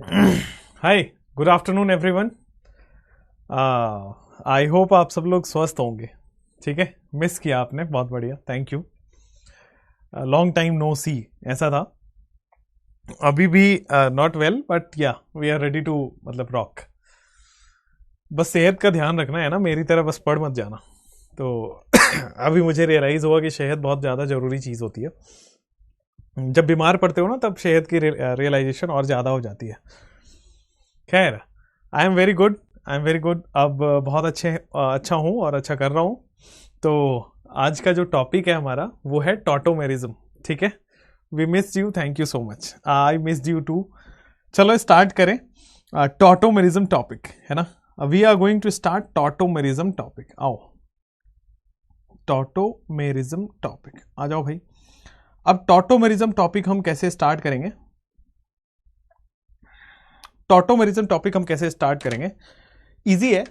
Hi, good afternoon everyone. I hope आप सब लोग स्वस्थ होंगे। ठीक है, मिस किया आपने, बहुत बढ़िया, thank you. Long time no see, ऐसा था। अभी भी not well, but yeah we are ready to मतलब रॉक। बस सेहत का ध्यान रखना है ना, मेरी तरह बस पढ़ मत जाना। तो अभी मुझे रियलाइज हुआ कि सेहत बहुत ज़्यादा ज़रूरी चीज़ होती है। जब बीमार पड़ते हो ना, तब सेहत की रियलाइजेशन और ज़्यादा हो जाती है। खैर, I am very good, I am very good. अब बहुत अच्छा हूँ और अच्छा कर रहा हूँ। तो आज का जो टॉपिक है हमारा वो है टॉटोमेरिज्म। ठीक है, we miss you, thank you so much, I miss you too. चलो स्टार्ट करें। टॉटोमेरिज्म टॉपिक है ना, we are going to start tautomerism topic. आओ, टॉटोमेरिज्म टॉपिक आ जाओ भाई। अब टॉटोमेरिज्म टॉपिक हम कैसे स्टार्ट करेंगे? टॉटोमेरिज्म टॉपिक हम कैसे स्टार्ट करेंगे? इजी है।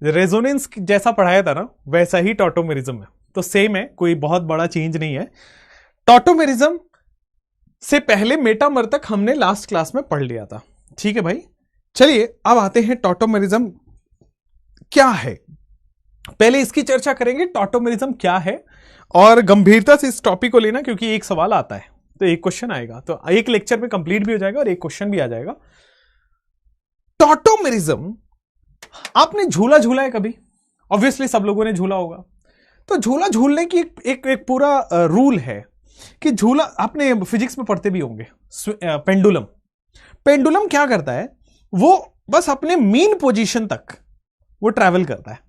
रेजोनेंस जैसा पढ़ाया था ना, वैसा ही टॉटोमेरिज्म है, तो सेम है, कोई बहुत बड़ा चेंज नहीं है। टॉटोमेरिज्म से पहले मेटामर तक हमने लास्ट क्लास में पढ़ लिया था। ठीक है भाई, चलिए अब आते हैं टॉटोमेरिज्म क्या है। पहले इसकी चर्चा करेंगे, टॉटोमेरिज्म क्या है, और गंभीरता से इस टॉपिक को लेना, क्योंकि एक सवाल आता है तो एक क्वेश्चन आएगा, तो एक लेक्चर में कंप्लीट भी हो जाएगा और एक क्वेश्चन भी आ जाएगा। टॉटोमेरिज्म, आपने झूला झूला है कभी? ऑब्वियसली सब लोगों ने झूला होगा। तो झूला झूलने की एक पूरा रूल है कि झूला, आपने फिजिक्स में पढ़ते भी होंगे, पेंडुलम। पेंडुलम क्या करता है, वो बस अपने मीन पोजीशन तक वो ट्रैवल करता है।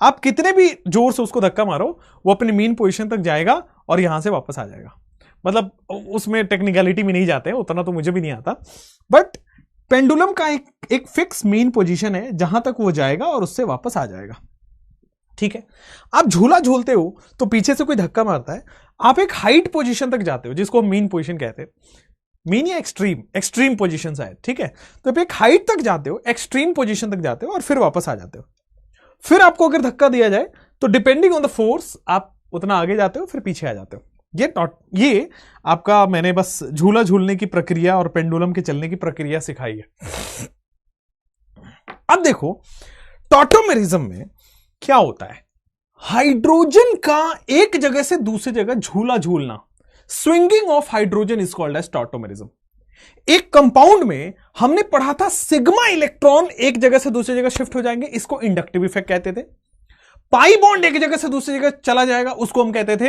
आप कितने भी जोर से उसको धक्का मारो, वो अपने मीन पोजीशन तक जाएगा और यहां से वापस आ जाएगा। मतलब उसमें टेक्निकलिटी में नहीं जाते हैं, उतना तो मुझे भी नहीं आता, बट पेंडुलम का एक फिक्स मीन पोजीशन है जहां तक वो जाएगा और उससे वापस आ जाएगा। ठीक है, आप झूला झूलते हो तो पीछे से कोई धक्का मारता है, आप एक हाइट पोजीशन तक जाते हो, जिसको मीन पोजीशन कहते हैं। मीन या एक्सट्रीम पोजीशन शायद। ठीक है, तो आप एक हाइट तक जाते हो, एक्सट्रीम पोजीशन तक जाते हो और फिर वापस आ जाते हो। फिर आपको अगर धक्का दिया जाए तो डिपेंडिंग ऑन द फोर्स आप उतना आगे जाते हो, फिर पीछे आ जाते हो। ये आपका, मैंने बस झूला झूलने की प्रक्रिया और पेंडुलम के चलने की प्रक्रिया सिखाई है। अब देखो, टॉटोमेरिज्म में क्या होता है, हाइड्रोजन का एक जगह से दूसरी जगह झूला झूलना, swinging of hydrogen is called as tautomerism. एक कंपाउंड में हमने पढ़ा था सिग्मा इलेक्ट्रॉन एक जगह से दूसरी जगह शिफ्ट हो जाएंगे, इसको इंडक्टिव इफेक्ट कहते थे। पाई बॉन्ड एक जगह से दूसरी जगह चला जाएगा, उसको हम कहते थे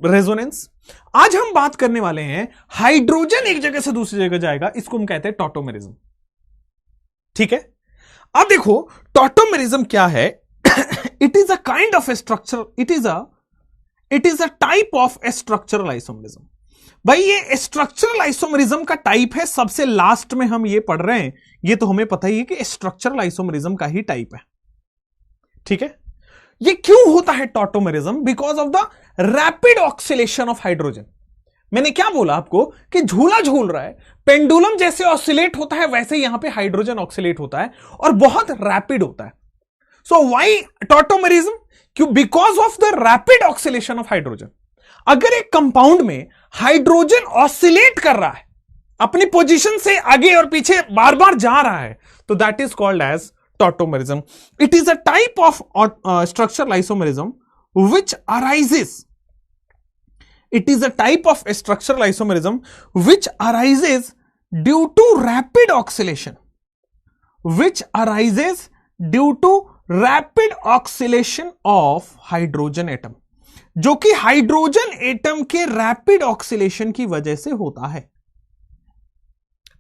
रेजोनेंस। आज हम बात करने वाले हैं हाइड्रोजन एक जगह से दूसरी जगह जाएगा, इसको हम कहते हैं टॉटोमेरिज्म। ठीक है, अब देखो टॉटोमेरिज्म क्या है। It is a kind of A structure, it is a type of A structural isomerism. भाई ये स्ट्रक्चरल आइसोमेरिज्म का टाइप है, सबसे लास्ट में हम ये पढ़ रहे हैं, ये तो हमें पता ही है कि स्ट्रक्चरल आइसोमेरिज्म का ही टाइप है। ठीक है, ये क्यों होता है tautomerism? Because of the rapid oscillation of hydrogen. मैंने क्या बोला आपको कि झूला झूल रहा है, पेंडुलम जैसे ऑसिलेट होता है वैसे यहां पे हाइड्रोजन ऑक्सीलेट होता है और बहुत रैपिड होता है। So why tautomerism? क्यों? Because of the rapid oscillation of hydrogen. अगर एक कंपाउंड में हाइड्रोजन ऑसिलेट कर रहा है, अपनी पोजीशन से आगे और पीछे बार बार जा रहा है, तो that is called as tautomerism. It is a type of structural isomerism which arises. It is a type of structural isomerism which arises due to rapid oscillation. Which arises due to rapid oscillation of hydrogen atom. जो कि hydrogen atom के rapid oscillation की वजह से होता है.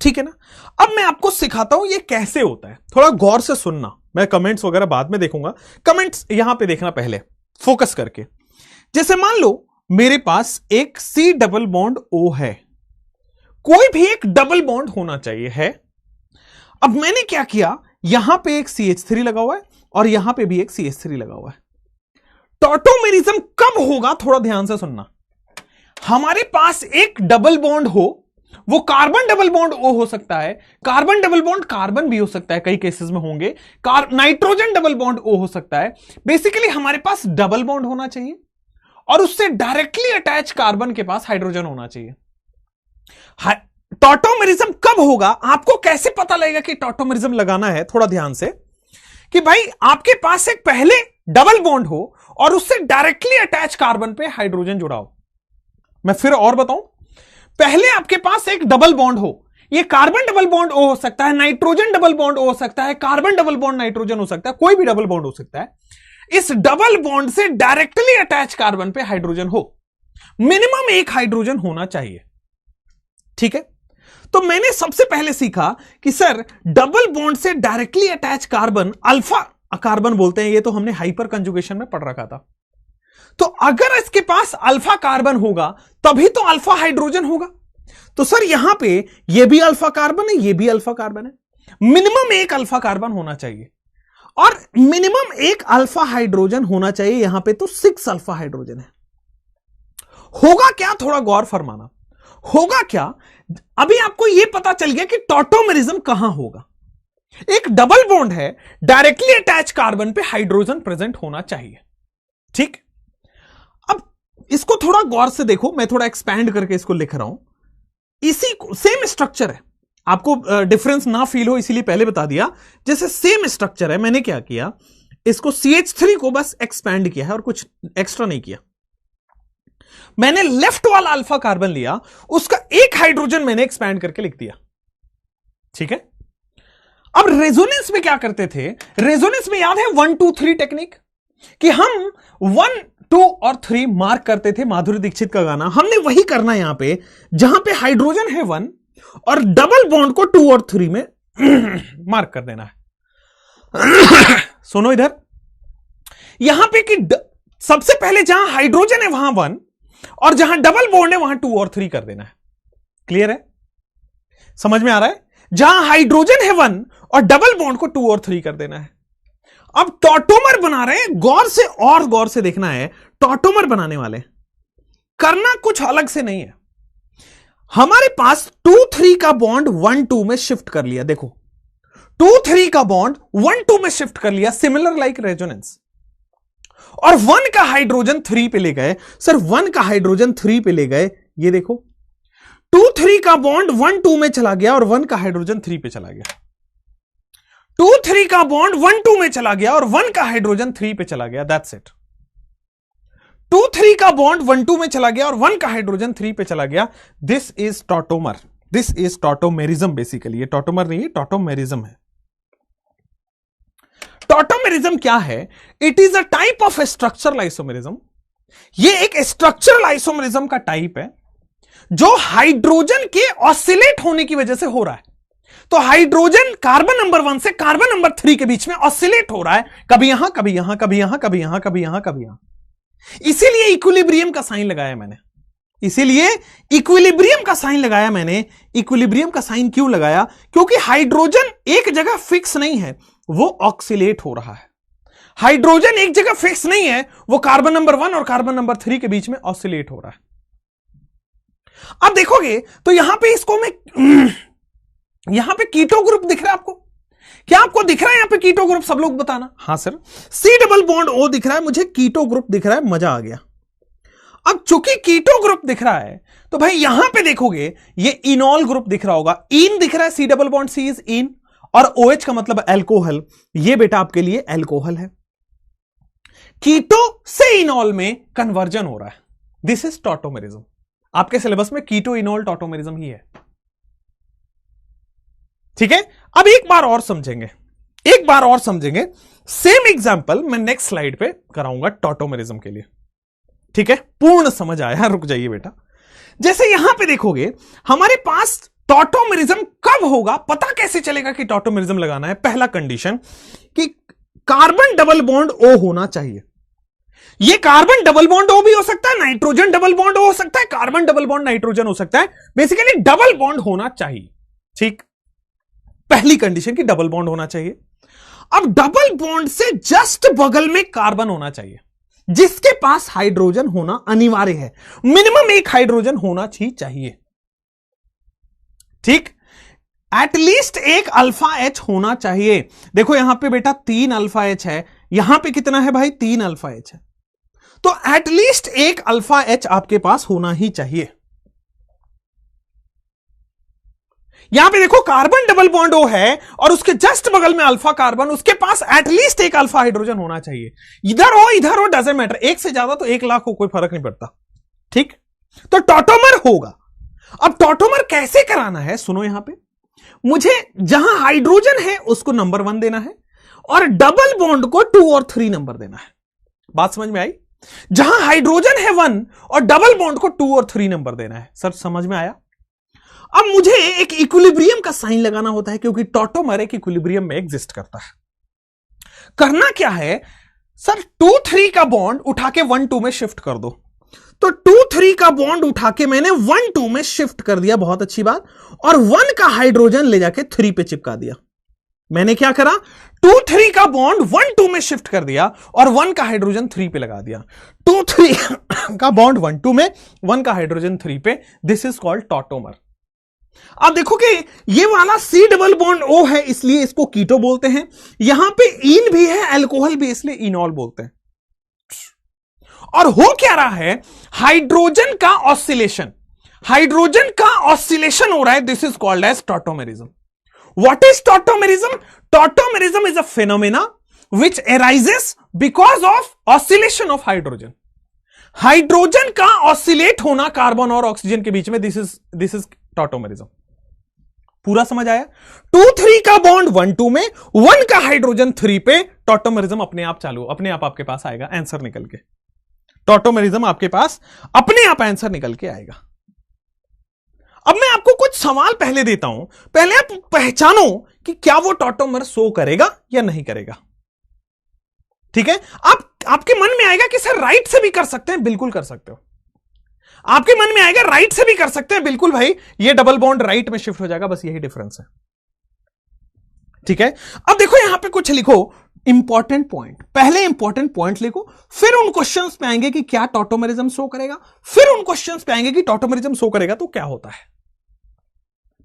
ठीक है ना. अब मैं आपको सिखाता हूं ये कैसे होता है, थोड़ा गौर से सुनना. मैं कमेंट्स वगैरह बाद में देखूंगा, कमेंट्स यहां पे देखना पहले फोकस करके. जैसे मान लो मेरे पास एक C डबल बॉन्ड O है, कोई भी एक डबल बॉन्ड होना चाहिए है. अब मैंने क्या किया, यहां पे एक CH3 लगा हुआ है और यहां पे भी एक CH3 लगा हुआ है. टॉटोमेरिज्म कब होगा, थोड़ा ध्यान से सुनना. हमारे पास एक डबल बॉन्ड हो, वो कार्बन डबल बॉन्ड O हो सकता है, कार्बन डबल बॉन्ड कार्बन भी हो सकता है, कई केसेस में होंगे. नाइट्रोजन डबल बॉन्ड O हो सकता है. बेसिकली हमारे पास डबल बॉन्ड होना चाहिए और उससे डायरेक्टली अटैच कार्बन के पास हाइड्रोजन होना चाहिए. टॉटोमेरिज्म कब होगा, आपको कैसे पता लगेगा कि टॉटोमेरिज्म लगाना है, थोड़ा ध्यान से, कि भाई आपके पास एक पहले डबल बॉन्ड हो और उससे डायरेक्टली अटैच कार्बन पे हाइड्रोजन जुड़ा हो। मैं फिर और बताऊं, पहले आपके पास एक डबल बॉन्ड हो, ये कार्बन डबल बॉन्ड O हो सकता है, नाइट्रोजन डबल बॉन्ड O हो सकता है, कार्बन डबल बॉन्ड नाइट्रोजन हो सकता है, कोई भी डबल बॉन्ड हो सकता है। इस डबल बॉन्ड से डायरेक्टली अटैच कार्बन पे हाइड्रोजन हो, मिनिमम एक हाइड्रोजन होना चाहिए। ठीक है, तो मैंने सबसे पहले सीखा कि सर डबल बॉन्ड से directly attach carbon alpha carbon बोलते हैं, ये तो हमने हाइपर कंजुगेशन में पढ़ रखा था। तो अगर इसके पास अल्फा कार्बन होगा तभी तो अल्फा हाइड्रोजन होगा। तो सर यहां पे ये भी अल्फा कार्बन है, ये भी अल्फा कार्बन है, मिनिमम एक अल्फा कार्बन होना चाहिए और मिनिमम एक अल्फा हाइड्रोजन होना चाहिए। यहां पे तो 6 अल्फा हाइड्रोजन है। होगा क्या, थोड़ा गौर फरमाना, होगा क्या, अभी आपको यह पता चल गया कि टॉटोमेरिज्म कहां होगा। एक डबल बॉन्ड है, डायरेक्टली अटैच कार्बन पे हाइड्रोजन प्रेजेंट होना चाहिए। ठीक, अब इसको थोड़ा गौर से देखो, मैं थोड़ा एक्सपैंड करके इसको लिख रहा हूं। इसी सेम स्ट्रक्चर है, आपको डिफरेंस ना फील हो इसीलिए पहले बता दिया। जैसे सेम स्ट्रक्चर है, मैंने क्या किया, इसको CH3 को बस एक्सपैंड किया है और कुछ एक्स्ट्रा नहीं किया। मैंने लेफ्ट वाला अल्फा कार्बन लिया, उसका एक हाइड्रोजन मैंने एक्सपैंड करके लिख दिया। ठीक है, अब रेजोनेंस में क्या करते थे, रेजोनेंस में याद है 1 2 3 टेक्निक, कि हम 1 2 और 3 मार्क करते थे, माधुरी दीक्षित का गाना। हमने वही करना है यहां पे, जहां पे हाइड्रोजन है 1 और डबल बॉन्ड को 2 और 3 में मार्क कर देना है। सुनो इधर, यहां पे कि सबसे पहले जहां हाइड्रोजन है वहां 1 और जहां डबल बॉन्ड है वहां 2 और 3 कर देना है। क्लियर है, समझ में आ रहा है? जहां हाइड्रोजन है 1 और डबल बॉन्ड को 2 और 3 कर देना है। अब टॉटोमर बना रहे हैं, गौर से और गौर से देखना है। टॉटोमर बनाने वाले करना कुछ अलग से नहीं है। हमारे पास 2 3 का बॉन्ड 1 2 में शिफ्ट कर लिया। देखो 2 3 का बॉन्ड 1 2 में शिफ्ट कर लिया, सिमिलर लाइक रेजोनेंस। और 1 का हाइड्रोजन 3 पे ले गए। सर 1 का हाइड्रोजन 3 पे ले गए, ये देखो 2 3 का बॉन्ड 1 2 में चला गया और 1 का हाइड्रोजन 3 पे चला गया। 2 3 का बॉन्ड 1 2 में चला गया और 1 का हाइड्रोजन 3 पे चला गया। That's it. 2 3 का बॉन्ड 1 2 में चला गया और 1 का हाइड्रोजन 3 पे चला गया। This is tautomer, this is tautomerism. Basically ये टॉटोमर नहीं है, टॉटोमेरिज्म है। टॉटोमेरिज्म क्या है? It is a type of structural isomerism. ये एक स्ट्रक्चरल आइसोमेरिज्म का टाइप है जो हाइड्रोजन के ऑसिलेट होने की वजह से हो रहा है। तो हाइड्रोजन कार्बन नंबर 1 से कार्बन नंबर 3 के बीच में ऑसिलेट हो रहा है, कभी यहां कभी यहां कभी यहां कभी यहां कभी यहां कभी यहां। इसीलिए इक्विलिब्रियम का साइन लगाया मैंने, इसीलिए इक्विलिब्रियम का साइन लगाया मैंने। इक्विलिब्रियम का साइन क्यों लगाया? क्योंकि हाइड्रोजन एक जगह फिक्स नहीं है, वो ऑक्सीलेट हो रहा है। हाइड्रोजन एक जगह फिक्स नहीं है, वो कार्बन नंबर 1 और कार्बन नंबर 3 के बीच में ऑसिलेट हो रहा है। अब देखोगे तो यहां पे इसको मैं यहां पे कीटो ग्रुप दिख रहा है आपको? क्या आपको दिख रहा है यहां पे कीटो ग्रुप? सब लोग बताना। हां sir, C double bond O दिख रहा है, मुझे कीटो ग्रुप दिख रहा है, मजा आ गया। अब चूंकि कीटो ग्रुप दिख रहा है तो भाई यहां पे देखोगे ये इनॉल ग्रुप दिख रहा होगा, इन दिख रहा है, C double bond C is in और OH का मतलब एल्कोहल, ये बेटा आपके लिए एल्कोहल है। कीटो से इनॉल में कन्वर्जन हो रहा है। This is tautomerism. आपके सिलेबस में कीटो इनॉल टॉटोमेरिज्म ही है। ठीक है, अब एक बार और समझेंगे, एक बार और समझेंगे। सेम एग्जांपल मैं नेक्स्ट स्लाइड पे कराऊंगा टॉटोमेरिज्म के लिए। ठीक है, पूर्ण समझ आया? रुक जाइए बेटा। जैसे यहां पे देखोगे हमारे पास टॉटोमेरिज्म कब होगा, पता कैसे चलेगा कि टॉटोमेरिज्म लगाना है? पहला कंडीशन कि कार्बन डबल बॉन्ड O होना चाहिए। ये कार्बन डबल बॉन्ड O भी हो सकता है, नाइट्रोजन डबल बॉन्ड O हो सकता है, कार्बन डबल बॉन्ड नाइट्रोजन हो सकता है, बेसिकली डबल बॉन्ड होना चाहिए। ठीक, पहली कंडीशन कि डबल बॉन्ड होना चाहिए। अब डबल बॉन्ड से जस्ट बगल में कार्बन होना चाहिए जिसके पास हाइड्रोजन होना अनिवार्य है, मिनिमम एक हाइड्रोजन होना ही चाहिए। ठीक, एटलीस्ट एक अल्फा H होना चाहिए। देखो यहां पे बेटा 3 अल्फा H है, यहां पे कितना है भाई? 3 अल्फा H है, तो एटलीस्ट एक अल्फा H आपके पास होना ही चाहिए। यहां पे देखो कार्बन डबल बॉन्ड O है और उसके जस्ट बगल में अल्फा कार्बन, उसके पास एटलीस्ट एक अल्फा हाइड्रोजन होना चाहिए। इधर हो डजंट मैटर, एक से ज्यादा तो 1,00,000 हो, कोई फर्क नहीं पड़ता। ठीक, तो टॉटोमर होगा। अब टॉटोमर कैसे कराना है, सुनो यहां पे, मुझे जहां हाइड्रोजन है उसको नंबर 1 देना है और डबल बॉन्ड को 2 और 3 नंबर देना है। बात समझ में आई? जहां हाइड्रोजन है 1 और डबल बॉन्ड को 2 और 3 नंबर देना है। सर समझ में आया? अब मुझे एक इक्विलिब्रियम का साइन लगाना होता है क्योंकि टॉटोमर एक इक्विलिब्रियम में एग्जिस्ट करता है। करना क्या है सर, 2-3 का बॉन्ड उठा के 1-2 में शिफ्ट कर दो। तो 2-3 का बॉन्ड उठा के मैंने 1-2 में शिफ्ट कर दिया, बहुत अच्छी बात। और 1 का हाइड्रोजन ले जाके 3 पे चिपका दिया। मैंने क्या करा, 2-3 का बॉन्ड 1-2 में शिफ्ट कर दिया और 1 का हाइड्रोजन 3 पे लगा दिया। 2-3 का बॉन्ड 1-2 में, 1 का हाइड्रोजन 3 पे, दिस इज कॉल्ड टॉटोमर। आप देखो कि ये वाला C डबल बॉन्ड O है इसलिए इसको कीटो बोलते हैं। यहां पे ईन भी है, अल्कोहल भी, इसलिए इनॉल बोलते हैं। और हो क्या रहा है, हाइड्रोजन का ऑसिलेशन, हाइड्रोजन का ऑसिलेशन हो रहा है, this is called as tautomerism. What is tautomerism? Tautomerism is a phenomena which arises because of oscillation of hydrogen. Hydrogen का ऑसिलेट होना कार्बन और ऑक्सीजन के बीच में, दिस इज टॉटोमेरिज्म। पूरा समझ आया? 2-3 का बॉन्ड 1-2 में, 1 का हाइड्रोजन 3 पे, टॉटोमेरिज्म अपने आप चालू, अपने आप आपके पास आएगा आंसर निकल के। टॉटोमेरिज्म आपके पास अपने आप आंसर निकल के आएगा। अब मैं आपको कुछ सवाल पहले देता हूं, पहले आप पहचानो कि क्या वो टॉटोमर शो करेगा या नहीं करेगा। ठीक है, आपके मन में आएगा कि सर राइट से भी कर सकते हैं, बिल्कुल कर सकते हो। आपके मन में आएगा राइट से भी कर सकते हैं, बिल्कुल भाई, ये डबल बॉन्ड राइट में शिफ्ट हो जाएगा, बस यही डिफरेंस है। ठीक है, अब देखो यहां पे कुछ लिखो इंपॉर्टेंट पॉइंट। पहले इंपॉर्टेंट पॉइंट लिखो, फिर उन क्वेश्चंस पे आएंगे कि क्या टॉटोमेरिज्म शो करेगा, फिर उन क्वेश्चंस पे आएंगे कि टॉटोमेरिज्म शो करेगा तो क्या होता है।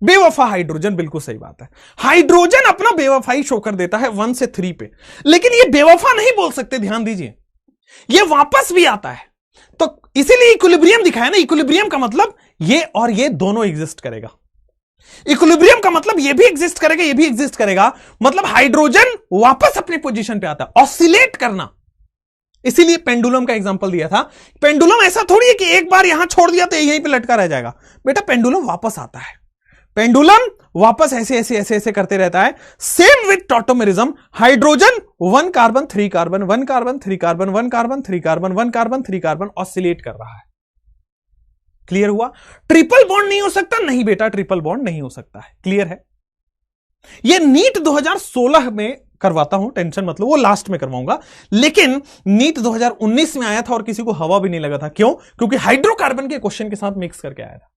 बेवफा हाइड्रोजन, बिल्कुल सही बात है, हाइड्रोजन अपना बेवफाई शो कर देता है 1 से 3 पे, लेकिन ये बेवफा नहीं बोल सकते, ध्यान दीजिए, ये वापस भी आता है। तो इसीलिए इक्विलिब्रियम दिखाया ना, इक्विलिब्रियम का मतलब ये और ये दोनों एग्जिस्ट करेगा। इक्विलिब्रियम का मतलब ये भी एग्जिस्ट करेगा, ये भी एग्जिस्ट करेगा, मतलब हाइड्रोजन वापस अपनी पोजीशन पे आता है, ऑसिलेट करना। इसीलिए पेंडुलम का एग्जांपल दिया था। पेंडुलम ऐसा थोड़ी है कि एक बार यहां छोड़ दिया तो यहीं पे लटका रह जाएगा, बेटा पेंडुलम वापस आता है, पेंडुलम वापस ऐसे ऐसे ऐसे ऐसे करते रहता है। Same with tautomerism, hydrogen 1 carbon 3 carbon 1 carbon 3 carbon 1 carbon 3 carbon 1 carbon 3 carbon oscillate कर रहा है। क्लियर हुआ? ट्रिपल बॉन्ड नहीं हो सकता, नहीं बेटा ट्रिपल बॉन्ड नहीं हो सकता है। क्लियर है? ये नीट 2016 में करवाता हूं, टेंशन मत लो, वो लास्ट में करवाऊंगा। लेकिन नीट 2019 में आया था और किसी को हवा भी नहीं लगा था। क्यों? क्योंकि हाइड्रोकार्बन के क्वेश्चन के साथ मिक्स करके आया था।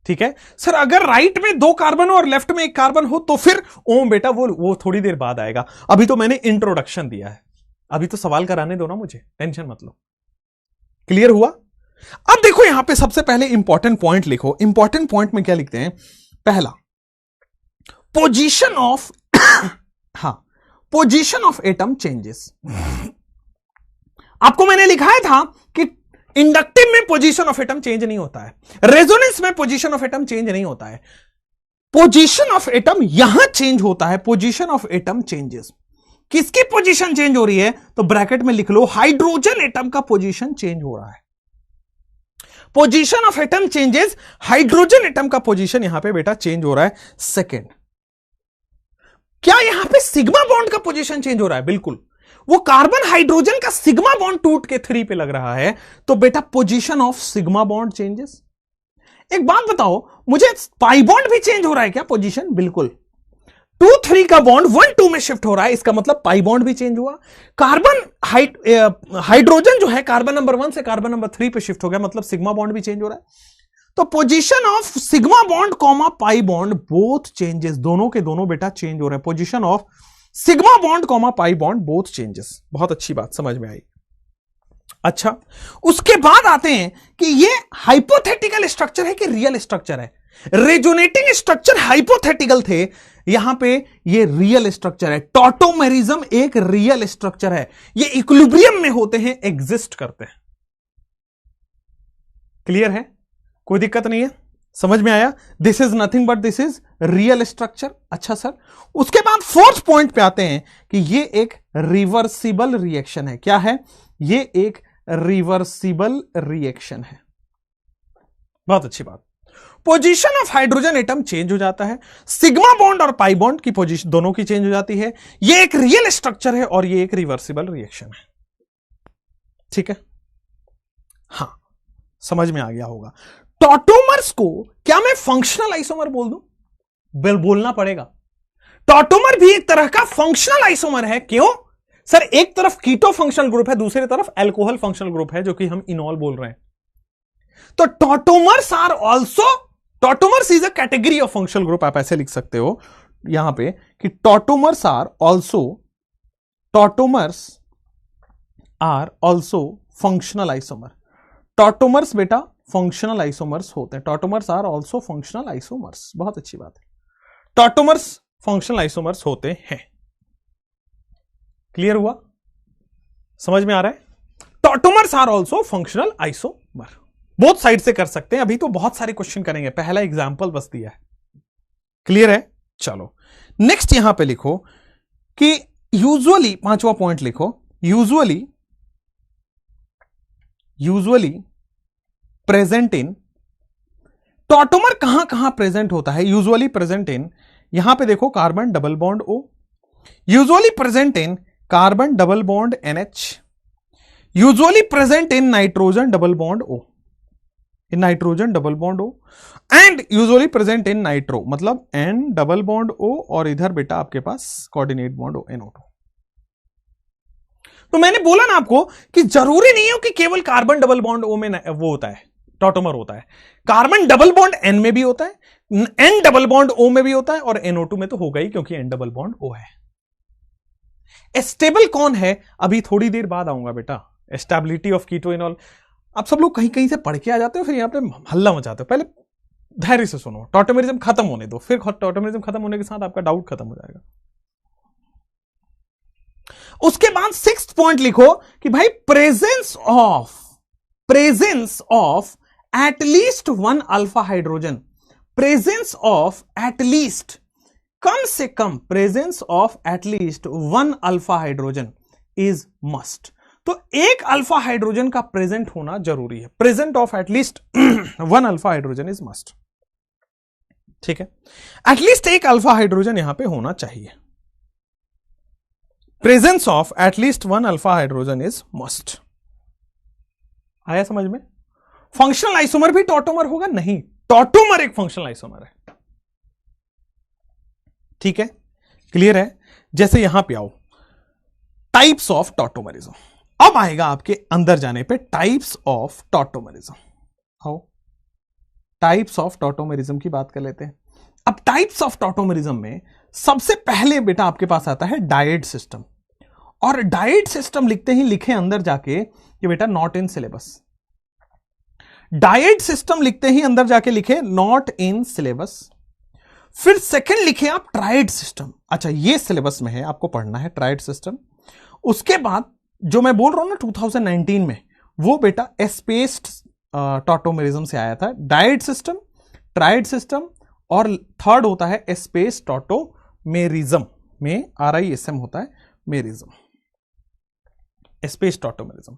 ठीक है सर, अगर राइट में 2 कार्बन और लेफ्ट में 1 कार्बन हो तो फिर ओम बेटा वो थोड़ी देर बाद आएगा। अभी तो मैंने इंट्रोडक्शन दिया है, अभी तो सवाल कराने दो ना मुझे, टेंशन मत लो। क्लियर हुआ? अब देखो यहां पे सबसे पहले इंपॉर्टेंट पॉइंट लिखो। इंपॉर्टेंट पॉइंट में क्या लिखते हैं? पहला, पोजीशन ऑफ हां, पोजीशन ऑफ एटम चेंजेस। आपको मैंने लिखाया था कि इंडक्टिव में पोजीशन ऑफ एटम चेंज नहीं होता है, रेजोनेंस में पोजीशन ऑफ एटम चेंज नहीं होता है, पोजीशन ऑफ एटम यहां चेंज होता है। पोजीशन ऑफ एटम चेंजेस, किसकी पोजीशन चेंज हो रही है? तो ब्रैकेट में लिख लो, हाइड्रोजन एटम का पोजीशन चेंज हो रहा है। Position of atom changes, hydrogen atom का पोजीशन यहां पे बेटा चेंज हो रहा है। सेकेंड, क्या यहां पे सिग्मा बॉन्ड का पोजीशन चेंज हो रहा है? बिल्कुल, वो कार्बन हाइड्रोजन का सिग्मा बॉन्ड टूट के 3 पे लग रहा है, तो बेटा position of sigma bond changes. एक बात बताओ मुझे, पाई बॉन्ड भी चेंज हो रहा है क्या पोजीशन? बिल्कुल, 2-3 का बॉन्ड 1-2 में शिफ्ट हो रहा है, इसका मतलब पाई बॉन्ड भी चेंज हुआ। कार्बन हाइड्रोजन जो है कार्बन नंबर 1 से कार्बन नंबर 3 पे शिफ्ट हो गया, मतलब सिग्मा बॉन्ड भी चेंज हो रहा है। तो position of sigma bond comma pi bond both changes, दोनों के दोनों बेटा चेंज हो रहे हैं। Position of sigma bond comma pi bond both changes. बहुत अच्छी बात, समझ में आई। अच्छा, उसके बाद आते हैं कि ये हाइपोथेटिकल स्ट्रक्चर है कि रियल स्ट्रक्चर है। रेजोनेटिंग स्ट्रक्चर हाइपोथेटिकल थे, यहां पे ये रियल स्ट्रक्चर है। टॉटोमेरिज्म एक रियल स्ट्रक्चर है, ये इक्विलिब्रियम में होते हैं, एग्जिस्ट करते हैं। क्लियर है? कोई दिक्कत नहीं है? समझ में आया? This is nothing but this is real structure. अच्छा सर, उसके बाद फोर्थ पॉइंट पे आते हैं कि ये एक रिवर्सिबल रिएक्शन है। क्या है? ये एक रिवर्सिबल रिएक्शन है। बहुत अच्छी बात। Position of hydrogen atom change हो जाता है, सिग्मा बॉन्ड और पाई बॉन्ड की पोजीशन दोनों की चेंज हो जाती है। ये एक रियल स्ट्रक्चर है और ये एक रिवर्सिबल रिएक्शन है। ठीक है, हां, समझ में आ गया होगा। टॉटोमर्स को क्या मैं फंक्शनल आइसोमर बोल दूं? बोलना पड़ेगा। टॉटोमर भी एक तरह का फंक्शनल आइसोमर है। क्यों सर? एक तरफ कीटो फंक्शनल ग्रुप है, दूसरी तरफ अल्कोहल फंक्शनल ग्रुप है, जो कि हम इनॉल बोल रहे हैं। तो tautomers are also, tautomers is a category of functional group. आप ऐसे लिख सकते हो यहां पे कि tautomers are also functional isomer. Tautomers बेटा फंक्शनल आइसोमर्स होते हैं। Tautomers are also functional isomers. बहुत अच्छी बात है, टॉटोमर्स फंक्शनल आइसोमर्स होते हैं। क्लियर हुआ? समझ में आ रहा है? Tautomers are also functional isomer. Both side से कर सकते हैं। अभी तो बहुत सारे क्वेश्चन करेंगे, पहला एग्जाम्पल बस दिया है। क्लियर है? चलो नेक्स्ट यहां पे लिखो कि यूजुअली, पांचवा पॉइंट लिखो, यूजुअली प्रेजेंट इन, टॉटोमर कहां प्रेजेंट होता है? यूजुअली प्रेजेंट इन, यहां पे देखो carbon double bond O, usually present in carbon double bond NH, usually present in nitrogen double bond O, in nitrogen double bond O, and usually present in nitro, मतलब N double bond O और इधर बेटा आपके पास coordinate bond O, NO2। तो मैंने बोला ना आपको कि जरूरी नहीं हो कि केवल कार्बन डबल बॉन्ड O में वो होता है, टॉटोमर होता है। कार्बन डबल बॉन्ड N में भी होता है, N डबल बॉन्ड O में भी होता है, और NO2 में तो होगा ही क्योंकि N डबल बॉन्ड O है। स्टेबल कौन है? अभी थोड़ी देर बाद आऊंगा बेटा। स्टेबिलिटी ऑफ कीटो इनॉल, आप सब लोग कहीं कहीं से पढ़ के आ जाते हो, फिर यहां पे हल्ला मचाते हो। पहले धैर्य से सुनो, टॉटोमरिज्म खत्म होने दो, फिर टॉटोमरिज्म खत्म होने के साथ आपका डाउट खत्म हो जाएगा। उसके बाद सिक्स्थ पॉइंट लिखो कि भाई presence of at least one alpha hydrogen, presence of at least, कम से कम presence of at least one alpha hydrogen is must. तो एक अल्फा हाइड्रोजन का प्रेजेंट होना जरूरी है। Present of at least one alpha hydrogen is must. ठीक है, एटलीस्ट एक अल्फा हाइड्रोजन यहां पे होना चाहिए। Presence of at least one alpha hydrogen is must. आया समझ में? फंक्शनल आइसोमर भी टॉटोमर होगा? नहीं, टॉटोमर एक फंक्शनल आइसोमर है। ठीक है, क्लियर है? जैसे यहां पे आओ, टाइप्स ऑफ टॉटोमरिज्म। अब आएगा आपके अंदर जाने पे टाइप्स ऑफ टॉटोमरिज्म। आओ टाइप्स ऑफ टॉटोमरिज्म की बात कर लेते हैं। अब टाइप्स ऑफ टॉटोमरिज्म में सबसे पहले बेटा आपके पास आता है डायड सिस्टम, और डायड सिस्टम लिखते ही लिखे अंदर जाके कि बेटा not in syllabus. Dyad system लिखते ही अंदर जाके लिखे नॉट इन सिलेबस। फिर सेकंड लिखे आप ट्राइड सिस्टम। अच्छा, ये सिलेबस में है, आपको पढ़ना है ट्राइड सिस्टम। उसके बाद जो मैं बोल रहा हूं ना 2019 में, वो बेटा एस्पेस्ड टॉटोमरिज्म से आया था। डायड सिस्टम, ट्राइड सिस्टम, और थर्ड होता है एस्पेस्ड टॉटोमेरिज्म, में RISM होता है, मेरिज्म, एस्पेस्ड टॉटोमेरिज्म।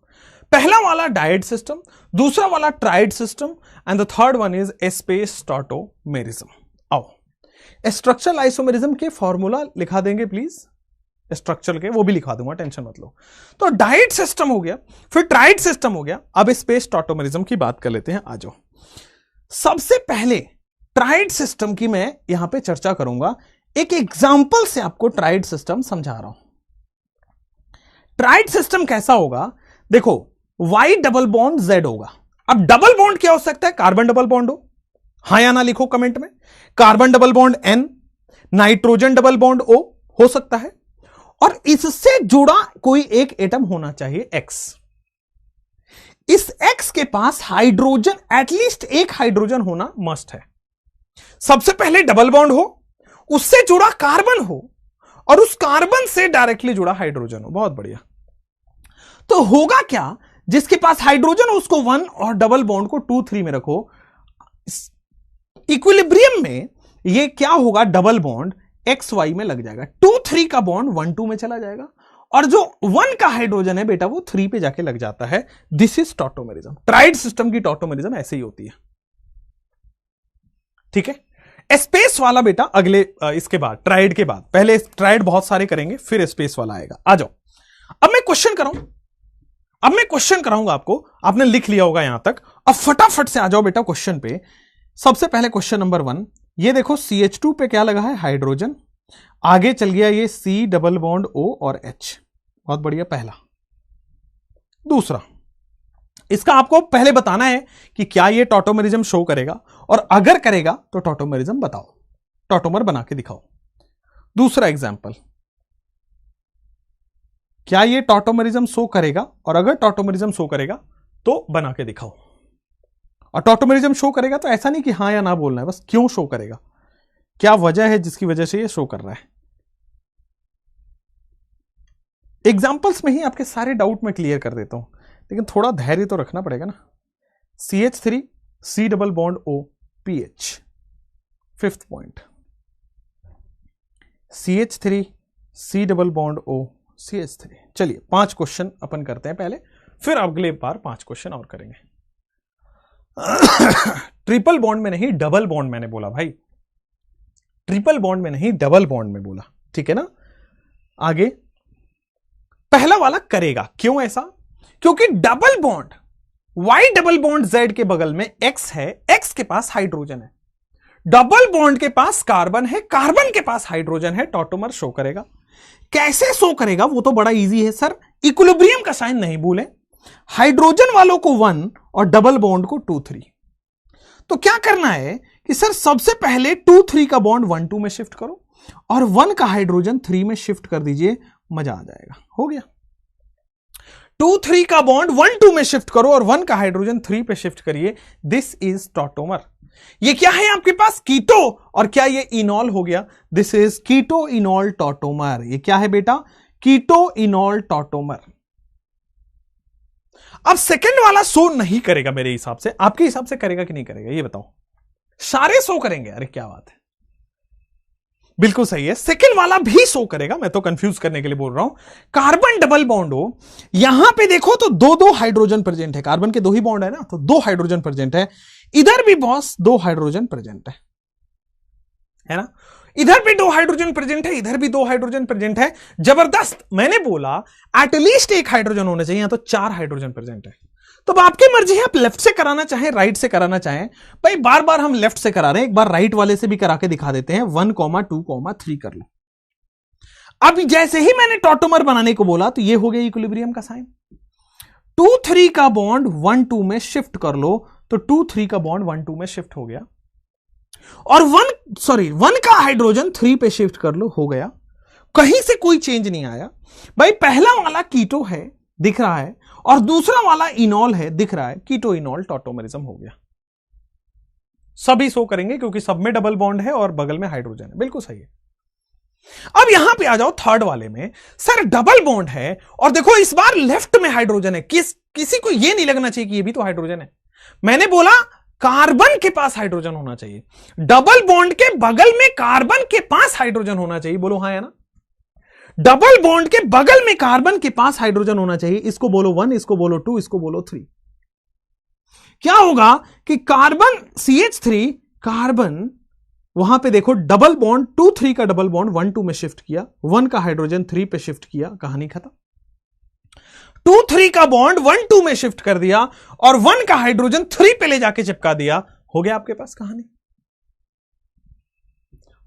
पहला वाला डायड सिस्टम, दूसरा वाला triad system, and the third one is a spaced tautomerism. आओ स्ट्रक्चरल आइसोमेरिज्म के फॉर्मूला लिखा देंगे प्लीज, स्ट्रक्चर के वो भी लिखा दूंगा, टेंशन मत लो। तो डायड सिस्टम हो गया, फिर ट्राइड सिस्टम हो गया, अब स्पेस टॉटोमरिज्म की बात कर लेते हैं। आ जाओ, सबसे पहले ट्राइड सिस्टम की मैं यहां पे चर्चा करूंगा। एक एग्जांपल से आपको ट्राइड सिस्टम समझा रहा हूं। ट्राइड सिस्टम कैसा होगा? देखो, Y डबल बॉन्ड Z होगा। अब डबल बॉन्ड क्या हो सकता है? कार्बन डबल बॉन्ड हो, हां या ना लिखो कमेंट में। Carbon double bond N, nitrogen double bond O हो सकता है, और इससे जुड़ा कोई एक एटम होना चाहिए X। इस X के पास हाइड्रोजन, एटलीस्ट एक हाइड्रोजन होना मस्ट है। सबसे पहले डबल बॉन्ड हो, उससे जुड़ा कार्बन हो, और उस कार्बन से डायरेक्टली जुड़ा हाइड्रोजन हो। बहुत बढ़िया। तो होगा क्या? जिसके पास हाइड्रोजन हो उसको 1 और डबल बॉन्ड को 2, 3 में रखो। इक्विलिब्रियम में ये क्या होगा, डबल बॉन्ड एक्स वाई में लग जाएगा, 2-3 का बॉन्ड 1-2 में चला जाएगा, और जो 1 का हाइड्रोजन है बेटा वो 3 पे जाके लग जाता है। This is tautomerism. Tried system की टॉटोमेरिज्म ऐसे ही होती है, ठीक है। स्पेस वाला बेटा अगले इसके बाद, ट्राइड के बाद, पहले ट्राइड बहुत सारे करेंगे फिर स्पेस वाला आएगा। आ जाओ, अब मैं क्वेश्चन कराऊंगा आपको, आपने लिख लिया होगा यहां तक, अब फटाफट से आ जाओ बेटा क्वेश्चन पे। सबसे पहले क्वेश्चन नंबर 1, ये देखो CH2 पे क्या लगा है, हाइड्रोजन, आगे चल गया ये C डबल बॉन्ड O और H, बहुत बढ़िया पहला। दूसरा, इसका आपको पहले बताना है कि क्या ये टॉटोमेरिज्म शो करेगा, और अगर करेगा तो टॉटोमेरिज्म बताओ, टॉटोमर बना के दिखाओ। दूसरा एग्जांपल, क्या ये टॉटोमेरिज्म शो करेगा, और अगर टॉटोमेरिज्म शो करेगा तो बना के दिखाओ। और टॉटोमेरिज्म शो करेगा तो ऐसा नहीं कि हां या ना बोलना है, बस क्यों शो करेगा, क्या वजह है जिसकी वजह से ये शो कर रहा है। एग्जांपल्स में ही आपके सारे डाउट मैं क्लियर कर देता हूं, लेकिन थोड़ा धैर्य तो रखना पड़ेगा ना। CH3 C double bond O PH, 5th point, CH3 C double bond O CH3। चलिए 5 क्वेश्चन अपन करते हैं पहले, फिर अगले बार 5 क्वेश्चन और करेंगे। ट्रिपल बॉन्ड में नहीं, डबल बॉन्ड मैंने बोला भाई, ट्रिपल बॉन्ड में नहीं, डबल बॉन्ड में बोला, ठीक है ना। आगे पहला वाला करेगा, क्यों ऐसा, क्योंकि double bond Y double bond Z के बगल में X है, X के पास हाइड्रोजन है, डबल बॉन्ड के पास कार्बन है, कार्बन के पास हाइड्रोजन है, टॉटोमर शो करेगा। कैसे शो करेगा वो तो बड़ा इजी है सर, इक्विलिब्रियम का साइन नहीं भूलें, हाइड्रोजन वालों को 1 और डबल बॉन्ड को 2-3। तो क्या करना है कि सर सबसे पहले 2-3 का बॉन्ड 1-2 में शिफ्ट करो, और 1 का हाइड्रोजन 3 में शिफ्ट कर दीजिए, मजा आ जाएगा। हो गया, 2-3 का बॉन्ड 1-2 में शिफ्ट करो और 1 का हाइड्रोजन 3 पे शिफ्ट करिए। This is tautomer. ये क्या है आपके पास, कीटो, और क्या ये इनॉल हो गया, this is keto enol tautomer. ये क्या है बेटा, कीटो इनॉल टॉटोमर। अब सेकंड वाला शो नहीं करेगा मेरे हिसाब से, आपके हिसाब से करेगा कि नहीं करेगा ये बताओ। सारे शो करेंगे, अरे क्या बात है, बिल्कुल सही है, सेकंड वाला भी शो करेगा, मैं तो कंफ्यूज करने के लिए बोल रहा हूं। कार्बन डबल बॉन्ड हो, यहां पे देखो तो 2-2 हाइड्रोजन प्रेजेंट है, कार्बन के 2 ही बॉन्ड है ना, तो 2 हाइड्रोजन प्रेजेंट है, इधर भी बॉस 2 हाइड्रोजन प्रेजेंट है ना, इधर भी 2 हाइड्रोजन प्रेजेंट है, इधर भी 2 हाइड्रोजन प्रेजेंट है। जबरदस्त, मैंने बोला एटलीस्ट 1 हाइड्रोजन होना चाहिए, यहां तो 4 हाइड्रोजन प्रेजेंट है। तो अब आपकी मर्जी है, आप लेफ्ट से कराना चाहें राइट से कराना चाहें। भाई बार बार हम लेफ्ट से करा रहे हैं, एक बार राइट वाले से भी करा के दिखा देते हैं। 1,2,3 कर लो। अब जैसे ही मैंने टॉटोमर बनाने को बोला तो ये हो गया इक्विलिब्रियम का साइन। 2-3 का बॉन्ड 1-2 में शिफ्ट कर लो, तो 2-3 का बॉन्ड 1-2 में शिफ्ट हो गया, और 1 का हाइड्रोजन 3 पे शिफ्ट कर लो, हो गया। कहीं से कोई चेंज नहीं आया भाई। पहला वाला कीटो है दिख रहा है, और दूसरा वाला इनॉल है दिख रहा है, कीटो इनॉल टॉटोमेरिज्म हो गया। सभी शो करेंगे क्योंकि सब में डबल बॉन्ड है और बगल में हाइड्रोजन है, बिल्कुल सही है। अब यहां पे आ जाओ थर्ड वाले में, सर डबल बॉन्ड है और देखो इस बार लेफ्ट में हाइड्रोजन है। किसी को यह नहीं लगना चाहिए कि ये भी तो हाइड्रोजन है। मैंने बोला कार्बन के पास हाइड्रोजन होना चाहिए, डबल बॉन्ड के बगल में कार्बन के पास हाइड्रोजन होना चाहिए। बोलो हाँ या ना। डबल बॉन्ड के बगल में कार्बन के पास हाइड्रोजन होना चाहिए। इसको बोलो 1, इसको बोलो 2, इसको बोलो 3। क्या होगा कि कार्बन CH3 कार्बन वहां पे देखो डबल बॉन्ड 2-3 का डबल बॉन्ड 1-2 में शिफ्ट किया, 1 का हाइड्रोजन 3 पे शिफ्ट किया, कहानी खत्म। 2-3 का बॉन्ड 1-2 में शिफ्ट कर दिया और 1 का हाइड्रोजन 3 पे ले जाके चिपका दिया, हो गया आपके पास कहानी।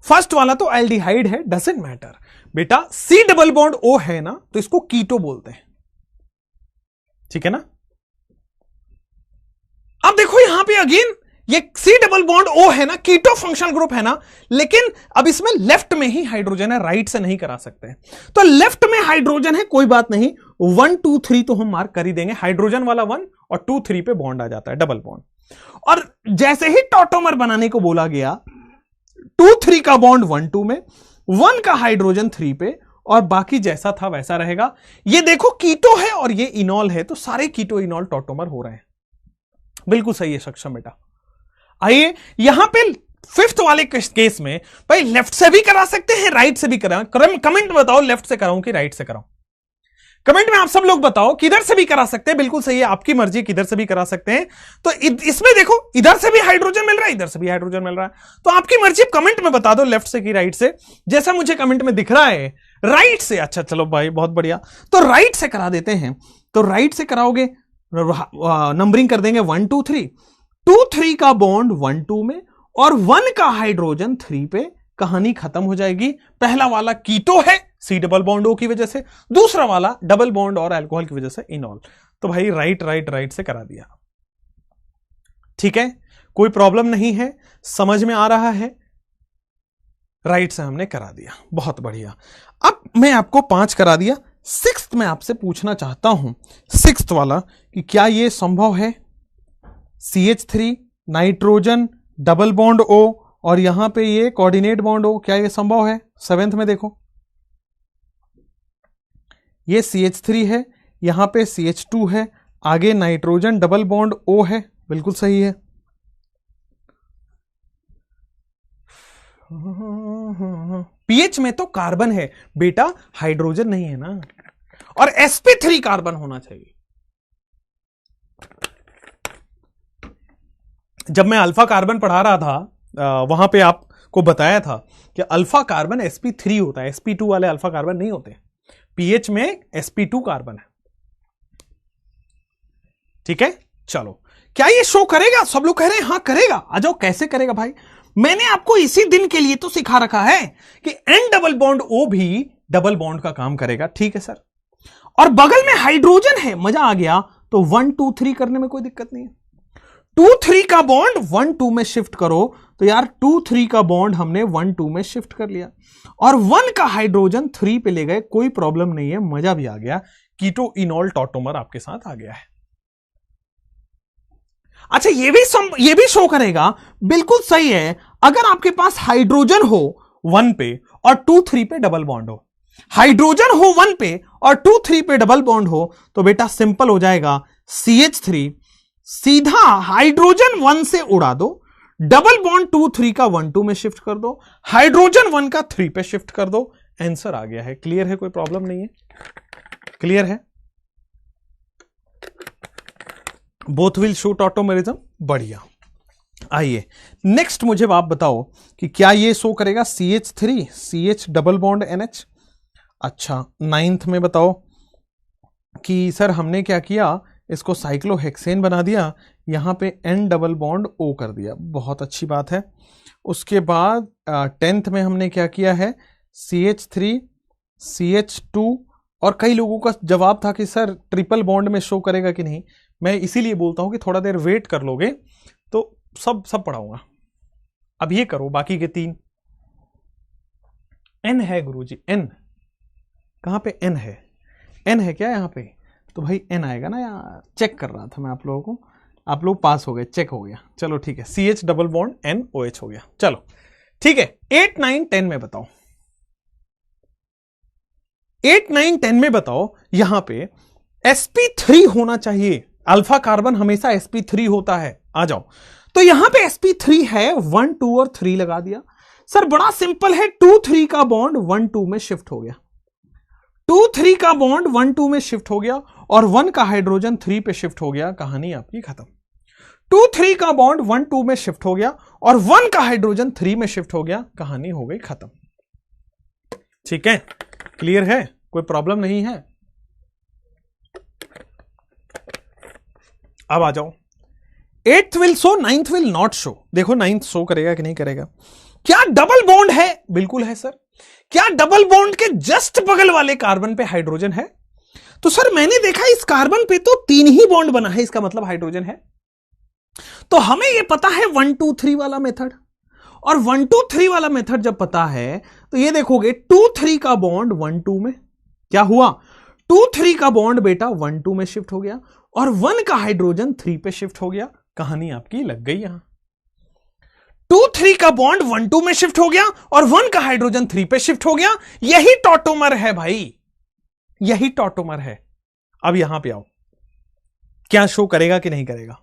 फर्स्ट वाला तो एल्डिहाइड है, डजंट मैटर बेटा। C डबल बॉन्ड O है ना, तो इसको कीटो बोलते हैं, ठीक है ना। अब देखो यहां पे अगेन ये C डबल बॉन्ड O है ना, कीटो फंक्शनल ग्रुप है ना, लेकिन अब इसमें लेफ्ट में ही हाइड्रोजन है, राइट से नहीं करा सकते। तो लेफ्ट में हाइड्रोजन है, कोई बात नहीं, 1, 2, 3 तो हम मार्क कर ही देंगे। हाइड्रोजन वाला 1 और 2, 3 पे बॉन्ड आ जाता है, डबल बॉन्ड। और जैसे ही टॉटोमर बनाने को बोला गया, 2-3 का बॉन्ड 1-2 में, 1 का हाइड्रोजन 3 पे, और बाकी जैसा था वैसा रहेगा। ये देखो कीटो है और ये इनॉल है, तो सारे कीटो इनॉल टॉटोमर हो रहे हैं। बिल्कुल सही है सक्षम बेटा। आइए यहां पे फिफ्थ वाले केस में भाई लेफ्ट से भी करा सकते हैं, राइट से भी करा। कमेंट में बताओ लेफ्ट से कराऊं कि राइट से कराऊं। कमेंट में आप सब लोग बताओ, किधर से भी करा सकते हैं, बिल्कुल सही है, आपकी मर्जी, किधर से भी करा सकते हैं। तो इसमें देखो इधर से भी हाइड्रोजन मिल रहा है, इधर से भी हाइड्रोजन मिल रहा है, तो आपकी मर्जी, कमेंट में बता दो लेफ्ट से कि राइट से। जैसा मुझे कमेंट में दिख रहा है राइट से। अच्छा चलो भाई बहुत बढ़िया, तो राइट से करा देते हैं। तो राइट से कराओगे, नंबरिंग कर देंगे 1 2 3, 2 3 का बॉन्ड 1 2 में और 1 का हाइड्रोजन 3 पे, कहानी खत्म हो जाएगी। पहला वाला कीटो है सी डबल बॉन्ड ओ की वजह से, दूसरा वाला डबल बॉन्ड और अल्कोहल की वजह से इनॉल। तो भाई राइट राइट राइट से करा दिया। ठीक है, कोई प्रॉब्लम नहीं है, समझ में आ रहा है, राइट से हमने करा दिया, बहुत बढ़िया। अब मैं आपको 5 करा दिया, सिक्स्थ में आपसे पूछना चाहता हूं, सिक्स्थ वाला कि क्या यह संभव है CH3 nitrogen double bond O और यहां पे ये कोऑर्डिनेट बॉन्ड O, क्या यह संभव है? सेवेंथ में देखो, ये CH3 है, यहां पे CH2 है, आगे नाइट्रोजन डबल बॉन्ड O है, बिल्कुल सही है। पीएच में तो कार्बन है बेटा, हाइड्रोजन नहीं है ना, और sp3 कार्बन होना चाहिए। जब मैं अल्फा कार्बन पढ़ा रहा था वहां पे आपको बताया था कि अल्फा कार्बन sp3 होता है, sp2 वाले अल्फा कार्बन नहीं होते। पीएच में sp2 कार्बन है। ठीक है, चलो क्या ये शो करेगा? सब लोग कह रहे हैं हाँ करेगा। आ जाओ, कैसे करेगा भाई? मैंने आपको इसी दिन के लिए तो सिखा रखा है कि N डबल बॉन्ड O भी डबल बॉन्ड का काम करेगा। ठीक है सर, और बगल में हाइड्रोजन है, मजा आ गया। तो 1 2 3 करने में कोई दिक्कत नहीं है। 2 3 का बॉन्ड 1 2 में शिफ्ट करो, तो यार 2 3 का बॉन्ड हमने 1 2 में शिफ्ट कर लिया और 1 का हाइड्रोजन 3 पे ले गए, कोई प्रॉब्लम नहीं है, मजा भी आ गया। कीटो इनॉल टॉटोमर आपके साथ आ गया है। अच्छा, ये भी शो करेगा, बिल्कुल सही है। अगर आपके पास हाइड्रोजन हो 1 पे और 2 3 पे डबल बॉन्ड हो, हाइड्रोजन हो 1 पे और 2 3 पे डबल बॉन्ड हो, तो बेटा सिंपल हो जाएगा, CH3 सीधा हाइड्रोजन 1 से उड़ा दो, डबल बॉन्ड 2 3 का 1 2 में शिफ्ट कर दो, हाइड्रोजन 1 का 3 पे शिफ्ट कर दो, आंसर आ गया है। क्लियर है, कोई प्रॉब्लम नहीं है, क्लियर है। बोथ विल शो टॉटोमेरिज्म, बढ़िया। आइए नेक्स्ट, मुझे आप बताओ कि क्या ये शो करेगा CH3 CH double bond NH। अच्छा, नाइन्थ में बताओ कि सर हमने क्या किया, इसको साइक्लोहेक्सेन बना दिया, यहां पे N डबल बॉन्ड O कर दिया, बहुत अच्छी बात है। उसके बाद 10th में हमने क्या किया है, CH3 CH2, और कई लोगों का जवाब था कि सर ट्रिपल बॉन्ड में शो करेगा कि नहीं। मैं इसीलिए बोलता हूं कि थोड़ा देर वेट कर लोगे तो सब पढ़ाऊंगा। अब ये करो, बाकी के 3 N है गुरुजी, N कहां पे N है? N है क्या यहां पे? तो भाई N आएगा ना यार, चेक कर रहा था मैं आप लोगों को, आप लोग पास हो गए, चेक हो गया। चलो ठीक है, CH डबल बॉन्ड NOH हो गया। चलो ठीक है, 8 9 10 में बताओ, 8 9 10 में बताओ, यहां पे sp3 होना चाहिए। अल्फा कार्बन हमेशा sp3 होता है। आ जाओ, तो यहां पे sp3 है, 1 2 और 3 लगा दिया। सर बड़ा सिंपल है, 2 3 का बॉन्ड 1 2 में शिफ्ट हो गया, 2 3 का बॉन्ड 1 2 में शिफ्ट हो गया और 1 का हाइड्रोजन 3 पे शिफ्ट हो गया, कहानी आपकी खत्म। 2 3 का बॉन्ड 1 2 में शिफ्ट हो गया और 1 का हाइड्रोजन 3 में शिफ्ट हो गया, कहानी हो गई खत्म। ठीक है, क्लियर है, कोई प्रॉब्लम नहीं है। अब आ जाओ, 8th will show, 9th will not show. देखो 9th शो करेगा कि नहीं करेगा। क्या डबल बॉन्ड है? बिल्कुल है सर। क्या डबल बॉन्ड के जस्ट बगल वाले कार्बन पे हाइड्रोजन है? तो सर मैंने देखा इस कार्बन पे तो 3 ही बॉन्ड बना है, इसका मतलब हाइड्रोजन है। तो हमें यह पता है 1 2 3 वाला मेथड, और 1 2 3 वाला मेथड जब पता है तो ये देखोगे 2 3 का बॉन्ड 1 2 में क्या हुआ, 2 3 का बॉन्ड बेटा 1 2 में शिफ्ट हो गया और 1 का हाइड्रोजन 3 पे शिफ्ट हो गया, कहानी आपकी लग गई यहां। 2 3 का बॉन्ड 1 2 में शिफ्ट हो गया और 1 का हाइड्रोजन 3 पे शिफ्ट हो गया, यही टॉटोमर है भाई, यही टॉटोमर है। अब यहां पे आओ, क्या शो करेगा कि नहीं करेगा?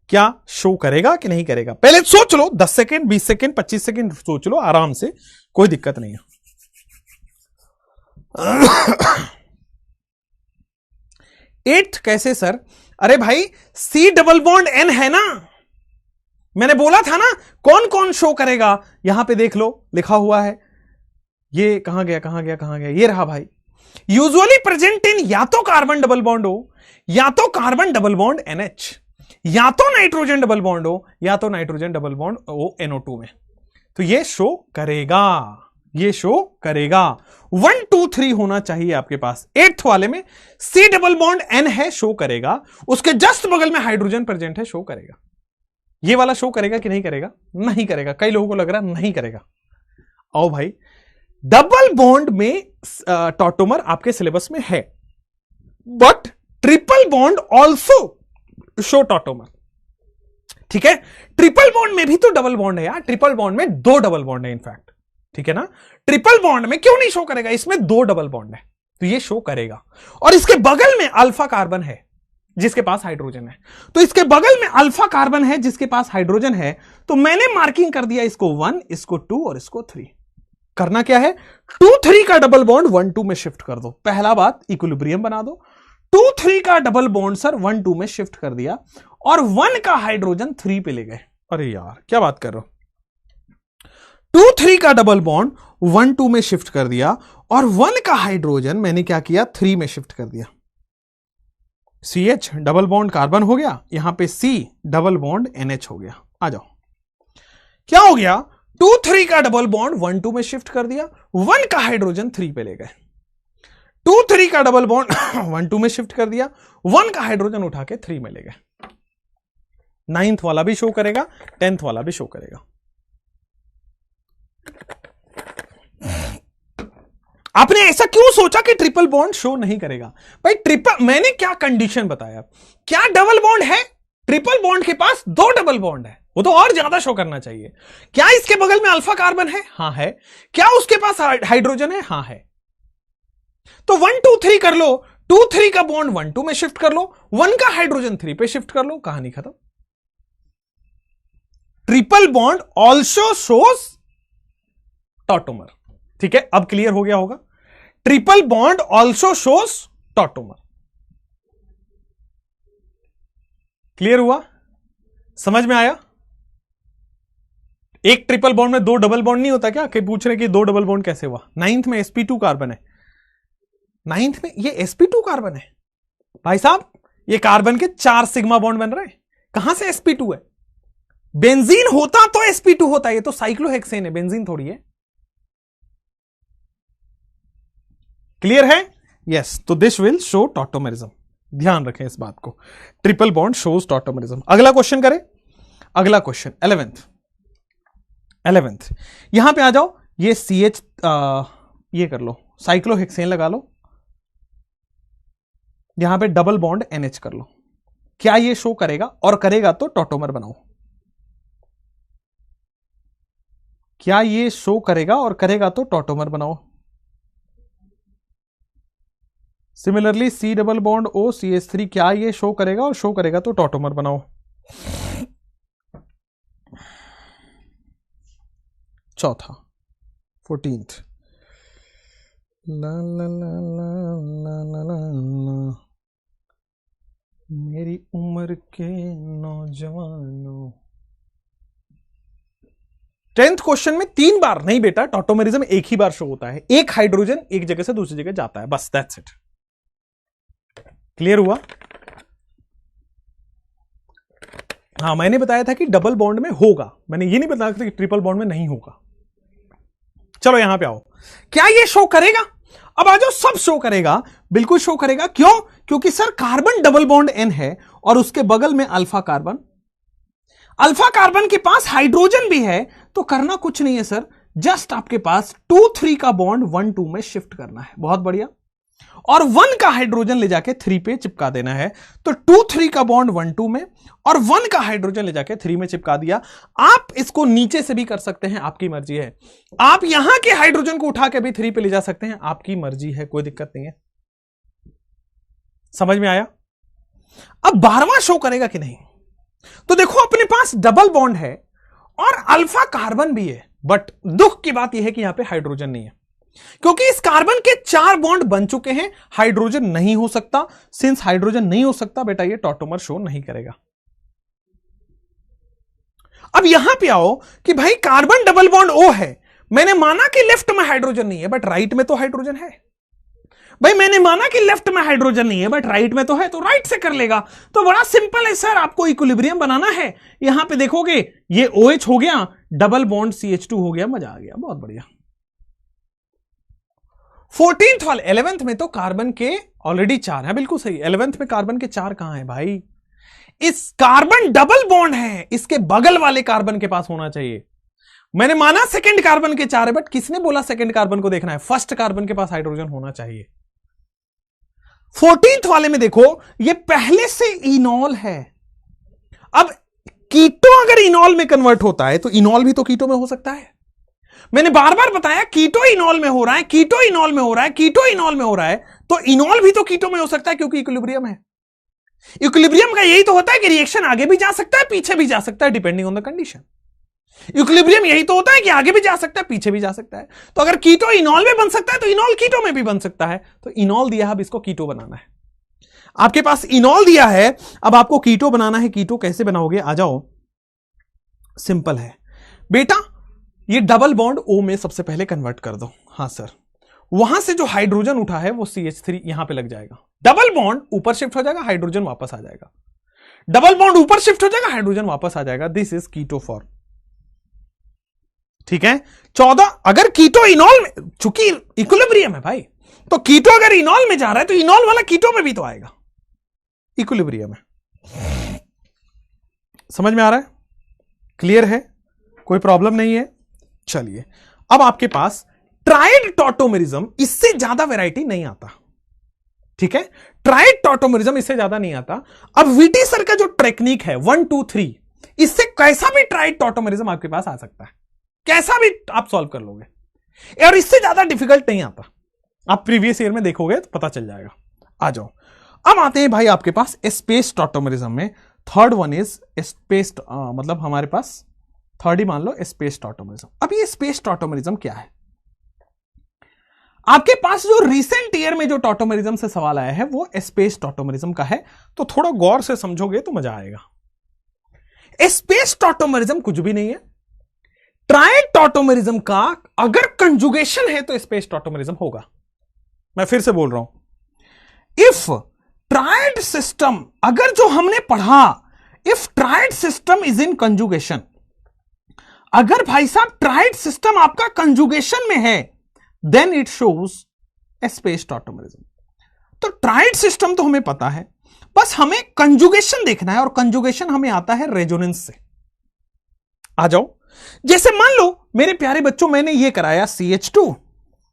क्या शो करेगा कि नहीं करेगा? पहले सोच लो, 10 सेकेंड, 20 सेकेंड, 25 सेकेंड सोच लो आराम से, कोई दिक्कत नहीं है। एट्थ कैसे सर? अरे भाई सी डबल बॉन्ड एन है ना, मैंने बोला था ना कौन कौन शो करेगा, यहां पे देख लो लिखा हुआ है। ये कहां गया कहां गया कहां गया, ये रहा भाई। यूजुअली प्रेजेंट इन या तो कार्बन डबल बॉन्ड हो, या तो कार्बन डबल बॉन्ड NH, या तो नाइट्रोजन डबल बॉन्ड हो, या तो नाइट्रोजन डबल बॉन्ड हो NO2 में। तो ये शो करेगा, ये शो करेगा। 1 2 3 होना चाहिए आपके पास। 8th वाले में C डबल बॉन्ड N है, शो करेगा। उसके जस्ट बगल में हाइड्रोजन प्रेजेंट है, शो करेगा। ये वाला शो करेगा कि नहीं करेगा? नहीं करेगा। कई लोगों को लग रहा है नहीं करेगा। आओ भाई, डबल बॉन्ड में टॉटोमर आपके सिलेबस में है, but triple bond also show tautomer. ठीक है, ट्रिपल बॉन्ड में भी तो डबल बॉन्ड है यार, ट्रिपल बॉन्ड में 2 डबल बॉन्ड है इनफैक्ट। ठीक है ना, ट्रिपल बॉन्ड में क्यों नहीं शो करेगा? इसमें 2 डबल बॉन्ड है, तो ये शो करेगा। और इसके बगल में अल्फा कार्बन है जिसके पास हाइड्रोजन है, तो इसके बगल में अल्फा कार्बन है जिसके पास हाइड्रोजन है, तो मैंने मार्किंग कर दिया इसको 1, इसको 2 और इसको 3। करना क्या है, 2 3 का डबल बॉन्ड 1 2 में शिफ्ट कर दो। पहला बात, इक्विलिब्रियम बना दो। 2 3 का डबल बॉन्ड सर 1 2 में शिफ्ट कर दिया, और 1 का हाइड्रोजन 3 पे ले गए। अरे यार क्या बात कर रहे हो, 2 3 का डबल बॉन्ड 1 2 में शिफ्ट कर दिया, और 1 का हाइड्रोजन मैंने क्या किया, 3 में शिफ्ट कर दिया। CH डबल बॉन्ड कार्बन हो गया, यहां पे C डबल बॉन्ड NH हो गया। आ जाओ, क्या हो गया, 2 3 का डबल बॉन्ड 1 2 में शिफ्ट कर दिया, 1 का हाइड्रोजन 3 पे ले गए। 2 3 का डबल बॉन्ड 1 2 में शिफ्ट कर दिया, 1 का हाइड्रोजन उठा के 3 में ले गए। 9th वाला भी शो करेगा, 10th वाला भी शो करेगा। आपने ऐसा क्यों सोचा कि ट्रिपल बॉन्ड शो नहीं करेगा? भाई ट्रिपल, मैंने क्या कंडीशन बताया, क्या डबल बॉन्ड है? ट्रिपल बॉन्ड के पास 2 डबल बॉन्ड है, वो तो और ज्यादा शो करना चाहिए। क्या इसके बगल में अल्फा कार्बन है? हां है। क्या उसके पास हाइड्रोजन है? हां है। तो 1 2 3 कर लो, 2 3 का बॉन्ड 1 2 में शिफ्ट कर लो, 1 का हाइड्रोजन 3 पे शिफ्ट कर लो, कहानी खत्म। Triple bond also shows tautomer. ठीक है, अब क्लियर हो गया होगा। Triple bond also shows tautomer. Clear हुआ? समझ में आया? एक ट्रिपल बॉन्ड में 2 डबल बॉन्ड नहीं होता क्या? कि पूछ रहे कि 2 डबल बॉन्ड कैसे हुआ? 9th में sp2 कार्बन है, 9th में ये sp2 कार्बन है। भाई साहब, ये कार्बन के 4 सिग्मा बॉन्ड बन रहे हैं, कहां से sp2 है? बेंजीन होता तो sp2 होता, ये तो साइक्लोहेक्सेन है, बेंजीन थोड़ी है। क्लियर है? यस, तो दिस विल शो टॉटोमेरिज्म। ध्यान रखें इस बात को, ट्रिपल बॉन्ड शोज टॉटोमेरिज्म। अगला क्वेश्चन करें, अगला क्वेश्चन 11th यहां पे आ जाओ। ये CH ये कर लो, साइक्लोहेक्सेन लगा लो, यहां पे डबल बॉन्ड NH कर लो। क्या ये शो करेगा? और करेगा तो टॉटोमर बनाओ। क्या ये शो करेगा? और करेगा तो टॉटोमर बनाओ। Similarly C double bond O CH3, क्या ये शो करेगा? और शो करेगा तो टॉटोमर बनाओ। चौथा 14th, ला ला ला ला ला ला ला ला, मेरी उम्र के नौजवानों। 10th क्वेश्चन में 3 बार नहीं बेटा, टॉटोमेरिज्म एक ही बार शो होता है। एक हाइड्रोजन एक जगह से दूसरी जगह जाता है, बस दैट्स इट। क्लियर हुआ? हाँ, मैंने बताया था कि डबल बॉन्ड में होगा, मैंने ये नहीं बताया था कि ट्रिपल बॉन्ड में नहीं होगा। चलो यहां पे आओ, क्या ये शो करेगा? अब आ जाओ, सब शो करेगा, बिल्कुल शो करेगा। क्यों? क्योंकि sir carbon double bond N है, और उसके बगल में अल्फा कार्बन, अल्फा कार्बन के पास हाइड्रोजन भी है, तो करना कुछ नहीं है सर, जस्ट आपके पास 2 3 का बॉन्ड 1 2 में शिफ्ट करना है। बहुत बढ़िया। और 1 का हाइड्रोजन ले जाके 3 पे चिपका देना है। तो 2 3 का बॉन्ड 1 2 में, और 1 का हाइड्रोजन ले जाके 3 में चिपका दिया। आप इसको नीचे से भी कर सकते हैं, आपकी मर्जी है। आप यहां के हाइड्रोजन को उठा के भी 3 पे ले जा सकते हैं, आपकी मर्जी है, कोई दिक्कत नहीं है। समझ में आया? अब 12वां शो करेगा कि नहीं? तो देखो अपने पास डबल बॉन्ड है और अल्फा कार्बन भी है, बट दुख की बात यह है कि यहां पे हाइड्रोजन नहीं है, क्योंकि इस कार्बन के 4 बॉन्ड बन चुके हैं, हाइड्रोजन नहीं हो सकता। सिंस हाइड्रोजन नहीं हो सकता बेटा, ये टॉटोमर शो नहीं करेगा। अब यहां पे आओ कि भाई कार्बन डबल बॉन्ड O है, मैंने माना कि लेफ्ट में हाइड्रोजन नहीं है बट राइट में तो हाइड्रोजन है। भाई मैंने माना कि लेफ्ट में हाइड्रोजन नहीं है बट राइट में तो है, तो राइट से कर लेगा। तो बड़ा सिंपल है सर, आपको इक्विलिब्रियम बनाना है। यहां पे देखोगे ये OH हो गया, डबल बॉन्ड CH2 हो गया, मजा आ गया, बहुत बढ़िया। 14th वाले 11th में तो कार्बन के ऑलरेडी 4 है, बिल्कुल सही। 11th में कार्बन के 4 कहां है भाई? इस कार्बन डबल बॉन्ड है, इसके बगल वाले कार्बन के पास होना चाहिए। मैंने माना सेकंड कार्बन के 4 है, बट किसने बोला सेकंड कार्बन को देखना है? फर्स्ट कार्बन के पास हाइड्रोजन होना चाहिए। 14th वाले में देखो, ये पहले से इनॉल है। अब कीटो अगर इनॉल में कन्वर्ट होता है तो इनॉल भी तो कीटो में हो सकता है। मैंने बार बार बताया कीटो इनॉल में हो रहा है, कीटो इनॉल में हो रहा है, कीटो इनॉल में हो रहा है, तो इनॉल भी तो कीटो में हो सकता है, क्योंकि इक्विलिब्रियम है। इक्विलिब्रियम का यही तो होता है कि रिएक्शन आगे भी जा सकता है, पीछे भी जा सकता है, depending on the condition. Equilibrium यही तो होता है कि आगे भी जा सकता है, पीछे भी जा सकता है। तो अगर कीटो इनॉल में बन सकता है तो इनॉल कीटो में भी बन सकता है। तो इनॉल दिया है, अब इसको कीटो बनाना है। आपके पास इनॉल दिया है, अब आपको कीटो बनाना है। कीटो कैसे बनाओगे? आ जाओ, सिंपल है बेटा। ये डबल बॉन्ड O में सबसे पहले कन्वर्ट कर दो। हां सर, वहां से जो हाइड्रोजन उठा है वो CH3 यहां पे लग जाएगा। डबल बॉन्ड ऊपर शिफ्ट हो जाएगा, हाइड्रोजन वापस आ जाएगा। डबल बॉन्ड ऊपर शिफ्ट हो जाएगा, हाइड्रोजन वापस आ जाएगा। This is keto form. ठीक है। 14 अगर कीटो इनॉल में, चूंकि इक्विलिब्रियम है भाई, तो कीटो अगर इनॉल में जा रहा है तो इनॉल वाला कीटो में भी तो आएगा। इक्विलिब्रियम है। समझ में आ रहा है? क्लियर है? कोई प्रॉब्लम नहीं है? चलिए, अब आपके पास ट्राइड टॉटोमेरिज्म, इससे ज्यादा वैरायटी नहीं आता। ठीक है, ट्राइड टॉटोमेरिज्म इससे ज्यादा नहीं आता। अब वीटी सर का जो टेक्निक है 1 2 3, इससे कैसा भी ट्राइड टॉटोमेरिज्म आपके पास आ सकता है, कैसा भी आप सॉल्व कर लोगे, और इससे ज्यादा डिफिकल्ट नहीं आता। आप प्रीवियस ईयर में देखोगे तो पता चल जाएगा। आ जाओ, अब आते हैं भाई आपके पास स्पेस टॉटोमेरिज्म में। थर्ड वन इज स्पेस, मतलब हमारे पास थर्ड ही मान लो स्पेस टॉटोमेरिज्म। अब ये स्पेस टॉटोमेरिज्म क्या है? आपके पास जो रिसेंट ईयर में जो टॉटोमेरिज्म से सवाल आया है वो स्पेस टॉटोमेरिज्म का है, तो थोड़ा गौर से समझोगे तो मजा आएगा। स्पेस टॉटोमेरिज्म कुछ भी नहीं है। ट्राइड टॉटोमेरिज्म का अगर कंजुगेशन है तो स्पेस टॉटोमेरिज्म होगा। मैं फिर से बोल रहा हूं, इफ ट्राइड सिस्टम, अगर जो हमने पढ़ा, if triad system is in conjugation, अगर भाई साहब ट्राइड सिस्टम आपका कंजुगेशन में है, then it shows a space tautomerism. तो ट्राइड सिस्टम तो हमें पता है, बस हमें कंजुगेशन देखना है, और कंजुगेशन हमें आता है रेजोनेंस से। आ जाओ, जैसे मान लो मेरे प्यारे बच्चों, मैंने ये कराया CH2,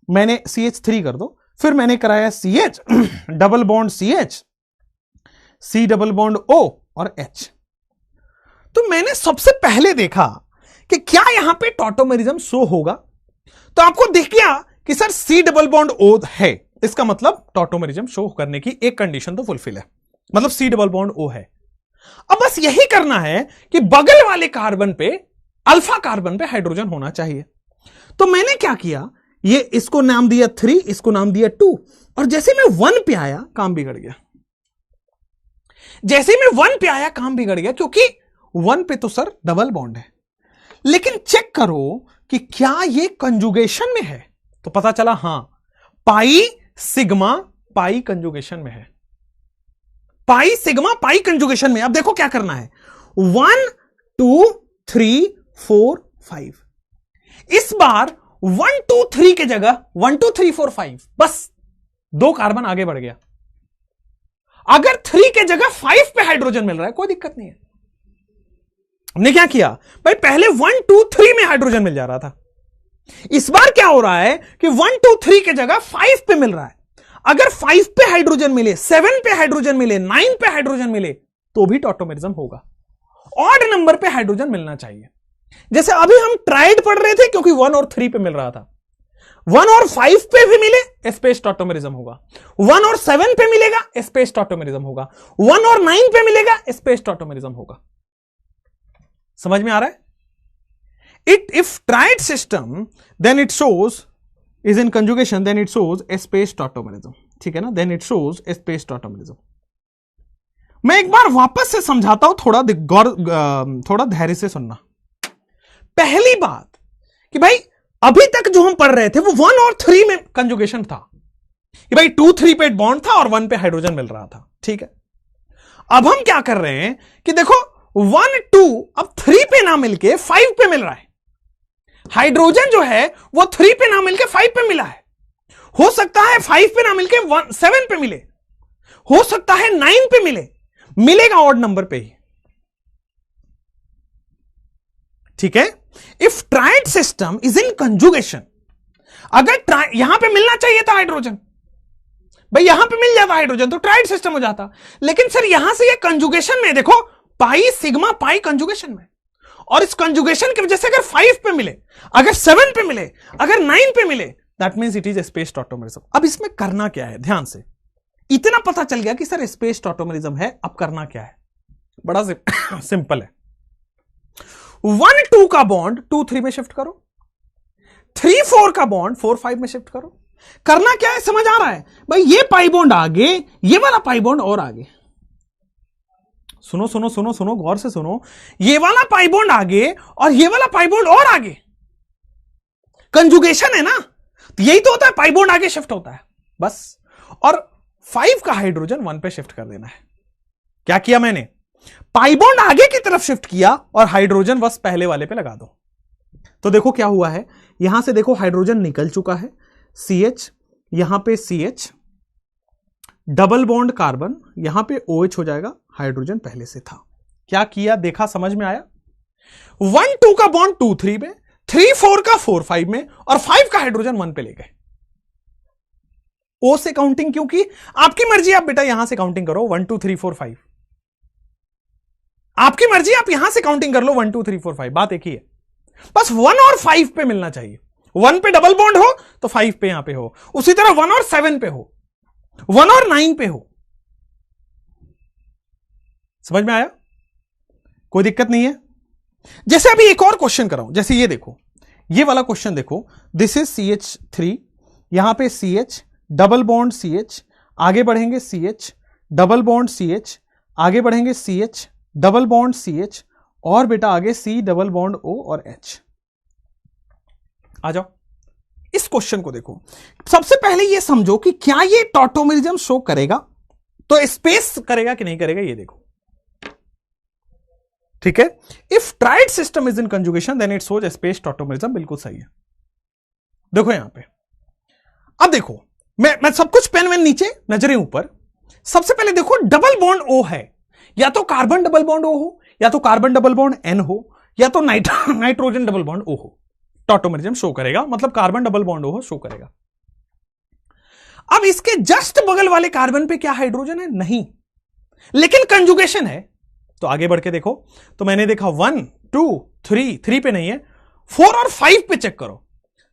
मैंने CH3 कर दो, फिर मैंने कराया CH double bond CH, C double bond O और H। तो मैंने सबसे पहले देखा कि क्या यहां पे टॉटोमेरिज्म शो होगा, तो आपको दिख गया कि sir C double bond O है, इसका मतलब टॉटोमेरिज्म शो करने की एक कंडीशन तो फुलफिल है, मतलब C डबल बॉन्ड O है। अब बस यही करना है कि बगल वाले कार्बन पे, अल्फा कार्बन पे हाइड्रोजन होना चाहिए। तो मैंने क्या किया, ये इसको नाम दिया 3, इसको नाम दिया 2, और जैसे मैं 1 पे आया काम बिगड़ गया। जैसे मैं 1 पे आया काम बिगड़ गया, क्योंकि 1 पे तो सर डबल बॉन्ड है, लेकिन चेक करो कि क्या ये कंजुगेशन में है, तो पता चला हां, पाई सिग्मा पाई कंजुगेशन में है। पाई सिग्मा पाई कंजुगेशन में। अब देखो क्या करना है, 1 2 3 4 5, इस बार 1 2 3 के जगह 1 2 3 4 5, बस 2 कार्बन आगे बढ़ गया। अगर 3 के जगह 5 पे हाइड्रोजन मिल रहा है, कोई दिक्कत नहीं है। हमने क्या किया भाई, पहले 1 2 3 में हाइड्रोजन मिल जा रहा था, इस बार क्या हो रहा है कि 1 2 3 के जगह 5 पे मिल रहा है। अगर 5 पे हाइड्रोजन मिले, 7 पे हाइड्रोजन मिले, 9 पे हाइड्रोजन मिले, तो भी टॉटोमेरिज्म होगा। ऑड नंबर पे हाइड्रोजन मिलना चाहिए। जैसे अभी हम ट्राइड पढ़ रहे थे, क्योंकि 1 और 3 पे मिल रहा था, 1 और 5 पे भी मिले स्पेस टॉटोमेरिज्म होगा, 1 और 7 पे मिलेगा स्पेस टॉटोमेरिज्म होगा, 1 और 9 पे मिलेगा स्पेस टॉटोमेरिज्म होगा। समझ में आ रहा है? It if triad system then it shows is in conjugation, then it shows a space tautomerism, ठीक है ना, then it shows a space tautomerism. मैं एक बार वापस से समझाता हूं, थोड़ा धैर्य से सुनना। पहली बात कि भाई अभी तक जो हम पढ़ रहे थे वो 1 और 3 में कंजुगेशन था कि भाई 2 3 पे बॉन्ड था और 1 पे हाइड्रोजन मिल रहा था, ठीक है। अब हम क्या कर रहे हैं कि देखो 1 2 अब 3 पे ना मिलके 5 पे मिल रहा है। हाइड्रोजन जो है वो 3 पे ना मिलके 5 पे मिला है। हो सकता है 5 पे ना मिलके 7 पे मिले, हो सकता है 9 पे मिले, मिलेगा ऑड नंबर पे ही, ठीक है। If triad system is in conjugation, अगर यहां पे मिलना चाहिए था हाइड्रोजन, भाई यहां पे मिल जाता हाइड्रोजन तो ट्राइड सिस्टम हो जाता, लेकिन सर यहां से ये कंजुगेशन में देखो पाई सिग्मा पाई कंजुगेशन में, और इस कंजुगेशन की वजह से अगर 5 पे मिले, अगर 7 पे मिले, अगर 9 पे मिले, that means it is space tautomerism. अब इसमें करना क्या है, ध्यान से, इतना पता चल गया कि सर स्पेस टॉटोमरिज्म है, अब करना क्या है, बड़ा सिंपल है। 1 2 का बॉन्ड 2 3 में शिफ्ट करो, 3 4 का बॉन्ड 4 5 में शिफ्ट करो। करना क्या है समझ आ रहा है भाई, ये पाई बॉन्ड आगे, ये वाला पाई बॉन्ड और आगे, सुनो सुनो सुनो सुनो गौर से सुनो, ये वाला पाई बॉन्ड आगे और ये वाला पाई बॉन्ड और आगे, कंजुगेशन है ना, तो यही तो होता है, पाई बॉन्ड आगे शिफ्ट होता है बस, और 5 का हाइड्रोजन 1 पे शिफ्ट कर देना है। क्या किया मैंने, पाई बॉन्ड आगे की तरफ शिफ्ट किया और हाइड्रोजन बस पहले वाले पे लगा दो। तो देखो क्या हुआ है, यहां से देखो हाइड्रोजन निकल चुका है, CH, यहां पे CH, डबल बॉन्ड कार्बन, यहां पे OH हो जाएगा, हाइड्रोजन पहले से था। क्या किया देखा, समझ में आया? 1 2 का बॉन्ड 2 3 में, 3 4 का 4 5 में, और 5 का हाइड्रोजन 1 पे ले गए। O से काउंटिंग क्यों की, आपकी मर्जी, आप बेटा यहां से काउंटिंग करो 1 2 3 4 5, आपकी मर्जी, आप यहां से काउंटिंग कर लो 1 2 3 4 5, बात एक ही है, बस 1 और 5 पे मिलना चाहिए। 1 पे डबल बॉन्ड हो तो 5 पे यहां पे हो, उसी तरह 1 और 7 पे हो, 1 और 9 पे हो। समझ में आया? कोई दिक्कत नहीं है। जैसे अभी एक और क्वेश्चन कराऊं, जैसे ये देखो, ये वाला क्वेश्चन देखो, दिस इज CH3, यहां पे CH, डबल बॉन्ड CH, आगे बढ़ेंगे CH, डबल बॉन्ड CH, आगे बढ़ेंगे CH, डबल बॉन्ड CH, और बेटा आगे C डबल बॉन्ड O और H। आ जाओ, इस क्वेश्चन को देखो, सबसे पहले ये समझो कि क्या ये टॉटोमरिज्म शो करेगा, तो स्पेस करेगा कि नहीं करेगा, ये देखो, ठीक है। If triad system is in conjugation then it shows space tautomerism, बिल्कुल सही है। देखो यहां पे, अब देखो, मैं सब कुछ पेन वेन नीचे, नजरें ऊपर। सबसे पहले देखो डबल बॉन्ड O है, या तो कार्बन डबल बॉन्ड O हो, या तो कार्बन डबल बॉन्ड N हो, या तो नाइट्रोजन डबल बॉन्ड O हो, टॉटोमरिज्म शो करेगा, मतलब कार्बन डबल बॉन्ड O हो शो करेगा। अब इसके जस्ट बगल वाले कार्बन पे क्या हाइड्रोजन है? नहीं, लेकिन कंजुगेशन है। तो आगे बढ़ के देखो, तो मैंने देखा 1 2 3 पे नहीं है, 4 और 5 पे चेक करो,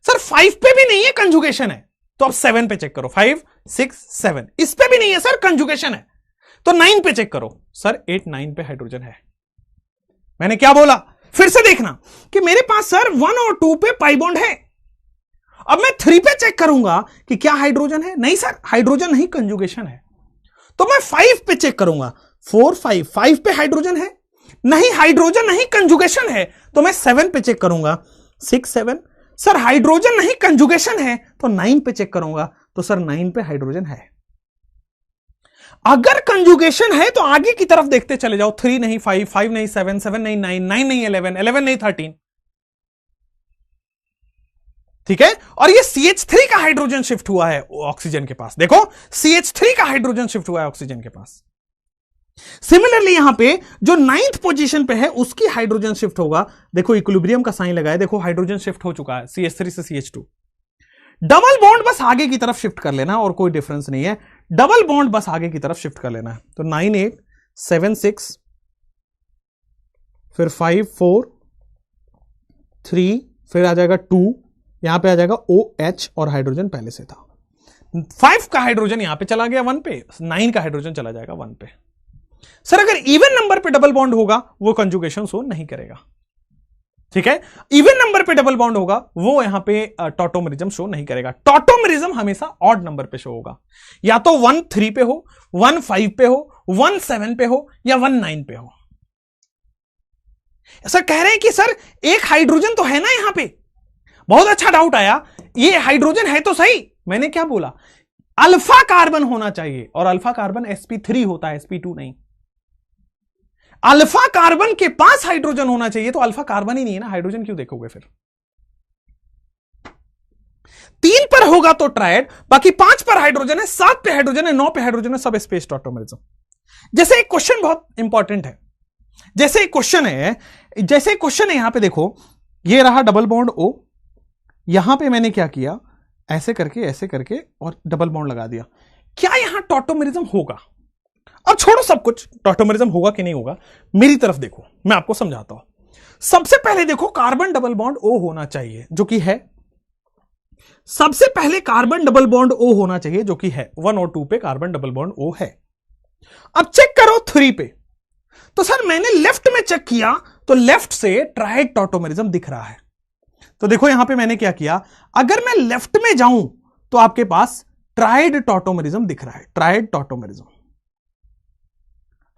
सर 5 पे भी नहीं है, कंजुगेशन है। तो अब 7 पे चेक करो, 5 6 7, इस पे भी नहीं है सर, कंजुगेशन है। तो 9 पे चेक करो, सर 8 9 पे हाइड्रोजन है। मैंने क्या बोला, फिर से देखना कि मेरे पास सर 1 और 2 पे पाई बॉन्ड है। अब मैं 3 पे चेक करूंगा कि क्या हाइड्रोजन है, नहीं सर हाइड्रोजन नहीं, कंजुगेशन है। तो मैं 5 पे चेक करूंगा, 4 5 पे हाइड्रोजन है, नहीं हाइड्रोजन नहीं, कंजुगेशन है। तो मैं 7 पे चेक करूंगा, 6 7, सर हाइड्रोजन नहीं, कंजुगेशन है। तो 9 पे चेक करूंगा, तो सर 9 पे हाइड्रोजन है। अगर कंजुगेशन है तो आगे की तरफ देखते चले जाओ, 3 नहीं 5 5 नहीं 7 7 नहीं 9 9 नहीं 11 11 नहीं 13, ठीक है। और ये CH3 का हाइड्रोजन शिफ्ट हुआ है ऑक्सीजन के पास, देखो CH3 का हाइड्रोजन शिफ्ट हुआ है ऑक्सीजन के पास। सिमिलरली यहां पे जो 9th पोजीशन पे है उसकी हाइड्रोजन शिफ्ट होगा, देखो इक्विलिब्रियम का साइन लगाए, देखो हाइड्रोजन शिफ्ट हो चुका है CH3 से CH2। डबल बॉन्ड बस आगे की तरफ शिफ्ट कर लेना और कोई डिफरेंस नहीं है, डबल बॉन्ड बस आगे की तरफ शिफ्ट कर लेना है। तो 9 8 7 6, फिर 5 4 3, फिर आ जाएगा 2, यहां पे आ जाएगा OH और हाइड्रोजन पहले से था। 5 का हाइड्रोजन यहां पे चला गया 1 पे, 9 का हाइड्रोजन चला जाएगा 1 पे। सर अगर इवन नंबर पे डबल बॉन्ड होगा वो कंजुगेशन शो नहीं करेगा, ठीक है। इवन नंबर पे डबल बॉन्ड होगा वो यहां पे टॉटोमेरिज्म शो नहीं करेगा। टॉटोमेरिज्म हमेशा ऑड नंबर पे शो होगा, या तो 1 3 पे हो, 1 5 पे हो, 1 7 पे हो, या 1 9 पे हो। सर कह रहे हैं कि सर एक हाइड्रोजन तो है ना यहां पे, बहुत अच्छा डाउट आया, ये हाइड्रोजन है तो सही। मैंने क्या बोला, अल्फा कार्बन होना चाहिए, और अल्फा कार्बन sp3 होता है, sp2 नहीं। अल्फा कार्बन के पास हाइड्रोजन होना चाहिए, तो अल्फा कार्बन ही नहीं है ना, हाइड्रोजन क्यों देखोगे फिर। 3 पर होगा तो ट्रायड, बाकी 5 पर हाइड्रोजन है, 7 पे हाइड्रोजन है, 9 पे हाइड्रोजन है, सब स्पेस टॉटोमेरिज्म। जैसे एक क्वेश्चन बहुत इंपॉर्टेंट है, जैसे एक क्वेश्चन है यहां पे देखो, ये रहा डबल बॉन्ड O, यहां पे मैंने क्या किया, ऐसे करके और डबल बॉन्ड लगा दिया। क्या यहां टॉटोमेरिज्म होगा? अब छोड़ो सब कुछ, टॉटोमेरिज्म होगा कि नहीं होगा, मेरी तरफ देखो, मैं आपको समझाता हूं। सबसे पहले देखो, कार्बन डबल बॉन्ड O होना चाहिए, जो कि है। सबसे पहले कार्बन डबल बॉन्ड O होना चाहिए, जो कि है। 1 और 2 पे कार्बन डबल बॉन्ड O है। अब चेक करो 3 पे, तो सर मैंने लेफ्ट में चेक किया, तो लेफ्ट से ट्राइड टॉटोमेरिज्म दिख रहा है। तो देखो यहां पे मैंने क्या किया, अगर मैं लेफ्ट में जाऊं तो आपके पास ट्राइड टॉटोमेरिज्म दिख रहा है, ट्राइड टॉटोमेरिज्म।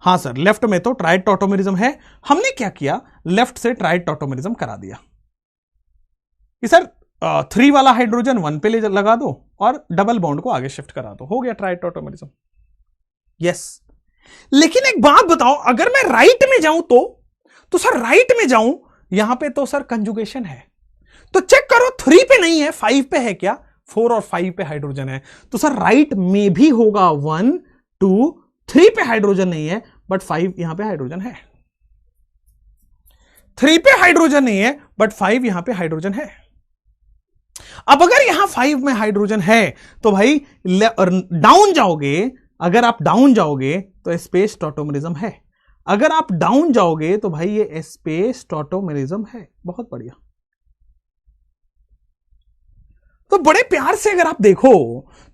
हां सर, लेफ्ट में तो ट्राइड टॉटोमेरिज्म है, हमने क्या किया, लेफ्ट से ट्राइड टॉटोमेरिज्म करा दिया कि सर 3 वाला हाइड्रोजन 1 पे लगा दो और डबल बॉन्ड को आगे शिफ्ट करा दो, हो गया ट्राइड टॉटोमेरिज्म। यस, लेकिन एक बात बताओ, अगर मैं राइट में जाऊं तो सर राइट में जाऊं, यहां पे तो सर कंजुगेशन है, तो चेक करो 3 पे नहीं है, 5 पे है क्या, 4 और 5 पे हाइड्रोजन है, तो सर राइट में भी होगा 1 2 3 पे हाइड्रोजन नहीं है, बट 5 यहां पे हाइड्रोजन है। 3 पे हाइड्रोजन नहीं है, बट 5 यहां पे हाइड्रोजन है। अब अगर यहां 5 में हाइड्रोजन है तो भाई डाउन जाओगे, अगर आप डाउन जाओगे तो स्पेस टॉटोमेरिज्म है, अगर आप डाउन जाओगे तो भाई ये स्पेस टॉटोमेरिज्म है। बहुत बढ़िया। तो बड़े प्यार से अगर आप देखो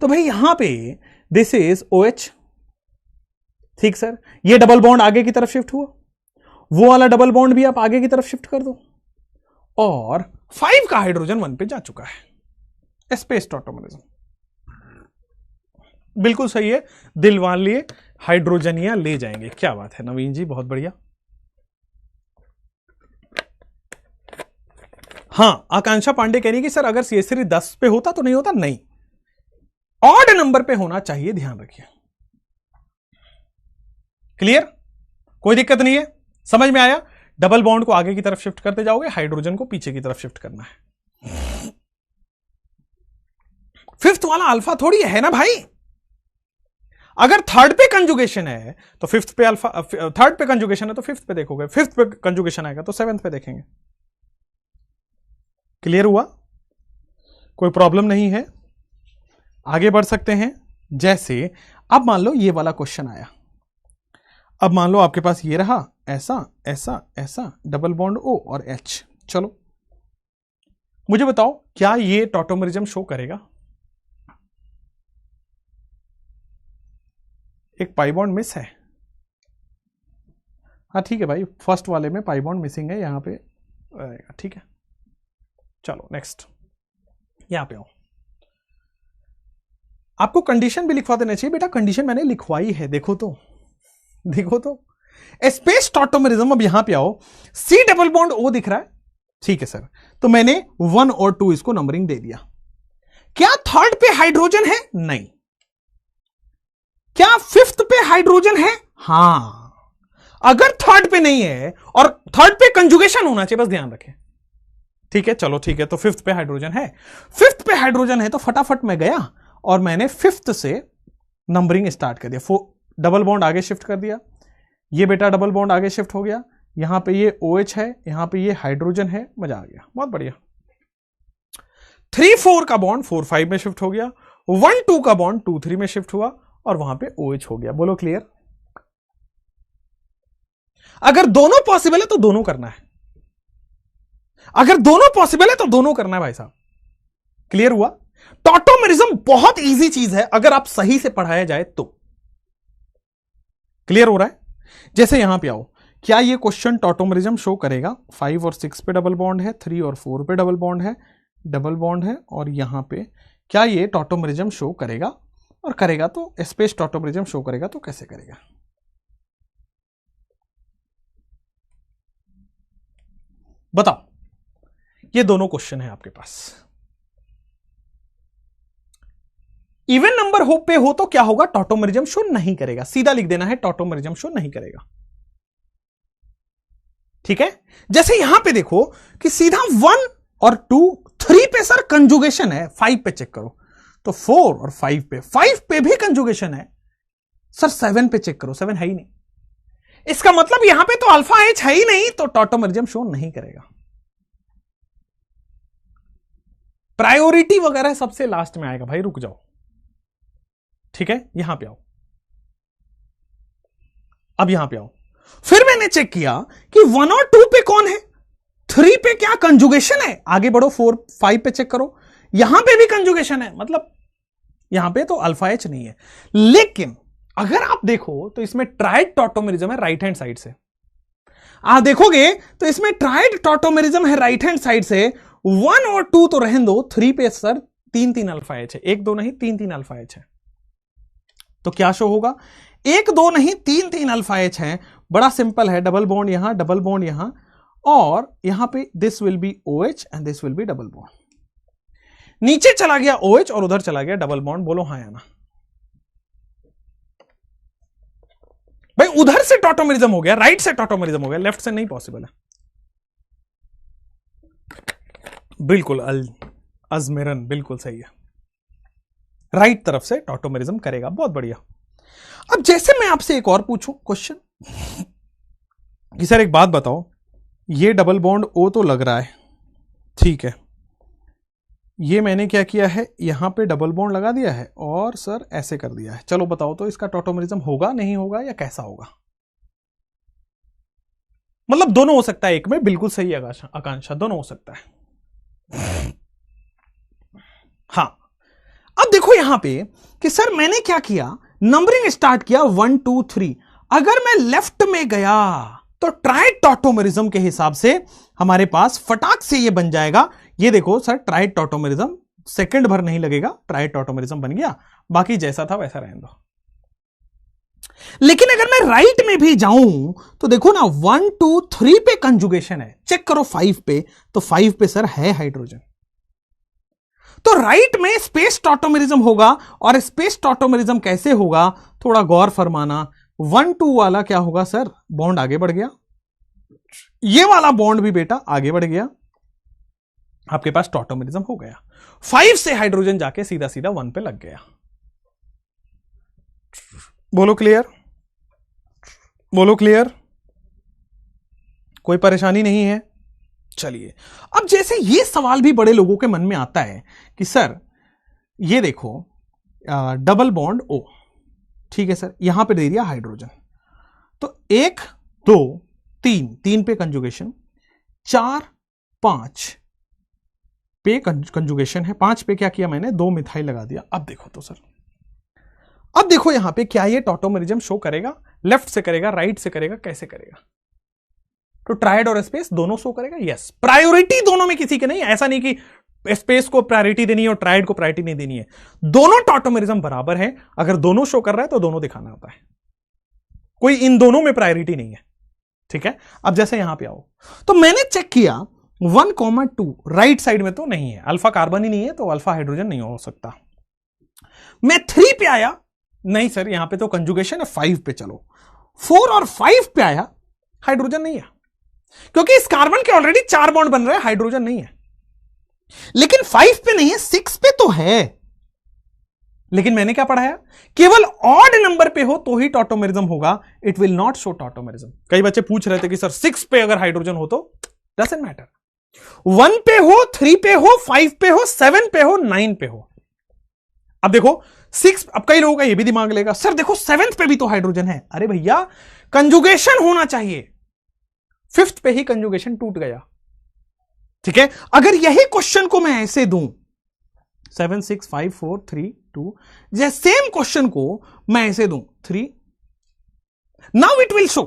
तो भाई यहां पे दिस इज OH, ठीक सर, ये डबल बॉन्ड आगे की तरफ शिफ्ट हुआ, वो वाला डबल बॉन्ड भी आप आगे की तरफ शिफ्ट कर दो, और 5 का हाइड्रोजन 1 पे जा चुका है, स्पेस टॉटोमेरिज्म। बिल्कुल सही है, दिल मान लिए, हाइड्रोजनिया ले जाएंगे। क्या बात है नवीन जी, बहुत बढ़िया। हां, आकांक्षा पांडे कह रही है कि सर अगर CH3 10 पे होता तो नहीं होता, नहीं, ऑड नंबर पे होना चाहिए, ध्यान रखिए। क्लियर, कोई दिक्कत नहीं है, समझ में आया। डबल बॉन्ड को आगे की तरफ शिफ्ट करते जाओगे, हाइड्रोजन को पीछे की तरफ शिफ्ट करना है। 5th वाला अल्फा थोड़ी है ना भाई, अगर 3rd पे कंजुगेशन है तो 5th पे अल्फा, 3rd पे कंजुगेशन है तो 5th पे देखोगे, 5th पे कंजुगेशन आएगा तो 7th पे देखेंगे। क्लियर हुआ, कोई प्रॉब्लम नहीं है, आगे बढ़ सकते हैं। जैसे अब मान लो ये वाला क्वेश्चन आया, अब मान लो आपके पास ये रहा, ऐसा ऐसा ऐसा, डबल बॉन्ड O और H। चलो मुझे बताओ, क्या ये टॉटोमेरिज्म शो करेगा? एक पाई बॉन्ड मिस है, हाँ ठीक है भाई, फर्स्ट वाले में पाई बॉन्ड मिसिंग है, यहां पे आएगा, ठीक है। चलो नेक्स्ट, यहां पे आओ, आपको कंडीशन भी लिखवा देना चाहिए बेटा, कंडीशन मैंने लिखवाई है, देखो तो स्पेस टॉटोमेरिज्म। अब यहां पे आओ, C डबल बॉन्ड O दिख रहा है, ठीक है सर, तो मैंने 1 और 2 इसको नंबरिंग दे दिया। क्या 3rd पे हाइड्रोजन है? नहीं। क्या 5th पे हाइड्रोजन है? हां। अगर 3rd पे नहीं है और 3rd पे कंजुगेशन होना चाहिए, बस ध्यान रखें, ठीक है। चलो ठीक है, तो 5th पे हाइड्रोजन है, 5th पे हाइड्रोजन है, तो फटाफट मैं गया और मैंने 5th से नंबरिंग स्टार्ट कर दिया। डबल बॉन्ड आगे शिफ्ट कर दिया, ये बेटा डबल बॉन्ड आगे शिफ्ट हो गया, यहां पे ये OH है, यहां पे ये हाइड्रोजन है, मजा आ गया, बहुत बढ़िया। 3 4 का बॉन्ड 4 5 में शिफ्ट हो गया, 1 2 का बॉन्ड 2 3 में शिफ्ट हुआ, और वहां पे OH हो गया। बोलो क्लियर। अगर दोनों पॉसिबल है तो दोनों करना है, अगर दोनों पॉसिबल है तो दोनों करना है भाई साहब। क्लियर हुआ। टॉटोमेरिज्म बहुत इजी चीज है अगर आप सही से पढ़ाया जाए तो। क्लियर हो रहा है। जैसे यहां पे आओ, क्या ये क्वेश्चन टॉटोमरिज्म शो करेगा? 5 और 6 पे डबल बॉन्ड है, 3 और 4 पे डबल बॉन्ड है और यहां पे क्या ये टॉटोमरिज्म शो करेगा? और करेगा तो स्पेस टॉटोमरिज्म शो करेगा तो कैसे करेगा? बताओ। ये दोनों क्वेश्चन है आपके पास। इवन नंबर हो पे हो तो क्या होगा? टॉटोमरिज्म शो नहीं करेगा। सीधा लिख देना है, टॉटोमरिज्म शो नहीं करेगा। ठीक है। जैसे यहां पे देखो कि सीधा 1 और 2, 3 पे सर कंजुगेशन है, 5 पे चेक करो तो 4 और 5 पे भी कंजुगेशन है सर। 7 पे चेक करो, 7 है ही नहीं। इसका मतलब यहां पे तो अल्फा एच है ही नहीं, तो टॉटोमरिज्म शो नहीं करेगा। प्रायोरिटी वगैरह सबसे लास्ट में आएगा भाई, रुक जाओ। ठीक है, यहां पे आओ, अब यहां पे आओ। फिर मैंने चेक किया कि 1 और 2 पे कौन है, 3 पे क्या कंजुगेशन है? आगे बढ़ो, 4 5 पे चेक करो, यहां पे भी कंजुगेशन है, मतलब यहां पे तो अल्फा एच नहीं है। लेकिन अगर आप देखो तो इसमें ट्राइड टॉटोमेरिज्म है राइट हैंड साइड से। आप देखोगे तो इसमें ट्राइड टॉटोमेरिज्म है राइट हैंड साइड से। 1 और 2 तो रहने दो, 3 पे सर 3 अल्फा एच है, 1 2 नहीं 3 अल्फा एच है। तो क्या शो होगा? 1 2 नहीं 3 अल्फा एच है। बड़ा सिंपल है, डबल बॉन्ड यहां, डबल बॉन्ड यहां, और यहां पे this will B OH and this will B double bond. नीचे चला गया OH और उधर चला गया डबल बॉन्ड। बोलो हाँ या ना भाई? उधर से टॉटोमेरिज्म हो गया, राइट से टॉटोमेरिज्म हो गया, लेफ्ट से नहीं पॉसिबल है। बिल्कुल अजमेरन बिल्कुल सही है, राइट तरफ से टॉटोमेरिज्म करेगा। बहुत बढ़िया। अब जैसे मैं आपसे एक और पूछूं क्वेश्चन कि सर एक बात बताओ, ये डबल बॉन्ड O तो लग रहा है, ठीक है, ये मैंने क्या किया है, यहां पे डबल बॉन्ड लगा दिया है और सर ऐसे कर दिया है। चलो बताओ तो इसका टॉटोमेरिज्म होगा, नहीं होगा, या कैसा होगा? मतलब दोनों हो सकता है एक में, बिल्कुल सही आकांक्षा, दोनों हो सकता है। हां, अब देखो यहां पे कि सर मैंने क्या किया, नंबरिंग स्टार्ट किया 1 2 3। अगर मैं लेफ्ट में गया तो ट्राइड टॉटोमेरिज्म के हिसाब से हमारे पास फटाक से ये बन जाएगा। ये देखो सर, ट्राइड टॉटोमेरिज्म सेकंड भर नहीं लगेगा, ट्राइड टॉटोमेरिज्म बन गया। बाकी जैसा था वैसा रहने दो। लेकिन अगर मैं राइट में भी जाऊं तो देखो ना, 1 2 3 पे कंजुगेशन है, चेक करो 5 पे, तो 5 पे सर है हाइड्रोजन। तो राइट में स्पेस टॉटोमेरिज्म होगा। और स्पेस टॉटोमेरिज्म कैसे होगा, थोड़ा गौर फरमाना। 1 2 वाला क्या होगा सर, बॉन्ड आगे बढ़ गया, ये वाला बॉन्ड भी बेटा आगे बढ़ गया, आपके पास टॉटोमेरिज्म हो गया। 5 से हाइड्रोजन जाके सीधा सीधा 1 पे लग गया। बोलो क्लियर, बोलो क्लियर, कोई परेशानी नहीं है? चलिए, अब जैसे ये सवाल भी बड़े लोगों के मन में आता है कि सर ये देखो डबल बॉन्ड O, ठीक है सर, यहां पे दे दिया हाइड्रोजन, तो 1 2 3 पे कंजुगेशन, 4 5 पे कंजुगेशन है, 5 पे क्या किया मैंने, 2 मिथाइल लगा दिया। अब देखो तो सर, अब देखो यहां पे क्या ये टॉटोमेरिज्म शो करेगा? लेफ्ट से करेगा, राइट से करेगा, कैसे करेगा? तो ट्राइड और स्पेस दोनों शो करेगा। यस, प्रायोरिटी दोनों में किसी के नहीं, ऐसा नहीं कि स्पेस को प्रायोरिटी देनी है और ट्राइड को प्रायोरिटी नहीं देनी है। दोनों टॉटोमेरिज्म बराबर है। अगर दोनों शो कर रहा है तो दोनों दिखाना होता है, कोई इन दोनों में प्रायोरिटी नहीं है। ठीक है, अब जैसे यहां पे आओ तो मैंने चेक किया 1 2 राइट साइड में तो नहीं है, अल्फा कार्बन ही नहीं है, तो अल्फा हाइड्रोजन नहीं हो सकता। मैं 3 पे आया, नहीं सर यहां पे तो कंजुगेशन है, 5 पे चलो। 4 और 5 पे आया, हाइड्रोजन नहीं है, क्योंकि इस कार्बन के ऑलरेडी 4 बॉन्ड बन रहे हैं, हाइड्रोजन नहीं है। लेकिन 5 पे नहीं है, 6 पे तो है। लेकिन मैंने क्या पढ़ाया, केवल ऑड नंबर पे हो तो ही टॉटोमेरिज्म होगा, it will not show tautomerism. कई बच्चे पूछ रहे थे कि सर 6 पे अगर हाइड्रोजन हो तो डजंट मैटर, 1 पे हो, 3 पे हो, 5 पे हो, 7 पे हो, 9 पे हो। अब देखो 6, अब कई लोगों का ये भी दिमाग लेगा, सर देखो 7th पे भी तो हाइड्रोजन है। अरे भैया, कंजुगेशन होना चाहिए, 5th पे ही कंजुगेशन टूट गया। ठीक है, अगर यही क्वेश्चन को मैं ऐसे दूं 7 6 5 4 3 2, जैसे सेम क्वेश्चन को मैं ऐसे दूं 3, नाउ इट विल शो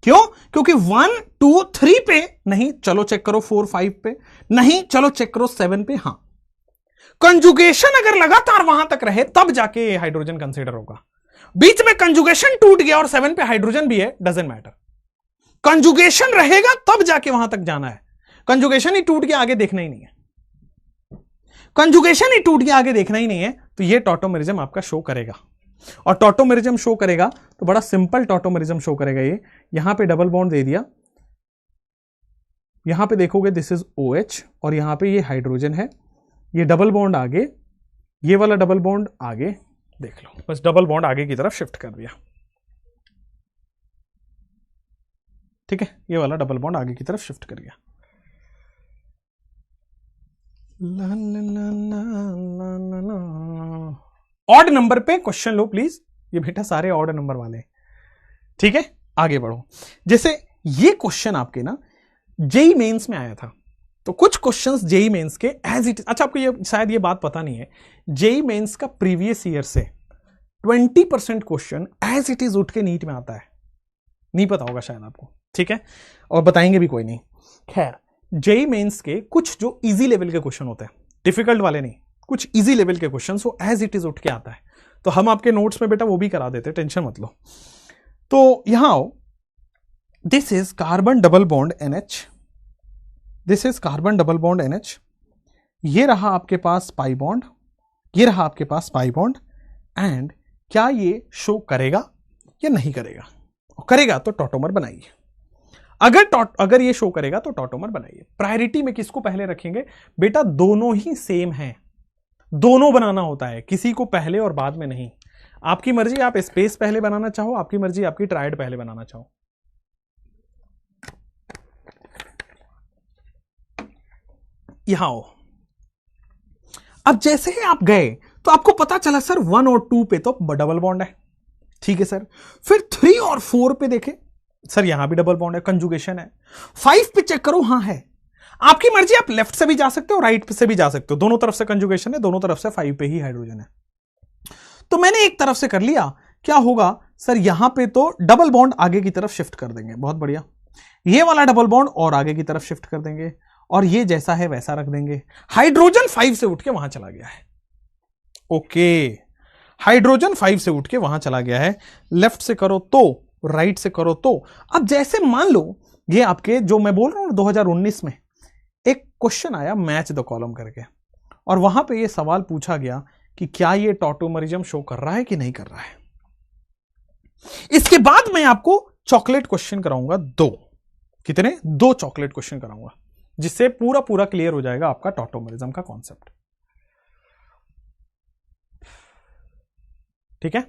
क्यों? क्योंकि 1 2 3 पे नहीं, चलो चेक करो 4 5 पे नहीं, चलो चेक करो 7 पे। हां, कंजुगेशन अगर लगातार वहां तक रहे तब जाके हाइड्रोजन कंसीडर होगा। बीच में कंजुगेशन टूट गया और 7 पे हाइड्रोजन भी है, डजंट मैटर। कंजुगेशन रहेगा तब जाके वहां तक जाना है। कंजुगेशन ही टूट गया, आगे देखना ही नहीं है। कंजुगेशन ही टूट गया, आगे देखना ही नहीं है, तो ये टॉटोमेरिज्म आपका शो करेगा। और टॉटोमेरिज्म शो करेगा तो बड़ा सिंपल टॉटोमेरिज्म शो करेगा। ये यहां पे डबल बॉन्ड दे दिया, यहां पे देखोगे दिस इज OH और यहां पे ये हाइड्रोजन है, ये डबल बॉन्ड आगे, ये वाला डबल बॉन्ड आगे, देख लो बस डबल बॉन्ड आगे की तरफ शिफ्ट कर दिया। ठीक है, ये वाला डबल बॉन्ड आगे की तरफ शिफ्ट कर गया। ऑड नंबर पे क्वेश्चन लो प्लीज, ये बेटा सारे ऑड नंबर वाले। ठीक है, आगे बढ़ो। जैसे ये क्वेश्चन आपके ना जेई मेंस में आया था, तो कुछ क्वेश्चंस जेई मेंस के एज इट, अच्छा आपको ये शायद ये बात पता नहीं है, जेई मेंस का प्रीवियस ईयर से 20% क्वेश्चन एज इट इज उठ के नीट में आता है। नहीं पता होगा शायद आपको, ठीक है, और बताएंगे भी कोई नहीं। खैर, जेई मेंस के कुछ जो इजी लेवल के क्वेश्चन होते हैं, डिफिकल्ट वाले नहीं, कुछ इजी लेवल के क्वेश्चन वो एज इट इज उठ के आता है, तो हम आपके नोट्स में बेटा वो भी करा देते, टेंशन मत लो। तो यहां आओ, this is carbon double bond NH, this is carbon double bond NH, ये रहा आपके पास पाई बॉन्ड, ये रहा आपके पास पाई बॉन्ड, एंड क्या ये शो करेगा या नहीं करेगा? करेगा तो टॉटोमर बनाइए, अगर ये शो करेगा तो टॉटोमर बनाइए। प्रायोरिटी में किसको पहले रखेंगे? बेटा दोनों ही सेम हैं, दोनों बनाना होता है, किसी को पहले और बाद में नहीं। आपकी मर्जी, आप स्पेस पहले बनाना चाहो, आपकी मर्जी आपकी ट्रायड पहले बनाना चाहो। यहां हो, अब जैसे ही आप गए तो आपको पता चला सर 1 और 2 पे तो डबल बॉन्ड है, ठीक है सर। फिर 3 और 4 पे देखे, सर यहां भी डबल बॉन्ड है, कंजुगेशन है। 5 पे चेक करो, हां है। आपकी मर्जी, आप लेफ्ट से भी जा सकते हो, राइट से भी जा सकते हो, दोनों तरफ से कंजुगेशन है, दोनों तरफ से 5 पे ही हाइड्रोजन है। तो मैंने एक तरफ से कर लिया, क्या होगा सर, यहां पे तो डबल बॉन्ड आगे की तरफ शिफ्ट कर देंगे, बहुत बढ़िया। ये वाला डबल बॉन्ड और आगे की तरफ शिफ्ट कर देंगे, और ये जैसा है वैसा रख देंगे। हाइड्रोजन 5 से उठ के वहां चला गया है, ओके, हाइड्रोजन 5 से उठ के वहां चला गया है। लेफ्ट से करो तो, राइट से करो तो। अब जैसे मान लो ये आपके, जो मैं बोल रहा हूं 2019 में एक क्वेश्चन आया मैच द कॉलम करके, और वहां पे ये सवाल पूछा गया कि क्या ये टॉटोमरिज्म शो कर रहा है कि नहीं कर रहा है। इसके बाद मैं आपको चॉकलेट क्वेश्चन कराऊंगा, 2, कितने, 2 चॉकलेट क्वेश्चन कराऊंगा, जिससे पूरा पूरा क्लियर हो जाएगा आपका टॉटोमरिज्म का कॉन्सेप्ट। ठीक है,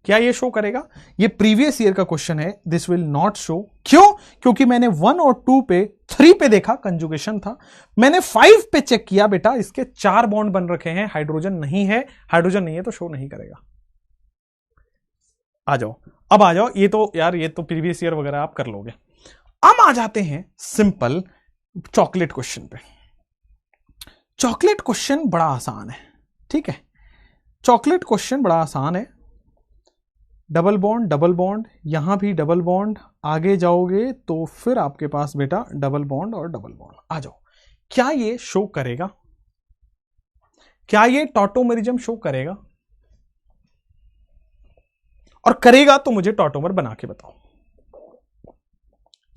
क्या ये शो करेगा? ये प्रीवियस ईयर का क्वेश्चन है, दिस विल नॉट शो। क्यों? क्योंकि मैंने 1 और 2 पे, 3 पे देखा कंजुगेशन था, मैंने 5 पे चेक किया, बेटा इसके 4 बॉन्ड बन रखे हैं, हाइड्रोजन नहीं है, हाइड्रोजन नहीं है तो शो नहीं करेगा। आ जाओ, अब आ जाओ, ये तो यार ये तो प्रीवियस ईयर वगैरह आप कर लोगे। अब आ जाते हैं सिंपल चॉकलेट क्वेश्चन पे। चॉकलेट क्वेश्चन बड़ा आसान है, ठीक है, चॉकलेट क्वेश्चन बड़ा आसान है। डबल बॉन्ड, यहां भी डबल बॉन्ड, आगे जाओगे तो फिर आपके पास बेटा डबल बॉन्ड और डबल बॉन्ड। आ जाओ, क्या ये शो करेगा? क्या ये टॉटोमरिज्म शो करेगा? और करेगा तो मुझे टॉटोमर बना के बताओ,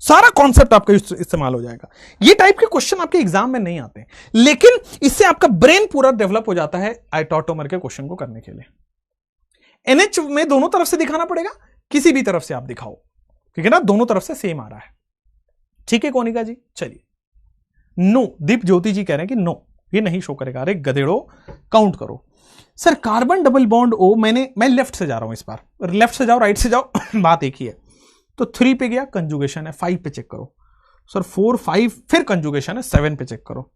सारा कॉन्सेप्ट आपका इस्तेमाल हो जाएगा। ये टाइप के क्वेश्चन आपके एग्जाम में नहीं आते, लेकिन इससे आपका ब्रेन पूरा डेवलप हो जाता है टॉटोमर के क्वेश्चन को करने के लिए। NH में दोनों तरफ से दिखाना पड़ेगा, किसी भी तरफ से आप दिखाओ, ठीक है ना, दोनों तरफ से सेम आ रहा है। ठीक है कोनिका जी, चलिए। नो, दीप ज्योति जी कह रहे हैं कि नो, ये नहीं शो करेगा। अरे गधेड़ो, काउंट करो। Sir carbon double bond O, मैं लेफ्ट से जा रहा हूं इस बार, लेफ्ट से जाओ राइट से जाओ बात एक ही है। तो 3 पे गया, कंजुगेशन है, 5 पे चेक करो। सर 4 5 फिर कंजुगेशन है, 7 पे चेक करो।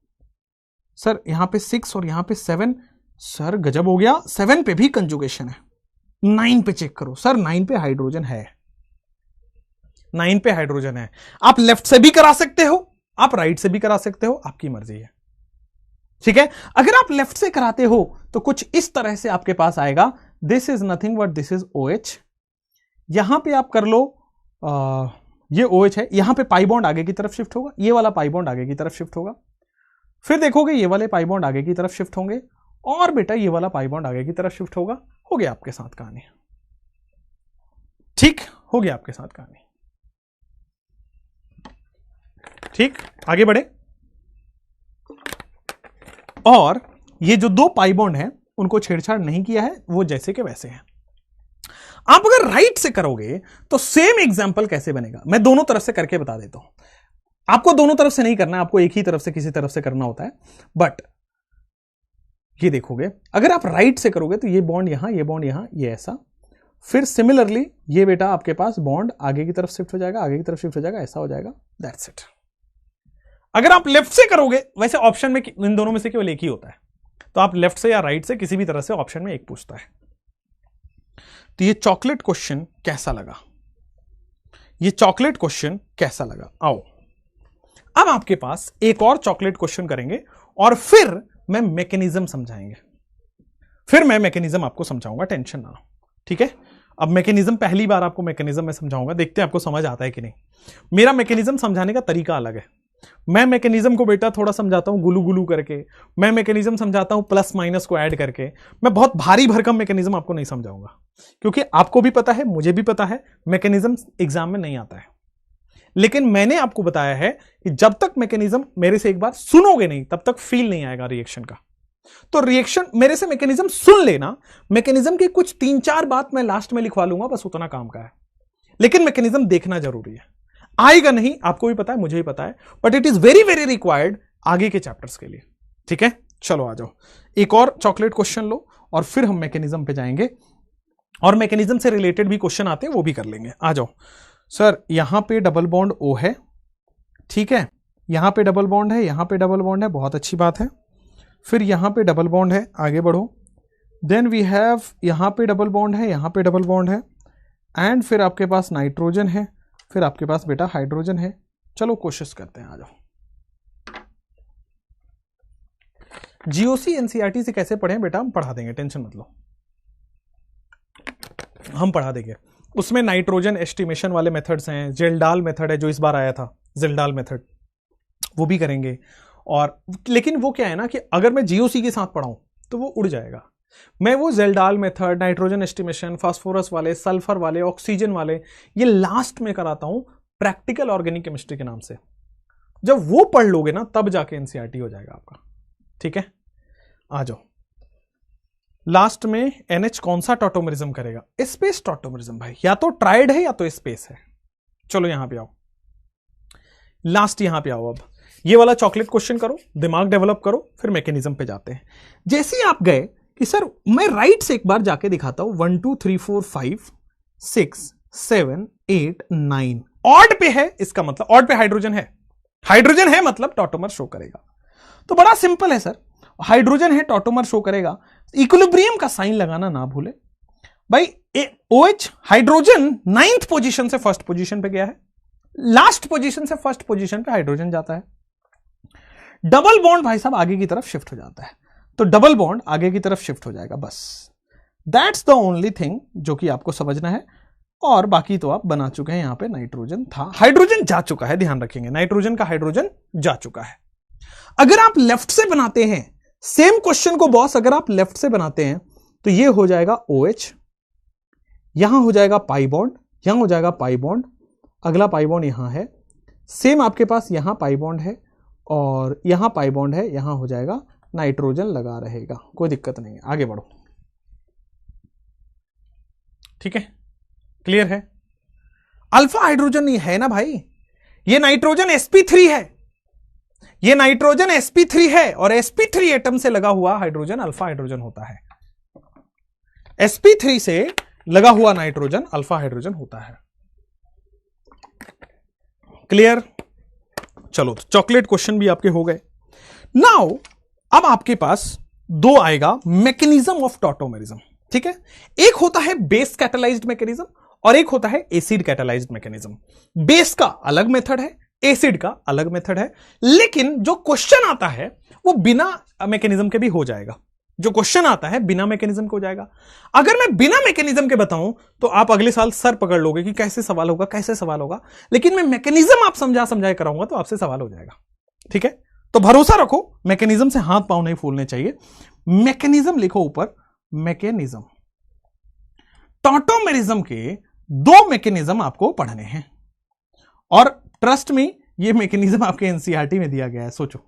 सर यहां पे 6 और यहां पे 7, सर गजब हो गया, 7 पे भी कंजुगेशन है। 9 पे चेक करो, सर 9 पे हाइड्रोजन है, 9 पे हाइड्रोजन है। आप लेफ्ट से भी करा सकते हो, आप राइट से भी करा सकते हो, आपकी मर्जी है, ठीक है। अगर आप लेफ्ट से कराते हो तो कुछ इस तरह से आपके पास आएगा, this is nothing but this is OH। यहां पे आप कर लो ये OH है, यहां पे पाई बॉन्ड आगे की तरफ शिफ्ट होगा, ये वाला पाई बॉन्ड आगे की तरफ शिफ्ट होगा, फिर देखोगे ये वाले पाई बॉन्ड आगे की तरफ शिफ्ट होंगे, और बेटा ये वाला पाई बॉन्ड आगे की तरफ शिफ्ट होगा। हो गया आपके साथ कहानी। ठीक, हो गया आपके साथ कहानी। ठीक, आगे बढ़े। और ये जो दो पाई बॉन्ड हैं उनको छेड़छाड़ नहीं किया है, वो जैसे के वैसे हैं। आप अगर राइट से करोगे तो सेम एग्जांपल कैसे बनेगा, मैं दोनों तरफ से करके बता देता हूं। आपको दोनों तरफ से नहीं करना है, आपको एक ही तरफ से किसी तरफ से करना होता है। बट ये देखोगे, अगर आप राइट से करोगे तो ये बॉन्ड यहां, ये बॉन्ड यहां, ये ऐसा, फिर सिमिलरली ये बेटा आपके पास बॉन्ड आगे की तरफ शिफ्ट हो जाएगा, आगे की तरफ शिफ्ट हो जाएगा, ऐसा हो जाएगा। That's it. अगर आप लेफ्ट से करोगे, वैसे ऑप्शन में इन दोनों में से केवल एक ही होता है, तो आप लेफ्ट से या राइट से किसी भी तरह से ऑप्शन में एक पूछता है। तो ये चॉकलेट क्वेश्चन कैसा लगा, ये चॉकलेट क्वेश्चन कैसा लगा? आओ अब आपके पास एक और चॉकलेट क्वेश्चन करेंगे और फिर मैं मैकेनिज्म समझाएंगे, फिर मैं मैकेनिज्म आपको समझाऊंगा, टेंशन ना लो, ठीक है। अब मैकेनिज्म पहली बार आपको मैकेनिज्म में समझाऊंगा, देखते हैं आपको समझ आता है कि नहीं। मेरा मैकेनिज्म समझाने का तरीका अलग है। मैं मैकेनिज्म को बेटा थोड़ा समझाता हूं गुलू गुलू करके, मैं मैकेनिज्म समझाता हूं प्लस माइनस को ऐड करके। मैं बहुत भारी भरकम मैकेनिज्म आपको नहीं समझाऊंगा, क्योंकि आपको भी पता है, मुझे भी पता है, मैकेनिज्म एग्जाम में नहीं आता है। लेकिन मैंने आपको बताया है कि जब तक मैकेनिज्म मेरे से एक बार सुनोगे नहीं, तब तक फील नहीं आएगा रिएक्शन का। तो रिएक्शन मेरे से मैकेनिज्म सुन लेना, मैकेनिज्म की कुछ 3-4 बात मैं लास्ट में लिखवा लूंगा, बस उतना काम का है। लेकिन मैकेनिज्म देखना जरूरी है, आएगा नहीं, आपको भी पता है, मुझे भी पता है, but it is very very required आगे के चैप्टर्स के लिए, ठीक है। चलो आ जाओ, एक और चॉकलेट क्वेश्चन लो और फिर हम मैकेनिज्म पे जाएंगे, और मैकेनिज्म से रिलेटेड भी क्वेश्चन आते हैं, वो भी कर लेंगे। आ जाओ सर, यहां पे डबल बॉन्ड O है, ठीक है, यहां पे डबल बॉन्ड है, यहां पे डबल बॉन्ड है, बहुत अच्छी बात है। फिर यहां पे डबल बॉन्ड है, आगे बढ़ो। देन वी हैव यहां पे डबल बॉन्ड है, यहां पे डबल बॉन्ड है, एंड फिर आपके पास नाइट्रोजन है, फिर आपके पास बेटा हाइड्रोजन है। चलो कोशिश करते हैं, आ जाओ। जीओसी एनसीईआरटी से कैसे पढ़ें बेटा, हम पढ़ा देंगे, टेंशन मत लो, हम पढ़ा देंगे। उसमें नाइट्रोजन एस्टिमेशन वाले मेथड्स हैं, जेल्डाल मेथड है जो इस बार आया था, जेल्डाल मेथड, वो भी करेंगे। और लेकिन वो क्या है ना कि अगर मैं जीओसी के साथ पढ़ाऊं तो वो उड़ जाएगा। मैं वो जेल्डाल मेथड, नाइट्रोजन एस्टिमेशन, फास्फोरस वाले, सल्फर वाले, ऑक्सीजन वाले, ये लास्ट में कराता हूं प्रैक्टिकल ऑर्गेनिक केमिस्ट्री के नाम से। जब वो पढ़ लोगे ना तब जाके एनसीईआरटी हो जाएगा आपका, ठीक है। आ जाओ, लास्ट में NH कौन सा टॉटोमेरिज्म करेगा? स्पेस टॉटोमेरिज्म भाई, या तो ट्राइड है या तो स्पेस है। चलो यहां पे आओ, लास्ट यहां पे आओ। अब ये वाला चॉकलेट क्वेश्चन करो, दिमाग डेवलप करो, फिर मैकेनिज्म पे जाते हैं। जैसे ही आप गए कि सर मैं राइट से एक बार जाके दिखाता हूं, 1 2 3 4 5 6 7 8 9 ऑड पे है, इसका मतलब ऑड पे हाइड्रोजन है, हाइड्रोजन है मतलब टॉटोमर शो करेगा। तो बड़ा सिंपल है सर, हाइड्रोजन है, टॉटोमर शो करेगा। इक्विलिब्रियम का साइन लगाना ना भूले भाई। OH हाइड्रोजन 9th पोजीशन से फर्स्ट पोजीशन पे गया है, लास्ट पोजीशन से फर्स्ट पोजीशन पे हाइड्रोजन जाता है। डबल बॉन्ड भाई साहब आगे की तरफ शिफ्ट हो जाता है, तो डबल बॉन्ड आगे की तरफ शिफ्ट हो जाएगा, बस दैट्स द ओनली थिंग जो कि आपको समझना है। और बाकी तो आप बना चुके हैं, यहां पे नाइट्रोजन था, हाइड्रोजन जा चुका है, ध्यान रखेंगे नाइट्रोजन का हाइड्रोजन जा चुका है। अगर आप लेफ्ट से बनाते हैं सेम क्वेश्चन को बॉस, अगर आप लेफ्ट से बनाते हैं तो ये हो जाएगा OH, यहां हो जाएगा पाई बॉन्ड, यहां हो जाएगा पाई बॉन्ड, अगला पाई बॉन्ड यहां है, सेम आपके पास यहां पाई बॉन्ड है और यहां पाई बॉन्ड है, यहां हो जाएगा नाइट्रोजन लगा रहेगा, कोई दिक्कत नहीं है। आगे बढ़ो, ठीक है, क्लियर है। अल्फा हाइड्रोजन नहीं है ना भाई, ये नाइट्रोजन sp3 है, ये नाइट्रोजन sp3 है, और sp3 एटम से लगा हुआ हाइड्रोजन अल्फा हाइड्रोजन होता है। sp3 से लगा हुआ नाइट्रोजन अल्फा हाइड्रोजन होता है, क्लियर। चलो चॉकलेट क्वेश्चन भी आपके हो गए। नाउ अब आपके पास दो आएगा मैकेनिज्म ऑफ टॉटोमेरिज्म, ठीक है। एक होता है बेस कैटालाइज्ड मैकेनिज्म और एक होता है एसिड कैटालाइज्ड मैकेनिज्म। बेस का अलग मेथड है, एसिड का अलग मेथड है, लेकिन जो क्वेश्चन आता है वो बिना मैकेनिज्म के भी हो जाएगा, जो क्वेश्चन आता है बिना मैकेनिज्म के हो जाएगा। अगर मैं बिना मैकेनिज्म के बताऊं तो आप अगले साल सर पकड़ लोगे कि कैसे सवाल होगा, कैसे सवाल होगा। लेकिन मैं मैकेनिज्म आप समझाए कराऊंगा तो आपसे सवाल हो जाएगा। ठीक है, तो भरोसा रखो, मैकेनिज्म से हाथ पांव नहीं फूलने चाहिए। मैकेनिज्म लिखो ऊपर, मैकेनिज्म। टॉटोमेरिज्म के 2 मैकेनिज्म आपको पढ़ने हैं, और ट्रस्ट में ये मैकेनिज्म आपके एनसीईआरटी में दिया गया है। सोचो,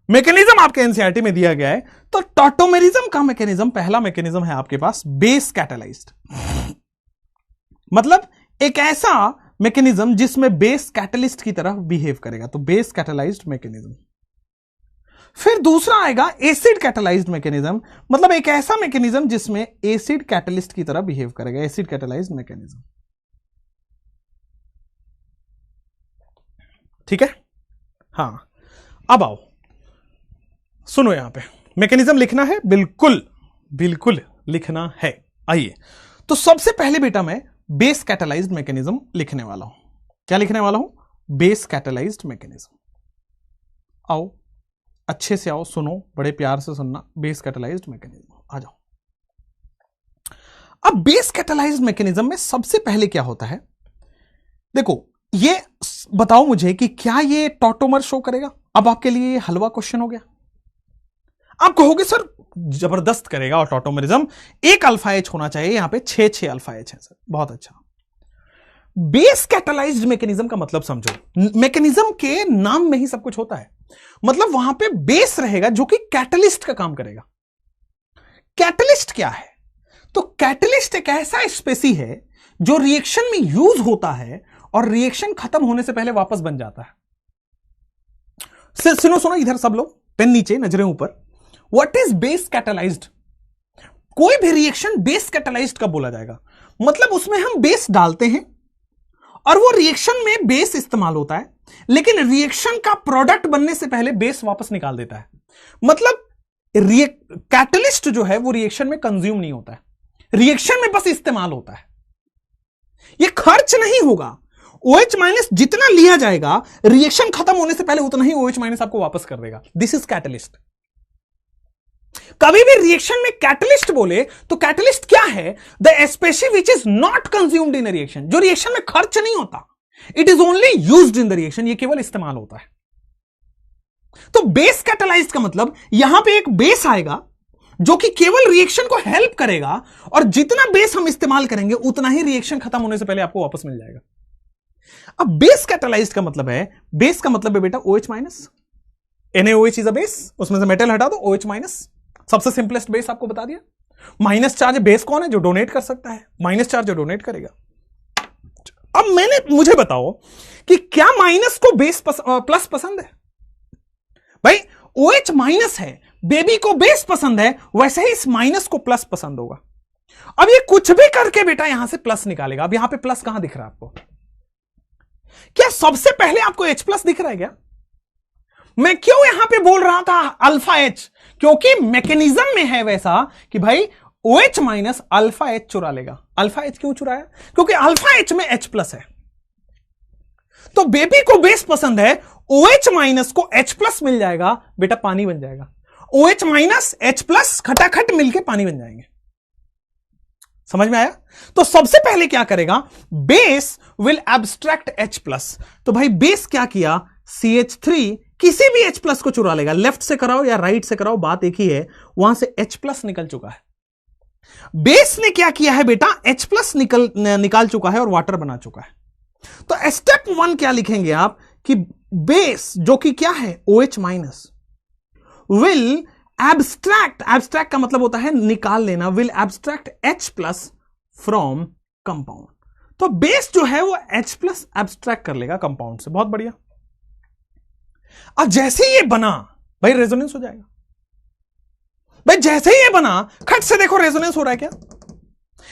मैकेनिज्म आपके एनसीईआरटी में दिया गया है, तो टॉटोमेरिज्म का मैकेनिज्म, पहला मैकेनिज्म है आपके पास बेस कैटालाइज्ड, मतलब एक ऐसा मैकेनिज्म जिसमें बेस कैटलिस्ट की तरह बिहेव करेगा, तो बेस कैटालाइज्ड मैकेनिज्म। फिर दूसरा आएगा एसिड कैटालाइज्ड मैकेनिज्म, मतलब एक ऐसा मैकेनिज्म जिसमें एसिड कैटलिस्ट की तरह बिहेव करेगा, एसिड कैटालाइज्ड मैकेनिज्म। ठीक है, हां, अब आओ सुनो, यहां पे मैकेनिज्म लिखना है, बिल्कुल बिल्कुल लिखना है। आइए, तो सबसे पहले बेटा मैं बेस कैटालाइज्ड मैकेनिज्म लिखने वाला हूं। क्या लिखने वाला हूं? Base catalysed mechanism. आओ, अच्छे से आओ, सुनो, बड़े प्यार से सुनना। बेस कैटालाइज्ड मैकेनिज्म, आ जाओ। अब बेस कैटालाइज्ड मैकेनिज्म में सबसे पहले क्या होता है, देखो, ये बताओ मुझे कि क्या ये टॉटोमर शो करेगा? अब आपके लिए ये हलवा क्वेश्चन हो गया। आप कहोगे सर जबरदस्त करेगा और टॉटोमेरिज्म, 1 अल्फा एच होना चाहिए, यहां पे 6 अल्फा एच है सर, बहुत अच्छा। बेस कैटालाइज्ड मैकेनिज्म का मतलब समझो, मैकेनिज्म के नाम में ही सब कुछ होता है, मतलब वहां पे बेस रहेगा जो कि कैटलिस्ट का काम करेगा। कैटलिस्ट क्या है? तो कैटलिस्ट एक ऐसा स्पेसी है जो रिएक्शन में यूज होता है और रिएक्शन खत्म होने से पहले वापस बन जाता है। सुनो सुनो इधर सब लोग, पेन नीचे, नजरें ऊपर। What is base catalysed? कोई भी रिएक्शन बेस कैटालाइज्ड कब बोला जाएगा? मतलब उसमें हम बेस डालते हैं और वो रिएक्शन में बेस इस्तेमाल होता है, लेकिन रिएक्शन का प्रोडक्ट बनने से पहले बेस वापस निकाल देता है। मतलब कैटलिस्ट जो है वो रिएक्शन में कंज्यूम नहीं होता है, रिएक्शन में बस इस्तेमाल होता है। ये खर्च नहीं होगा। OH माइनस जितना लिया जाएगा, रिएक्शन खत्म होने से पहले उतना ही OH माइनस आपको वापस कर देगा। This is catalyst. कभी भी रिएक्शन में कैटलिस्ट बोले तो कैटलिस्ट क्या है? The species which is not consumed in reaction, जो रिएक्शन में खर्च नहीं होता। It is only used in the reaction, ये केवल इस्तेमाल होता है। तो बेस कैटालाइज्ड का मतलब यहां पे एक बेस आएगा जो कि केवल रिएक्शन को हेल्प करेगा, और जितना बेस हम इस्तेमाल करेंगे उतना ही रिएक्शन खत्म होने से पहले आपको वापस मिल जाएगा। अब बेस कैटालाइज्ड का मतलब है, बेस का मतलब है बेटा OH minus, NaOH is a base, उसमें से मेटल हटा दो, OH माइनस, सबसे सिंपलेस्ट बेस आपको बता दिया। माइनस चार्ज बेस कौन है? जो डोनेट कर सकता है, माइनस चार्ज जो डोनेट करेगा। अब मुझे बताओ कि क्या माइनस को बेस प्लस पसंद है? भाई OH माइनस है, बेबी को बेस पसंद है, वैसे ही इस माइनस को प्लस पसंद होगा। अब ये कुछ भी करके बेटा यहां से प्लस निकालेगा। अब यहां पे प्लस कहां दिख रहा है आपको? क्या सबसे पहले आपको H प्लस दिख रहा है क्या? मैं क्यों यहां पे बोल रहा था अल्फा H? क्योंकि मैकेनिज्म में है वैसा कि भाई OH माइनस अल्फा H चुरा लेगा। अल्फा H क्यों चुराया? क्योंकि अल्फा H में H प्लस है। तो बेबी को बेस पसंद है, OH माइनस को H प्लस मिल जाएगा, बेटा पानी बन जाएगा। OH माइनस H प्लस खटाखट मिलके पानी बन जाएंगे। समझ में आया? तो सबसे पहले क्या करेगा? Base will abstract H plus. तो भाई बेस क्या किया? CH3 किसी भी H प्लस को चुरा लेगा। लेफ्ट से कराओ या राइट से कराओ, बात एक ही है, वहां से H प्लस निकल चुका है। बेस ने क्या किया है बेटा? H प्लस निकाल चुका है और वाटर बना चुका है। तो स्टेप 1 क्या लिखेंगे आप कि बेस जो कि क्या है? OH minus will abstract, abstract का मतलब होता है निकाल लेना, will abstract H plus from compound. तो बेस जो है वो H प्लस एब्स्ट्रैक्ट कर लेगा कंपाउंड से। बहुत बढ़िया। अब जैसे ही ये बना भाई रेजोनेंस हो जाएगा। भाई जैसे ही ये बना, खट से देखो रेजोनेंस हो रहा है क्या?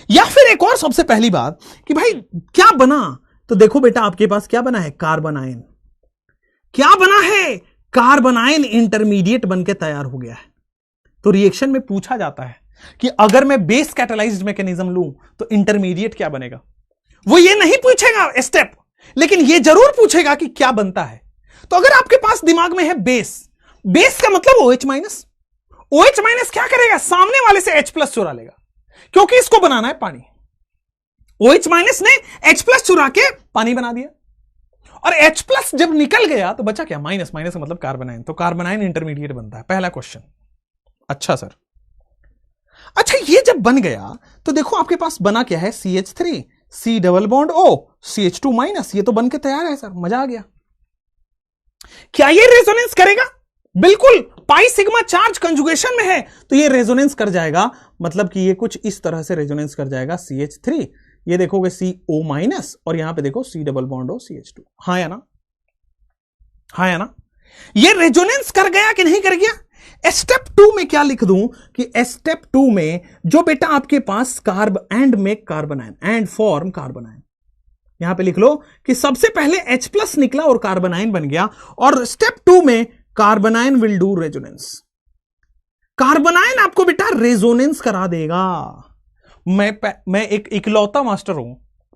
या फिर एक और सबसे पहली बात कि भाई क्या बना? तो देखो बेटा आपके पास क्या बना है? Carbon ion. क्या बना है? कार्बन आयन इंटरमीडिएट बनके तैयार हो गया है। तो रिएक्शन में पूछा जाता है कि अगर मैं बेस कैटालाइज्ड मैकेनिज्म लूं तो इंटरमीडिएट क्या बनेगा? वो ये नहीं पूछेगा स्टेप, लेकिन ये जरूर पूछेगा कि क्या बनता है। तो अगर आपके पास दिमाग में है बेस, बेस का मतलब OH माइनस, OH माइनस क्या करेगा, सामने वाले से H प्लस चुरा लेगा, क्योंकि इसको बनाना है पानी। OH माइनस ने H प्लस चुरा के पानी बना दिया, और H प्लस जब निकल गया तो बचा क्या, माइनस। माइनस का मतलब कार्बनाइन, तो कार्बनाइन इंटरमीडिएट बनता है। पहला क्वेश्चन। अच्छा सर, अच्छा ये जब बन गया तो देखो आपके पास बना क्या है, CH3, C double bond O, CH2 minus, ये तो बन के तैयार है सर, मजा आ गया। क्या ये रेजोनेंस करेगा? बिल्कुल, पाई सिग्मा चार्ज कंजुगेशन में है तो ये रेजोनेंस कर जाएगा, मतलब कि ये कुछ इस तरह से रेजोनेंस कर जाएगा। CH3, ये देखोगे CO माइनस, और यहां पे देखो C double bond O, CH2। हाँ या ना, हाँ या ना, ये रेजोनेंस कर गया कि नहीं कर गया? स्टेप 2 में क्या लिख दूं कि स्टेप 2 में जो बेटा आपके पास carb and make carbanion and form carbanion, यहां पे लिख लो कि सबसे पहले H प्लस निकला और कार्बनाइन बन गया, और स्टेप 2 में carbanion will do resonance. Carbanion आपको बेटा रेजोनेंस करा देगा। मैं एक इकलौता मास्टर हूं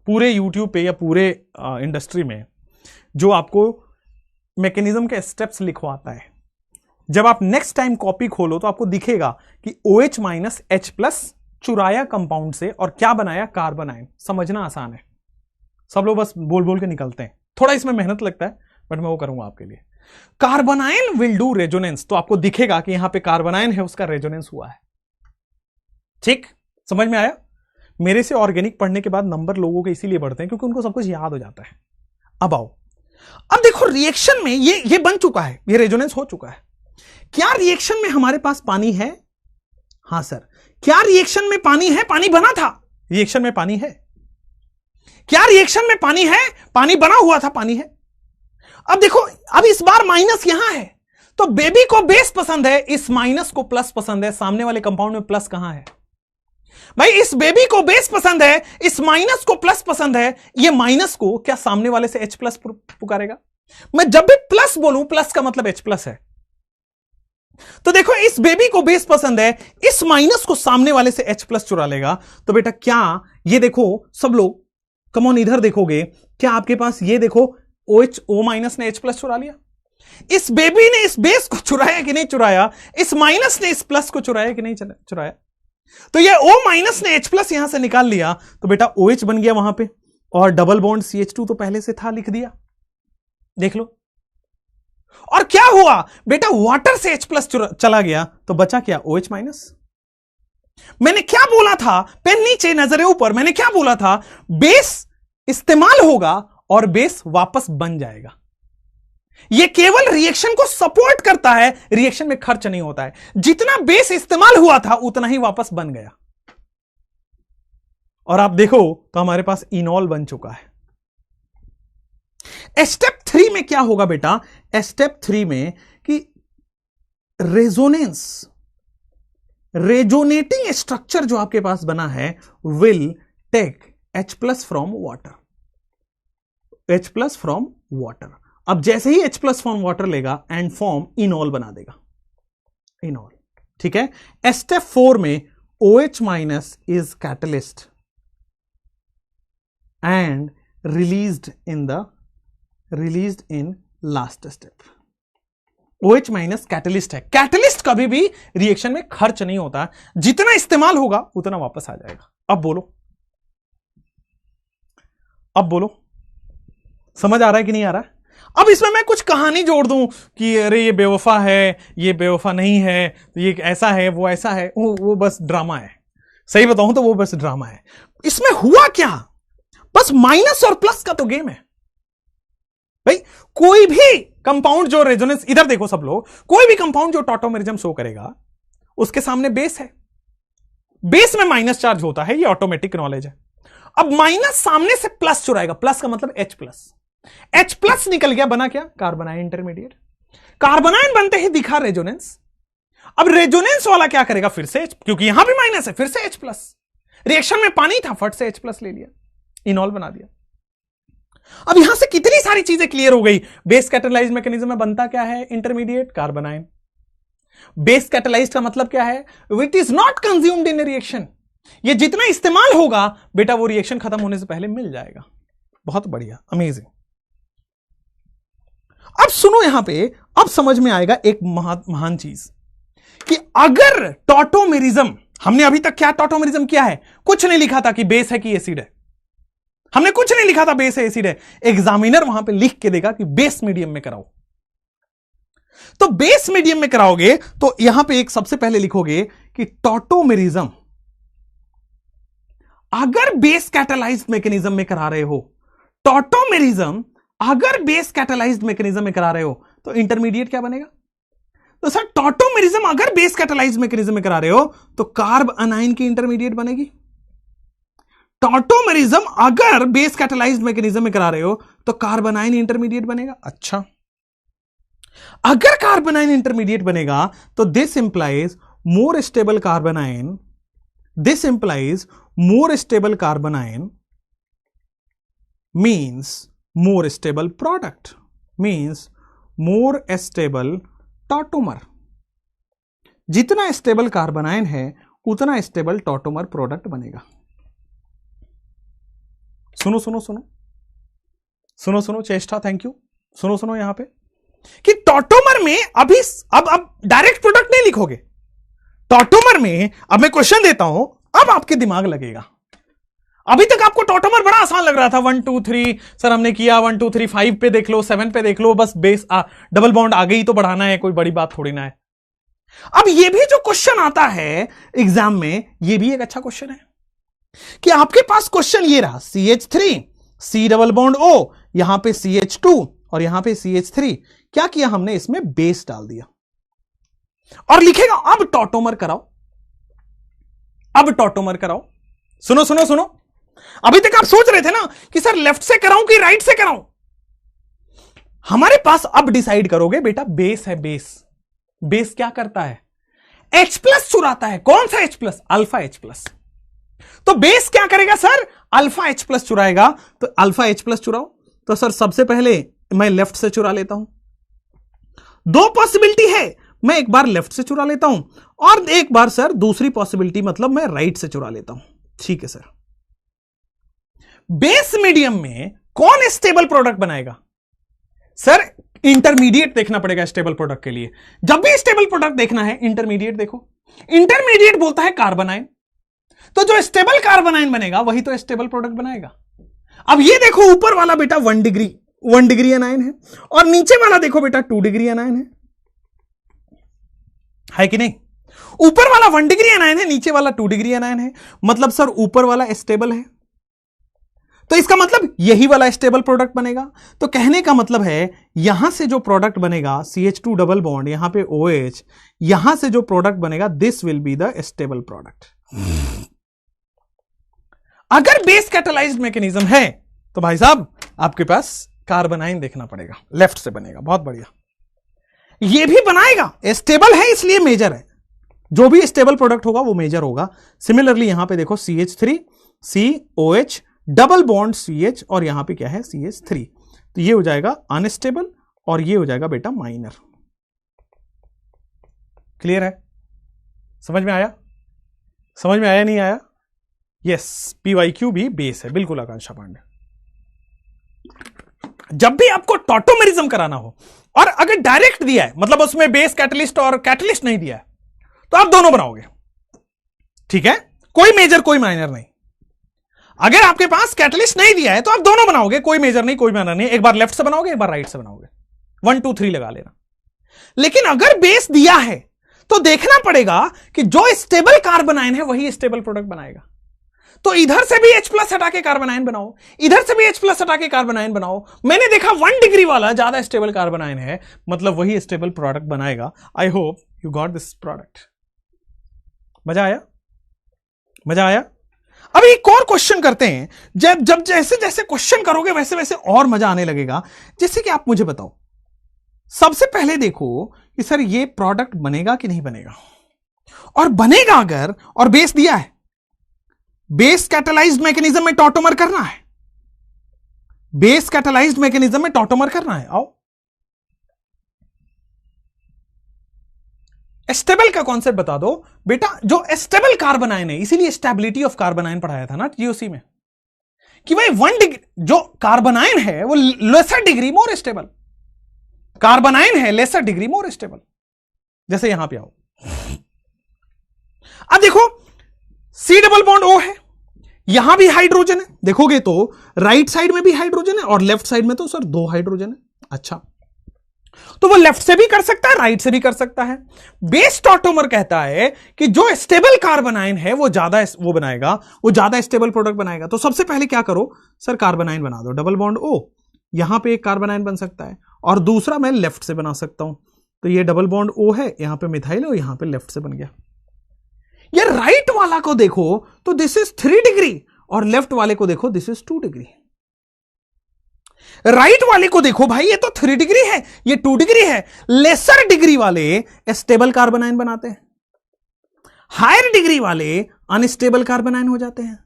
पूरे यूट्यूब पे या पूरे इंडस्ट्री में जो आपको मैकेनिज्म के स्टेप्स लिखवाता है। जब आप नेक्स्ट टाइम कॉपी खोलो तो आपको दिखेगा कि OH माइनस H प्लस चुराया कंपाउंड से और क्या बनाया, कार्बनाइन। समझना आसान है, सब लोग बस बोल बोल के निकलते हैं, थोड़ा इसमें मेहनत लगता है बट मैं वो करूंगा आपके लिए। कार्बनाइन विल डू रेजोनेंस, तो आपको दिखेगा कि यहां पे कार्बनाइन है, उसका रेजोनेंस हुआ है। ठीक, समझ में आया? मेरे से ऑर्गेनिक पढ़ने के बाद नंबर लोगों के इसीलिए बढ़ते हैं क्योंकि उनको सब कुछ याद हो जाता है। अब आओ, अब देखो रिएक्शन में ये बन चुका है, ये रेजोनेंस हो चुका है। क्या रिएक्शन में हमारे पास पानी है? हां सर। क्या रिएक्शन में पानी है? पानी बना था, रिएक्शन में पानी है। क्या रिएक्शन में पानी है? पानी बना हुआ था, पानी है। अब देखो, अब इस बार माइनस यहां है, तो बेबी को बेस पसंद है, इस माइनस को प्लस पसंद है। सामने वाले कंपाउंड में प्लस कहां है भाई? इस बेबी को बेस पसंद है, इस माइनस को प्लस पसंद है। ये माइनस को क्या सामने वाले से H प्लस पुकारेगा? मैं जब भी प्लस बोलूं, प्लस का मतलब H प्लस है। तो देखो, इस बेबी को बेस पसंद है, इस माइनस को सामने वाले से H प्लस चुरा लेगा। तो बेटा क्या, ये देखो सब लोग, कम ऑन इधर देखोगे, क्या आपके पास ये देखो O माइनस ने H प्लस चुरा लिया। इस बेबी ने इस बेस को चुराया कि नहीं चुराया? इस माइनस ने इस प्लस को चुराया कि नहीं चुराया? तो ये O माइनस ने H प्लस यहां से निकाल लिया, तो बेटा OH बन गया वहां पे, और डबल बॉन्ड CH2 तो पहले से था, लिख दिया, देख लो। और क्या हुआ बेटा, वाटर से H प्लस चला गया, तो बचा क्या, OH माइनस। मैंने क्या बोला था, पेन नीचे नजरें ऊपर, मैंने क्या बोला था, बेस इस्तेमाल होगा और बेस वापस बन जाएगा। यह केवल रिएक्शन को सपोर्ट करता है, रिएक्शन में खर्च नहीं होता है। जितना बेस इस्तेमाल हुआ था उतना ही वापस बन गया। और आप देखो तो हमारे पास इनॉल बन चुका है। स्टेप 3 में क्या होगा बेटा, स्टेप 3 में कि रेजोनेटिंग स्ट्रक्चर जो आपके पास बना है will take H plus from water, H plus from water. अब जैसे ही H प्लस फ्रॉम वाटर लेगा एंड फॉर्म इनॉल बना देगा, इनॉल। ठीक है। स्टेप 4 में OH minus is catalyst and released in last step. OH minus catalyst है। कैटलिस्ट कभी भी रिएक्शन में खर्च नहीं होता, जितना इस्तेमाल होगा उतना वापस आ जाएगा। अब बोलो समझ आ रहा है कि नहीं आ रहा है? अब इसमें मैं कुछ कहानी जोड़ दूं कि अरे ये बेवफा है, ये बेवफा नहीं है, ये ऐसा है, वो ऐसा है, वो बस ड्रामा है। सही बताऊं तो वो बस ड्रामा है। इसमें हुआ क्या, बस माइनस और प्लस का तो गेम है भाई। कोई भी कंपाउंड जो रेजोनेंस, इधर देखो सब लोग, कोई भी कंपाउंड जो टॉटोमेरिज्म शो करेगा उसके सामने बेस है, बेस में माइनस चार्ज होता है, ये ऑटोमेटिक नॉलेज है। अब माइनस सामने से प्लस चुराएगा, प्लस का मतलब H प्लस, H प्लस निकल गया, बना क्या, कार्बोनाइन इंटरमीडिएट। कार्बोनाइन बनते ही दिखा रेजोनेंस। अब रेजोनेंस वाला क्या करेगा, फिर से क्योंकि यहां भी माइनस है, फिर से H प्लस। रिएक्शन में पानी था, फट से H प्लस ले लिया, इनॉल बना दिया। अब यहां से कितनी सारी चीजें क्लियर हो गई। बेस कैटलाइज मैकेनिज्म में बनता क्या है, इंटरमीडिएट कार्बोनाइन। बेस कैटलाइज का मतलब क्या है, it is not consumed in reaction. ये जितना इस्तेमाल होगा बेटा वो रिएक्शन खत्म होने से पहले मिल जाएगा। बहुत बढ़िया, अमेजिंग। अब सुनो यहां पे, अब समझ में आएगा एक महान चीज कि अगर टॉटोमेरिज्म, हमने अभी तक क्या टॉटोमेरिज्म किया है, कुछ नहीं लिखा था कि बेस है कि एसिड है, हमने कुछ नहीं लिखा था बेस है एसिड है, एग्जामिनर वहां पे लिख के देगा कि बेस मीडियम में कराओ। तो बेस मीडियम में कराओगे तो यहां पे एक सबसे पहले लिखोगे कि टॉटोमेरिज्म अगर बेस कैटालाइज्ड मैकेनिज्म में करा रहे हो, टॉटोमेरिज्म अगर बेस कैटालाइज्ड मैकेनिज्म में करा रहे हो तो इंटरमीडिएट क्या बनेगा? तो सर टॉटोमेरिज्म अगर बेस कैटालाइज्ड मैकेनिज्म में करा रहे हो तो कार्ब अनाइन की इंटरमीडिएट बनेगी। टॉटोमेरिज्म अगर बेस कैटालाइज्ड मैकेनिज्म में करा रहे हो तो कार्ब अनाइन इंटरमीडिएट बनेगा। अच्छा, अगर कार्ब अनाइन इंटरमीडिएट बनेगा तो this implies more stable carbon ion, this implies more stable carbon ion means more stable product, means more stable tautomer। जितना स्टेबल कार्बन आयन है उतना स्टेबल टॉटोमर प्रोडक्ट बनेगा। सुनो सुनो सुनो सुनो सुनो चेष्टा, थैंक यू। सुनो सुनो यहां पे कि टॉटोमर में अभी अब डायरेक्ट प्रोडक्ट नहीं लिखोगे। टॉटोमर में अब मैं क्वेश्चन देता हूं, अब आपके दिमाग लगेगा। अभी तक आपको टॉटोमर बड़ा आसान लग रहा था, 1 2 3 सर हमने किया, 1 2 3 5 पे देख लो, 7 पे देख लो, बस बेस डबल बॉन्ड आ गई तो बढ़ाना है, कोई बड़ी बात थोड़ी ना है। अब ये भी जो क्वेश्चन आता है एग्जाम में, ये भी एक अच्छा क्वेश्चन है कि आपके पास क्वेश्चन ये रहा, CH3 C double bond O, यहां पे CH2 और यहां पे CH3, क्या किया हमने, इसमें बेस डाल दिया और लिखेगा अब टॉटोमर कराओ, अब टॉटोमर कराओ। सुनो सुनो सुनो, अभी तक आप सोच रहे थे ना कि सर लेफ्ट से कराऊं कि राइट से कराऊं, हमारे पास अब डिसाइड करोगे बेटा, बेस है बेस। बेस क्या करता है, H प्लस चुराता है। कौन सा H plus? Alpha H plus. तो बेस क्या करेगा सर, अल्फा H प्लस चुराएगा। तो अल्फा H प्लस चुराओ, तो सर सबसे पहले मैं लेफ्ट से चुरा लेता हूं। दो पॉसिबिलिटी है, मैं एक बार लेफ्ट से चुरा लेता हूं और एक बार सर दूसरी पॉसिबिलिटी मतलब मैं राइट से चुरा लेता हूं। ठीक है सर, बेस मीडियम में कौन स्टेबल प्रोडक्ट बनाएगा? सर इंटरमीडिएट देखना पड़ेगा स्टेबल प्रोडक्ट के लिए। जब भी स्टेबल प्रोडक्ट देखना है इंटरमीडिएट देखो। इंटरमीडिएट बोलता है कार्बन आयन, तो जो स्टेबल कार्बन आयन बनेगा वही तो स्टेबल प्रोडक्ट बनाएगा। अब ये देखो, ऊपर वाला बेटा 1 डिग्री एनायन है और नीचे वाला देखो बेटा 2 डिग्री एनायन है कि नहीं? ऊपर वाला 1 डिग्री एनायन है, नीचे वाला 2 डिग्री एनायन है, मतलब सर ऊपर वाला स्टेबल है, तो इसका मतलब यही वाला स्टेबल प्रोडक्ट बनेगा। तो कहने का मतलब है यहां से जो प्रोडक्ट बनेगा CH2 डबल बॉन्ड, यहां पे OH, यहां से जो प्रोडक्ट बनेगा this will be the stable product. अगर बेस कैटालाइज्ड मैकेनिज्म है तो भाई साहब आपके पास कार्बन आयन देखना पड़ेगा, लेफ्ट से बनेगा। बहुत बढ़िया, ये भी बनाएगा, स्टेबल है इसलिए मेजर है, जो भी स्टेबल प्रोडक्ट होगा वो मेजर होगा। सिमिलरली यहां पे देखो CH3 COH double bond CH और यहां पे क्या है CH3, तो ये हो जाएगा अनस्टेबल और ये हो जाएगा बेटा माइनर। क्लियर है? समझ में आया? समझ में आया नहीं आया? यस, PYQ भी बेस है, बिल्कुल आकांक्षा पांडे। जब भी आपको टॉटोमेरिज्म कराना हो और अगर डायरेक्ट दिया है, मतलब उसमें बेस कैटलिस्ट और कैटलिस्ट नहीं दिया है, तो आप दोनों बनाओगे। ठीक है, कोई मेजर कोई माइनर नहीं। अगर आपके पास कैटलिस्ट नहीं दिया है तो आप दोनों बनाओगे, कोई मेजर नहीं कोई माइनर नहीं। एक बार लेफ्ट से बनाओगे, एक बार राइट से बनाओगे, 1 2 3 लगा लेना। लेकिन अगर बेस दिया है तो देखना पड़ेगा कि जो स्टेबल कार्बन आयन है वही स्टेबल प्रोडक्ट बनाएगा। तो इधर से भी H प्लस हटा के कार्बन आयन बनाओ, इधर से भी H प्लस हटा के कार्बन आयन बनाओ। मैंने देखा 1 डिग्री वाला ज्यादा स्टेबल कार्बन आयन है, मतलब वही स्टेबल प्रोडक्ट बनाएगा। I hope you got this product. मजा आया? मजा आया? अब एक और क्वेश्चन करते हैं। जब जैसे जैसे क्वेश्चन करोगे वैसे वैसे और मजा आने लगेगा। जैसे कि आप मुझे बताओ, सबसे पहले देखो कि सर ये प्रोडक्ट बनेगा कि नहीं बनेगा, और बनेगा अगर, और बेस दिया है, बेस कैटालाइज्ड मैकेनिज्म में टॉटोमर करना है, बेस कैटालाइज्ड मैकेनिज्म में टॉटोमर करना है। आओ, स्टेबल का कॉन्सेप्ट बता दो बेटा। जो स्टेबल कार्बन आयन है, इसीलिए स्टेबिलिटी ऑफ कार्बन आयन पढ़ाया था ना GOC में, कि भाई 1 डिग्री जो कार्बन आयन है वो lesser degree more stable, carbon ion है लेसर डिग्री मोर स्टेबल। जैसे यहां पे आओ, अब देखो सी डबल बॉन्ड ओ है, यहां भी हाइड्रोजन है, देखोगे तो राइट साइड में भी हाइड्रोजन है और लेफ्ट साइड में तो सर 2 हाइड्रोजन है। अच्छा, तो वो लेफ्ट से भी कर सकता है, राइट से भी कर सकता है। बेस टॉटोमर कहता है कि जो स्टेबल कार्बन आयन है वो ज्यादा वो बनाएगा, वो ज्यादा स्टेबल प्रोडक्ट बनाएगा। तो सबसे पहले क्या करो सर, कार्बन आयन बना दो, डबल बॉन्ड ओ, यहां पे एक कार्बन आयन बन सकता है और दूसरा मैं लेफ्ट से बना सकता हूं। तो ये डबल बॉन्ड ओ है, यहां पे मिथाइल और यहां पे लेफ्ट से बन गया। ये राइट वाला को देखो तो दिस इज 3 डिग्री और लेफ्ट वाले को देखो दिस इज 2 डिग्री। राइट वाले को देखो भाई, ये तो 3 डिग्री है, ये 2 डिग्री है। लेसर डिग्री वाले स्टेबल कार्बन आयन बनाते हैं, हायर डिग्री वाले अनस्टेबल कार्बन आयन हो जाते हैं।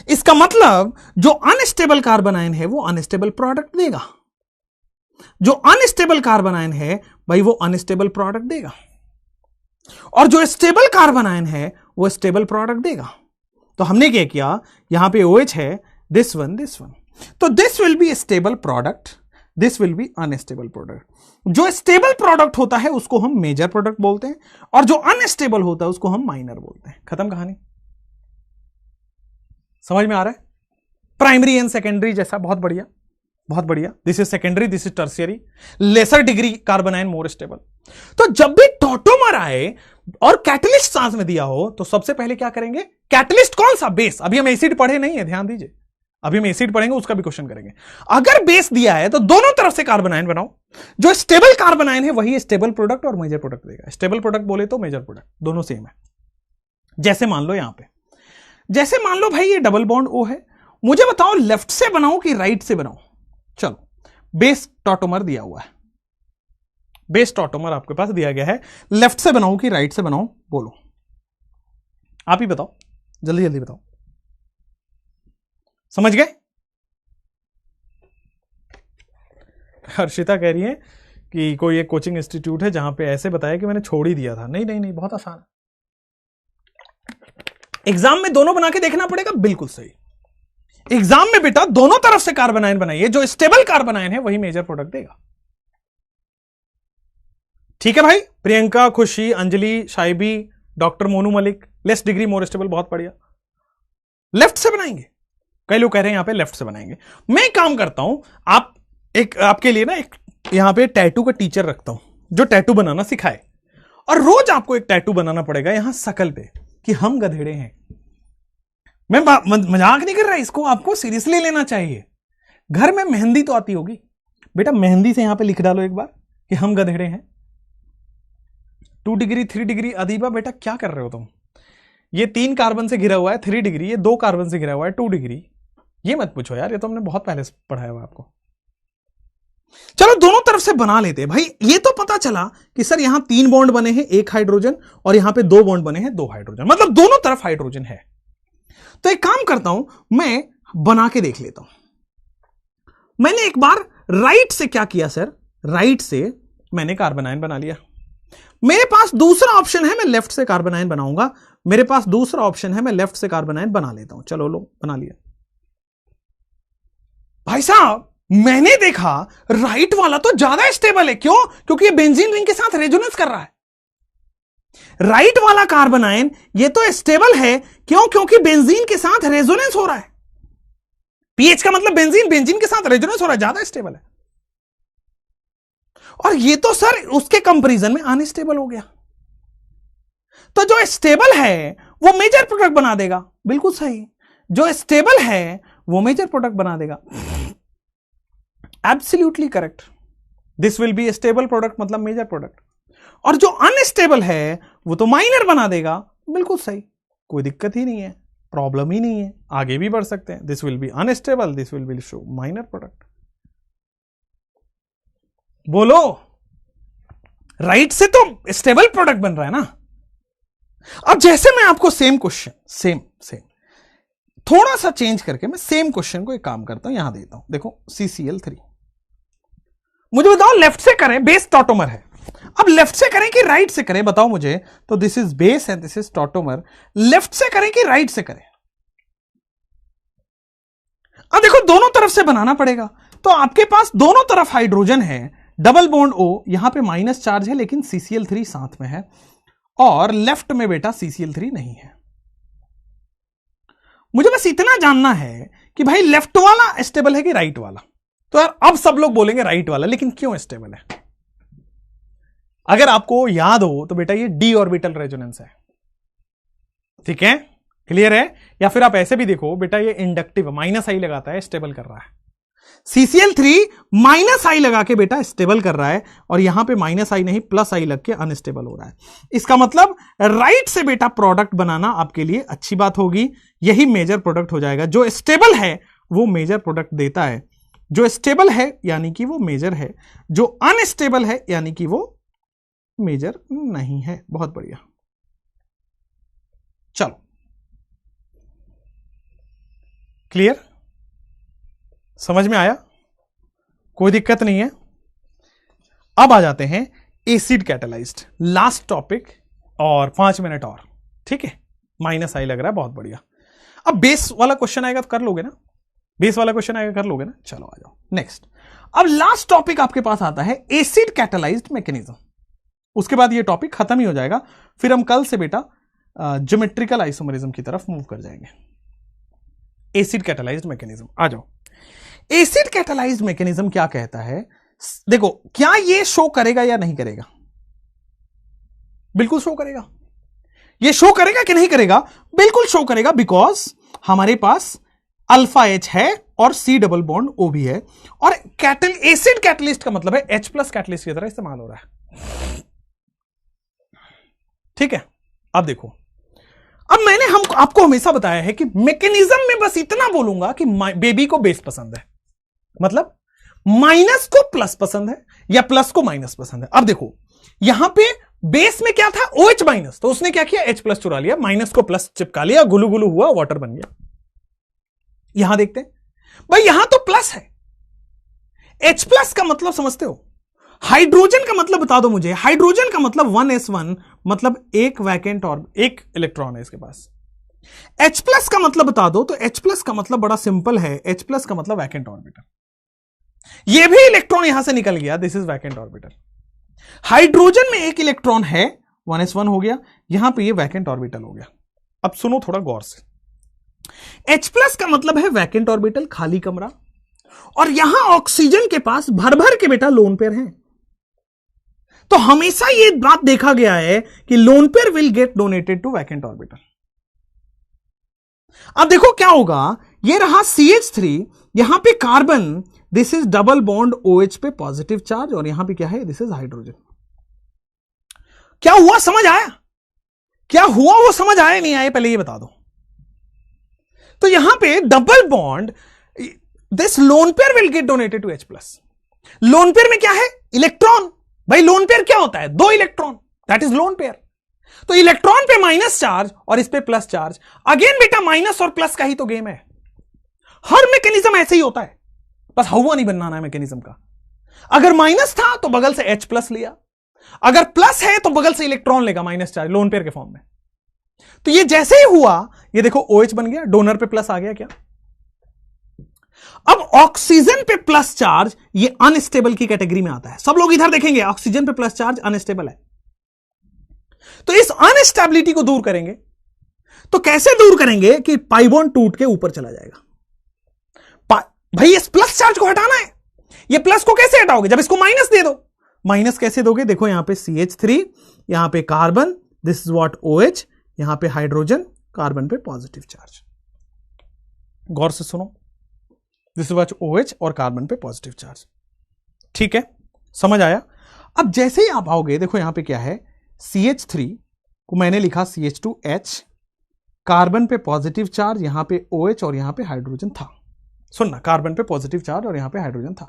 इसका मतलब जो अनस्टेबल कार्बन आयन है वो अनस्टेबल प्रोडक्ट देगा, जो अनस्टेबल कार्बन आयन है भाई वो अनस्टेबल प्रोडक्ट देगा, और जो स्टेबल कार्बन आयन है वो स्टेबल प्रोडक्ट देगा। तो हमने क्या किया, यहां पे OH है, दिस वन, तो this will be stable product, this will B unstable product. जो स्टेबल प्रोडक्ट होता है उसको हम मेजर प्रोडक्ट बोलते हैं और जो अनस्टेबल होता है उसको हम माइनर बोलते हैं। खत्म कहानी, समझ में आ रहा है? प्राइमरी एंड सेकेंडरी जैसा, बहुत बढ़िया, बहुत बढ़िया। This is secondary, this is tertiary, lesser degree carbon ion more stable. तो जब भी टॉटोमर आए और कैटलिस्ट साथ में दिया हो तो सबसे पहले क्या करेंगे, कैटलिस्ट कौन सा, बेस। अभी हम एसिड पढ़े नहीं है, ध्यान दीजिए, अभी हम एसिड पढ़ेंगे, उसका भी क्वेश्चन करेंगे। अगर बेस दिया है तो दोनों तरफ से कार्बन आयन बनाओ, जो स्टेबल कार्बन आयन है वही स्टेबल प्रोडक्ट और मेजर प्रोडक्ट देगा। स्टेबल प्रोडक्ट बोले तो मेजर प्रोडक्ट, दोनों सेम है। जैसे मान लो यहां पे, जैसे मान लो भाई ये डबल बॉन्ड O है, मुझे बताओ लेफ्ट से बनाऊं कि राइट से बनाऊं। चलो, बेस टॉटोमर दिया हुआ है, बेस टॉटोमर आपके पास दिया गया है, लेफ्ट से बनाऊं कि राइट से बनाऊं, बोलो आप ही बताओ, जल्दी जल्दी बताओ। समझ गए? हर्षिता कह रही है कि कोई एक कोचिंग इंस्टीट्यूट है जहां पे ऐसे बताया कि मैंने छोड़ ही दिया था। नहीं नहीं नहीं, बहुत आसान है, एग्जाम में दोनों बना के देखना पड़ेगा। बिल्कुल सही, एग्जाम में बेटा दोनों तरफ से कार्बन आयन बनाइए, जो स्टेबल कार्बन आयन है वही मेजर प्रोडक्ट देगा। ठीक है भाई? Priyanka, Khushi, Anjali, Shaibi, doctor Monu Malik, less degree more stable, बहुत बढ़िया। लेफ्ट से बनाएंगे, कई लोग कह रहे हैं यहां पे लेफ्ट से बनाएंगे। मैं काम करता हूं, आप एक आपके लिए ना एक यहां पे टैटू का टीचर रखता हूं जो टैटू बनाना सिखाए, और रोज आपको एक टैटू बनाना पड़ेगा यहां शकल पे कि हम गधेड़े हैं। मैं मजाक नहीं कर रहा, इसको आपको सीरियसली लेना चाहिए। घर में मेहंदी तो आती होगी बेटा, मेहंदी से यहां पे लिख डालो एक बार कि हम गधेड़े हैं। 2 डिग्री 3 डिग्री, अदीबा बेटा क्या कर रहे हो तुम? ये 3 कार्बन से घिरा हुआ है 3 डिग्री, ये 2 कार्बन से घिरा हुआ है 2 डिग्री। ये मत पूछो यार, ये तो हमने बहुत पहले पढ़ाया हुआ आपको। चलो दोनों तरफ से बना लेते हैं भाई। ये तो पता चला कि सर यहां 3 बॉन्ड बने हैं, 1 हाइड्रोजन, और यहां पे 2 बॉन्ड बने हैं, 2 हाइड्रोजन, मतलब दोनों तरफ हाइड्रोजन है। तो एक काम करता हूं, मैं बना के देख लेता हूं। मैंने एक बार राइट से क्या किया सर, राइट से मैंने कार्बन आयन बना लिया। मेरे पास दूसरा ऑप्शन है, मैं लेफ्ट से कार्बन आयन बनाऊंगा। मेरे पास दूसरा ऑप्शन है, मैं लेफ्ट से कार्बन आयन बना लेता हूं। चलो लो, बना लिया। भाई साहब मैंने देखा राइट वाला तो ज्यादा स्टेबल है। क्यों? क्योंकि ये बेंजीन रिंग के साथ रेजोनेंस कर रहा है। राइट वाला कार्बन आयन ये तो स्टेबल है। क्यों? क्योंकि बेंजीन के साथ रेजोनेंस हो रहा है। पीएच का मतलब बेंजीन, बेंजीन के साथ रेजोनेंस हो रहा है, ज्यादा स्टेबल है। और ये तो सर उसके कंपैरिजन में अनस्टेबल हो गया। तो जो स्टेबल है वो मेजर प्रोडक्ट बना देगा। बिल्कुल सही, जो स्टेबल है वो मेजर प्रोडक्ट बना देगा। Absolutely correct. This will be stable product मतलब मेजर प्रोडक्ट, और जो अनस्टेबल है वो तो माइनर बना देगा। बिल्कुल सही, कोई दिक्कत ही नहीं है, प्रॉब्लम ही नहीं है, आगे भी बढ़ सकते हैं। This will B unstable, this will B show minor product. बोलो, राइट से तो स्टेबल प्रोडक्ट बन रहा है ना। अब जैसे मैं आपको सेम क्वेश्चन, सेम थोड़ा सा चेंज करके मैं सेम क्वेश्चन को एक काम करता हूं, यहां देता हूं। देखो CCl3, मुझे बताओ लेफ्ट से करें, बेस टॉटोमर है। अब लेफ्ट से करें कि राइट से करें, बताओ मुझे। तो this is base and this is tautomer. Left से करें कि राइट से करें? अब देखो दोनों तरफ से बनाना पड़ेगा। तो आपके पास दोनों तरफ हाइड्रोजन है, डबल बॉन्ड O, यहां पे माइनस चार्ज है लेकिन CCl3 साथ में है, और लेफ्ट में बेटा CCl3 नहीं है। मुझे बस इतना जानना है कि भाई लेफ्ट वाला स्टेबल है कि राइट वाला। तो यार अब सब लोग बोलेंगे राइट वाला, लेकिन क्यों स्टेबल है? अगर आपको याद हो तो बेटा ये d ऑर्बिटल रेजोनेंस है, ठीक है, क्लियर है? या फिर आप ऐसे भी देखो बेटा, ये इंडक्टिव -i लगाता है, स्टेबल कर रहा है। CCl3 -i लगा के बेटा स्टेबल कर रहा है, और यहां पे -i नहीं +i लग के अनस्टेबल हो रहा है। इसका मतलब राइट से बेटा प्रोडक्ट बनाना आपके लिए अच्छी बात होगी, यही मेजर प्रोडक्ट हो जाएगा। जो स्टेबल है वो मेजर प्रोडक्ट देता है, जो स्टेबल है यानी कि वो मेजर है, जो अनस्टेबल है यानी कि वो मेजर नहीं है। बहुत बढ़िया, चलो क्लियर, समझ में आया, कोई दिक्कत नहीं है। अब आ जाते हैं एसिड कैटालाइज्ड, लास्ट टॉपिक, और 5 मिनट और, ठीक है। -i लग रहा है, बहुत बढ़िया। अब बेस वाला क्वेश्चन आएगा तो कर लोगे ना, बेस वाला क्वेश्चन आएगा कर लोगे ना। चलो आ जाओ नेक्स्ट। अब लास्ट टॉपिक आपके पास आता है एसिड कैटालाइज्ड मैकेनिज्म। उसके बाद ये टॉपिक खत्म ही हो जाएगा, फिर हम कल से बेटा ज्योमेट्रिकल आइसोमरिज्म की तरफ मूव कर जाएंगे। एसिड कैटालाइज्ड मैकेनिज्म, आ जाओ। एसिड कैटालाइज्ड मैकेनिज्म क्या कहता है? देखो, क्या ये शो करेगा या नहीं करेगा? बिल्कुल शो करेगा। ये शो करेगा कि नहीं करेगा? बिल्कुल शो करेगा, बिकॉज हमारे पास अल्फा H है और C डबल बॉन्ड O भी है, और एसिड कैटलिस्ट का मतलब है H+ कैटलिस्ट की तरह इस्तेमाल हो रहा है, ठीक है। अब देखो, अब मैंने आपको हमेशा बताया है कि मैकेनिज्म में बस इतना बोलूंगा कि बेबी को बेस पसंद है, मतलब माइनस को प्लस पसंद है या प्लस को माइनस पसंद है। अब देखो, यहां पे बेस में क्या था? OH-, तो उसने क्या किया? H+ चुरा लिया, माइनस को प्लस चिपका लिया, गुलू गुलू हुआ, वाटर बन गया। यहां देखते हैं भाई, यहां तो प्लस है। H+ का मतलब समझते हो? हाइड्रोजन का मतलब बता दो मुझे। हाइड्रोजन का मतलब 1s1, मतलब एक वैकेंट और एक इलेक्ट्रॉन है इसके पास। H+ का मतलब बता दो, तो H+ का मतलब बड़ा सिंपल है, H+ का मतलब वैकेंट ऑर्बिटल। ये भी इलेक्ट्रॉन यहां से निकल गया, this is vacant orbital. Hydrogen में एक इलेक्ट्रॉन है, 1s1 हो गया, यहां पे ये वैकेंट ऑर्बिटल हो गया। अब सुनो थोड़ा गौर से, H+ का मतलब है वैकेंट ऑर्बिटल, खाली कमरा, और यहां ऑक्सीजन के पास भर भर के बेटा लोन पेयर हैं। तो हमेशा ये बात देखा गया है कि lone pair will get donated to vacant orbital. अब देखो क्या होगा, ये रहा CH3, यहां पे carbon, this is double bond OH पे पॉजिटिव चार्ज, और यहां पे क्या है? This is hydrogen. क्या हुआ, समझ आया? क्या हुआ वो समझ आया नहीं आया, पहले ये बता दो। तो यहां पे double bond, this lone pair will get donated to H+। Lone pair में क्या है? इलेक्ट्रॉन। भाई लोन पेयर क्या होता है? 2 electron, that is lone pair. तो इलेक्ट्रॉन पे माइनस चार्ज और इस पे प्लस चार्ज। अगेन बेटा माइनस और प्लस का ही तो गेम है, हर मैकेनिज्म ऐसे ही होता है, बस हवा नहीं बनना है मैकेनिज्म का। अगर माइनस था तो बगल से H+ लिया, अगर प्लस है तो बगल से इलेक्ट्रॉन लेगा माइनस चार्ज, लोन पेयर के फॉर्म में। तो ये जैसे ही हुआ, ये देखो OH बन गया, डोनर पे प्लस आ गया क्या? अब ऑक्सीजन पे प्लस चार्ज, ये अनस्टेबल की कैटेगरी में आता है। सब लोग इधर देखेंगे, ऑक्सीजन पे प्लस चार्ज अनस्टेबल है। तो इस अनस्टेबिलिटी को दूर करेंगे, तो कैसे दूर करेंगे कि पाई बॉन्ड टूट के ऊपर चला जाएगा। भाई इस प्लस चार्ज को हटाना है, ये प्लस को कैसे हटाओगे? जब इसको माइनस दे दो। माइनस कैसे दोगे? देखो यहां पे CH3, यहां पे carbon, this is what OH, यहां पे हाइड्रोजन, कार्बन पे पॉजिटिव चार्ज। गौर से सुनो, दिस इज व्हाट OH और कार्बन पे पॉजिटिव चार्ज, ठीक है, समझ आया? अब जैसे ही आप आओगे, देखो यहां पे क्या है, CH3 को मैंने लिखा CH2H, कार्बन पे पॉजिटिव चार्ज, यहां पे OH और यहां पे हाइड्रोजन था। सुनना, कार्बन पे पॉजिटिव चार्ज और यहां पे हाइड्रोजन था।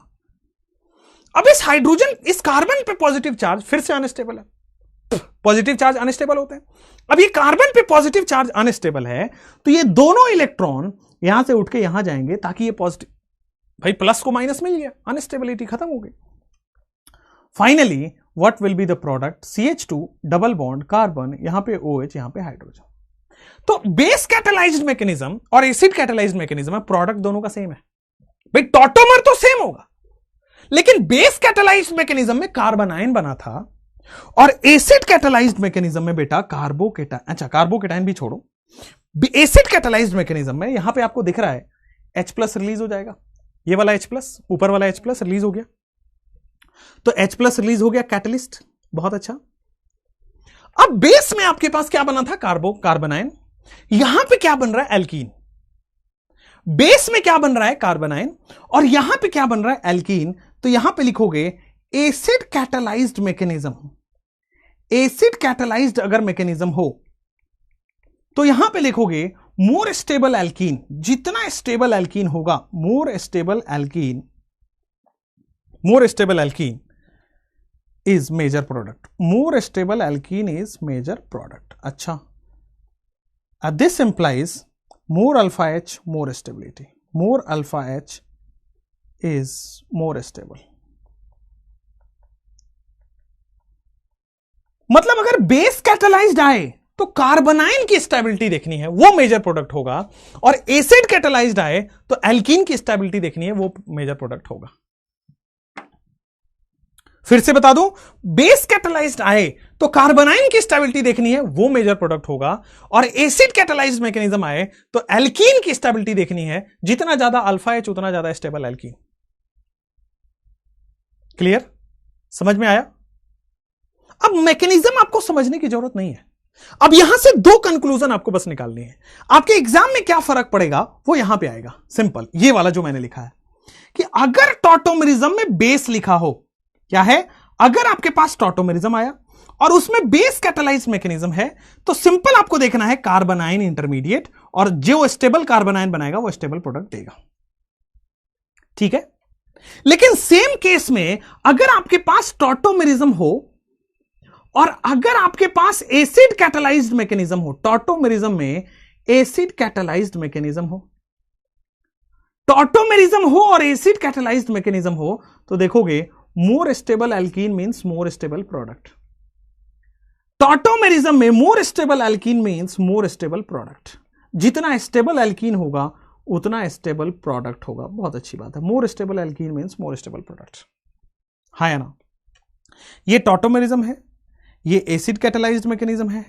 अब इस हाइड्रोजन, इस कार्बन पे पॉजिटिव चार्ज फिर से अनस्टेबल है। पॉजिटिव चार्ज अनस्टेबल होते हैं। अब ये कार्बन पे पॉजिटिव चार्ज अनस्टेबल है, तो ये दोनों इलेक्ट्रॉन यहां से उठ के यहां जाएंगे, ताकि ये पॉजिटिव, भाई प्लस को माइनस मिल गया, अनस्टेबिलिटी खत्म हो गई। Finally what will be the product? CH2 double bond carbon, यहां पे OH, यहां पे हाइड्रोजन। तो बेस कैटालाइज्ड मैकेनिज्म और एसिड कैटालाइज्ड मैकेनिज्म, प्रोडक्ट दोनों का सेम है। भाई टॉटोमर तो सेम होगा, लेकिन बेस कैटालाइज्ड मैकेनिज्म में कार्बन आयन बना था और एसिड कैटालाइज्ड मैकेनिज्म में बेटा कार्बोकेटाइन भी छोड़ो, एसिड कैटालाइज्ड मैकेनिज्म में यहां पे आपको दिख रहा है H+ रिलीज हो जाएगा, ये वाला H+, ऊपर वाला H+ रिलीज हो गया, तो H+ रिलीज हो गया, कैटलिस्ट, बहुत अच्छा। अब बेस में आपके पास क्या बना था, कार्बोनाइन, यहां पे क्या बन रहा है, एल्कीन। बेस में क्या बन रहा है, कार्बोनाइन, और यहां पे क्या बन रहा है, एल्कीन। तो यहां पे लिखोगे acid catalysed mechanism. Acid catalysed अगर मैकेनिज्म हो तो यहां पे लिखोगे मोर स्टेबल एल्कीन। जितना स्टेबल एल्कीन होगा, more stable alkene is major product. More stable alkene is major product. अच्छा, this implies more alpha H, more stability. More alpha H is more stable. मतलब अगर बेस कैटालाइज्ड आए तो कार्बोनाइन की stability देखनी है, वो मेजर प्रोडक्ट होगा, और एसिड कैटालाइज्ड आए तो एल्कीन की स्टेबिलिटी देखनी है, वो मेजर प्रोडक्ट होगा। फिर से बता दूं, बेस कैटालाइज्ड आए तो कार्बोनाइन की स्टेबिलिटी देखनी है, वो मेजर प्रोडक्ट होगा, और एसिड कैटालाइज्ड मैकेनिज्म आए तो एल्कीन की स्टेबिलिटी देखनी है। जितना ज्यादा अल्फा H उतना ज्यादा स्टेबल एल्कीन। क्लियर, समझ में आया? अब मैकेनिज्म आपको समझने की जरूरत नहीं है। अब यहां से दो कंक्लूजन आपको बस निकालनी है। आपके एग्जाम में क्या फर्क पड़ेगा वो यहां पे आएगा, सिंपल, ये वाला जो मैंने लिखा है कि अगर टॉटोमेरिज्म में बेस लिखा हो, क्या है, अगर आपके पास टॉटोमेरिज्म आया और उसमें बेस कैटालाइज्ड मैकेनिज्म है, तो सिंपल आपको देखना है कार्बोनाइन इंटरमीडिएट, और जो स्टेबल कार्बोनाइन बनाएगा वो स्टेबल प्रोडक्ट देगा। ठीक है, लेकिन सेम केस में अगर आपके पास टॉटोमेरिज्म हो और अगर आपके पास एसिड कैटालाइज्ड मैकेनिज्म हो, टॉटोमेरिज्म में एसिड कैटालाइज्ड मैकेनिज्म हो, टॉटोमेरिज्म हो और एसिड कैटालाइज्ड मैकेनिज्म हो, तो देखोगे more stable alkene means more stable product. Tautomerism में more stable alkene means more stable product. जितना स्टेबल एल्कीन होगा उतना स्टेबल प्रोडक्ट होगा। बहुत अच्छी बात है, more stable alkene means more stable product. हाँ या ना? ये टॉटोमेरिज्म है, ये एसिड कैटालाइज्ड मैकेनिज्म है,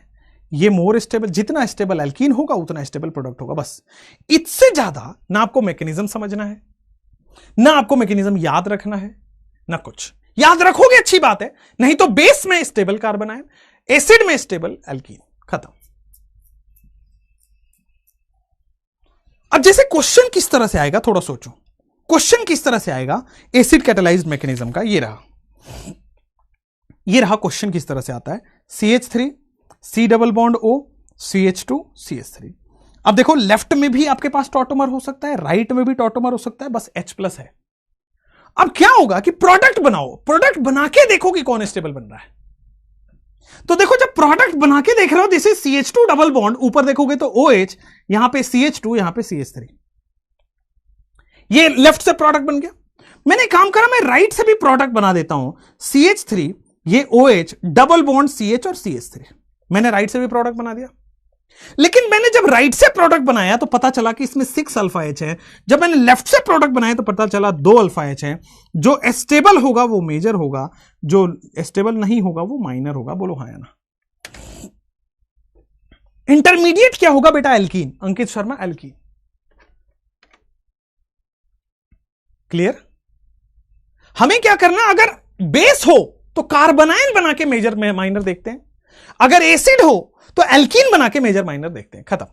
ये मोर स्टेबल, जितना स्टेबल एल्कीन होगा उतना स्टेबल प्रोडक्ट होगा। बस इससे ज्यादा ना आपको मैकेनिज्म समझना है, ना आपको मैकेनिज्म याद रखना है, ना कुछ। याद रखोगे अच्छी बात है, नहीं तो बेस में स्टेबल कार्बोनाइन, एसिड में स्टेबल एल्कीन, खत्म। अब जैसे क्वेश्चन किस तरह से आएगा, थोड़ा सोचो, क्वेश्चन किस तरह से आएगा एसिड कैटालाइज्ड मैकेनिज्म का। ये रहा क्वेश्चन किस तरह से आता है, CH3 C double bond O CH2 CH3। अब देखो, लेफ्ट में भी आपके पास टॉटोमर हो सकता है, राइट में भी टॉटोमर हो सकता है, बस H+ है। अब क्या होगा कि प्रोडक्ट बनाओ, प्रोडक्ट बना के देखो कि कौन स्टेबल बन रहा है। तो देखो, जब प्रोडक्ट बना के देख रहे हो, जैसे CH2 डबल बॉन्ड, ऊपर देखोगे तो OH, यहां पे CH2, यहां पे CH3, ये लेफ्ट से प्रोडक्ट बन गया। मैंने काम करा, मैं राइट से भी प्रोडक्ट बना देता हूं, CH3, ये OH, डबल बॉन्ड CH और CH3, मैंने राइट से भी प्रोडक्ट बना दिया। लेकिन मैंने जब राइट से प्रोडक्ट बनाया तो पता चला कि इसमें 6 अल्फा H है। जब मैंने लेफ्ट से प्रोडक्ट बनाया तो पता चला 2 अल्फा H है। जो स्टेबल होगा वो मेजर होगा, जो स्टेबल नहीं होगा वो माइनर होगा। बोलो हाँ या ना? इंटरमीडिएट क्या होगा बेटा? Alkene. Ankit Sharma, alkene. Clear? हमें क्या करना, अगर बेस हो तो कार्बोनाइन बना के मेजर में माइनर देखते हैं, अगर एसिड हो तो एल्कीन बना के मेजर माइनर देखते हैं, खत्म।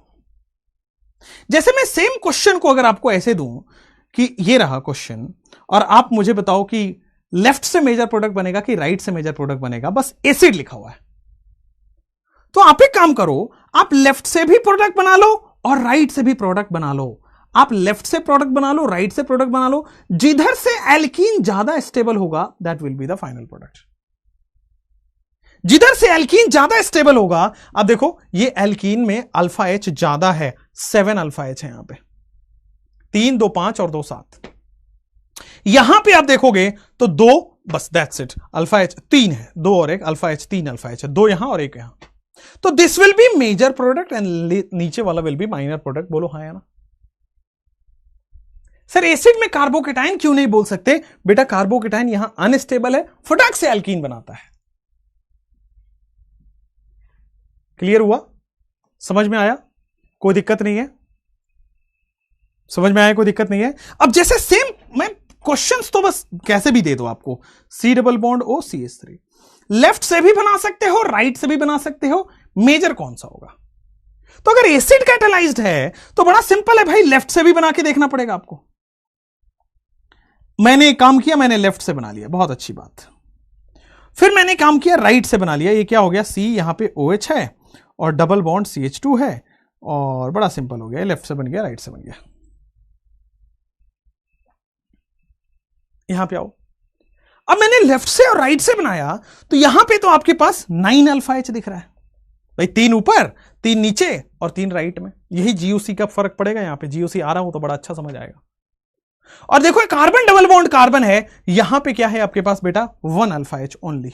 जैसे मैं सेम क्वेश्चन को अगर आपको ऐसे दूं कि ये रहा क्वेश्चन, और आप मुझे बताओ कि लेफ्ट से मेजर प्रोडक्ट बनेगा कि राइट से मेजर प्रोडक्ट बनेगा, बस एसिड लिखा हुआ है, तो आप एक काम करो, आप लेफ्ट से भी प्रोडक्ट बना लो और राइट से भी प्रोडक्ट बना लो। आप लेफ्ट से प्रोडक्ट बना लो, राइट से प्रोडक्ट बना लो, जिधर से एल्कीन ज्यादा स्टेबल होगा that will be the final product. जिधर से एल्कीन ज्यादा स्टेबल होगा, अब देखो ये एल्कीन में अल्फा H ज्यादा है, 7 अल्फा H है यहां पे, 3 2 5 और 2 7। यहां पे आप देखोगे तो 2, बस दैट्स इट, अल्फा H 3 है, 2 और 1, अल्फा H 3 अल्फा H है, 2 यहां और 1 यहां। तो this will be major product and नीचे वाला विल बी माइनर प्रोडक्ट। बोलो हाँ या ना? सर एसिड में कार्बोकेटाइन क्यों नहीं बोल सकते? बेटा कार्बोकेटाइन यहां अनस्टेबल है, फटाक से एल्कीन बनाता है। क्लियर हुआ? समझ में आया? कोई दिक्कत नहीं है? समझ में आया? कोई दिक्कत नहीं है? अब जैसे सेम मैं क्वेश्चंस तो बस कैसे भी दे दो आपको, C double bond O CH3 left से भी बना सकते हो, राइट से भी बना सकते हो, मेजर कौन सा होगा? तो अगर एसिड कैटालाइज्ड है तो बड़ा सिंपल है भाई, लेफ्ट से भी बना के देखना पड़ेगा आपको। मैंने एक काम किया, मैंने लेफ्ट से बना लिया, बहुत अच्छी बात। फिर मैंने काम किया, राइट से बना लिया। ये क्या हो गया? C यहां पे OH है और डबल बॉन्ड CH2 है, और बड़ा सिंपल हो गया, लेफ्ट से बन गया, राइट से बन गया। यहां पे आओ, अब मैंने लेफ्ट से और राइट से बनाया तो यहां पे तो आपके पास 9 अल्फा H दिख रहा है भाई, 3 ऊपर 3 नीचे और 3 राइट में। यही GUC का फर्क पड़ेगा, यहां पे GUC आ रहा हूं तो बड़ा अच्छा समझ आएगा। और देखो कार्बन डबल बॉन्ड कार्बन है, यहां पे क्या है आपके पास बेटा? 1 अल्फा H ओनली।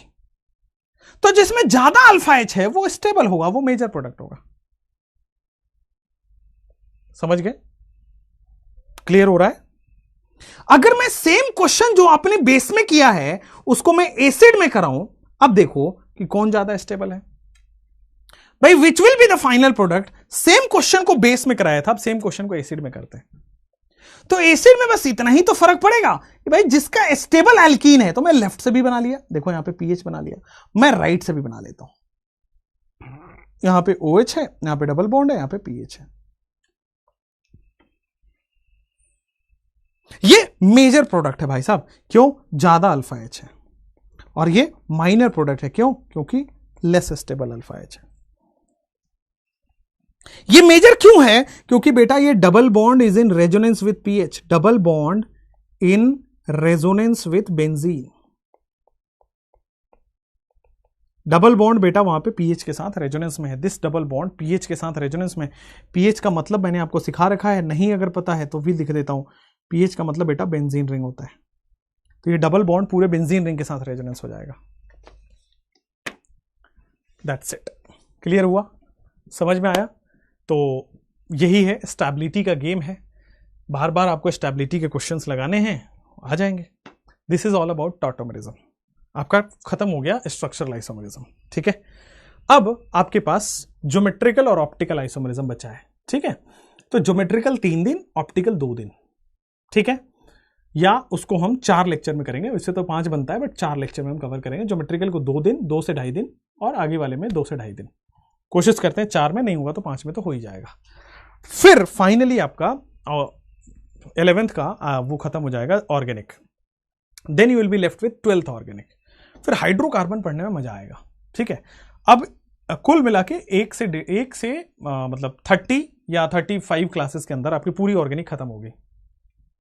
तो जिसमें ज्यादा अल्फा H है वो स्टेबल होगा, वो मेजर प्रोडक्ट होगा। समझ गए? क्लियर हो रहा है? अगर मैं सेम क्वेश्चन जो आपने बेस में किया है उसको मैं एसिड में कराऊं, अब देखो कि कौन ज्यादा स्टेबल है भाई, which will be the final product. Same question को बेस में कराया था, अब सेम क्वेश्चन को एसिड में करते हैं। तो एसिड में बस इतना ही तो फर्क पड़ेगा कि भाई जिसका स्टेबल एल्कीन है तो मैं लेफ्ट से भी बना लिया, देखो यहां पे पीएच बना लिया, मैं राइट से भी बना लेता हूं। यहां पे OH है, यहां पे डबल बॉन्ड है, यहां पे पीएच है। ये मेजर प्रोडक्ट है भाई साहब, क्यों? ज्यादा अल्फा H है। और ये माइनर प्रोडक्ट है, क्यों? क्योंकि लेस स्टेबल अल्फा H है। ये मेजर क्यों है? क्योंकि बेटा ये double bond is in resonance with pH, double bond in resonance with benzene. Double bond बेटा वहां पे पीएच के साथ रेजोनेंस में है, दिस डबल बॉन्ड पीएच के साथ रेजोनेंस में। पीएच का मतलब मैंने आपको सिखा रखा है, नहीं अगर पता है तो भी लिख देता हूं। पीएच का मतलब बेटा बेंजीन रिंग होता है, तो ये डबल बॉन्ड पूरे बेंजीन रिंग के साथ रेजोनेंस हो जाएगा। That's it. क्लियर हुआ? समझ में आया? तो यही है, स्टेबिलिटी का गेम है। बार बार आपको स्टेबिलिटी के क्वेश्चंस लगाने हैं, आ जाएंगे। This is all about tautomerism. आपका खत्म हो गया स्ट्रक्चरल आइसोमरिज्म, ठीक है। अब आपके पास ज्योमेट्रिकल और ऑप्टिकल आइसोमरिज्म बचा है, ठीक है। तो ज्योमेट्रिकल 3 दिन, ऑप्टिकल 2 दिन, ठीक है। या उसको हम 4 लेक्चर में करेंगे, इससे तो 5 बनता है, बट 4 लेक्चर में हम कवर करेंगे। ज्योमेट्रिकल को 2 दिन, 2 से 2.5 दिन, और आगे वाले में 2 से 2.5 दिन। कोशिश करते हैं 4 में, नहीं हुआ तो 5 में तो हो ही जाएगा। फिर फाइनली आपका 11th का वो खत्म हो जाएगा organic. Then you will be left with 12th organic. फिर हाइड्रोकार्बन पढ़ने में मजा आएगा, ठीक है। अब कुल मिला के एक से मतलब 30 या 35 क्लासेस के अंदर आपकी पूरी ऑर्गेनिक खत्म होगी।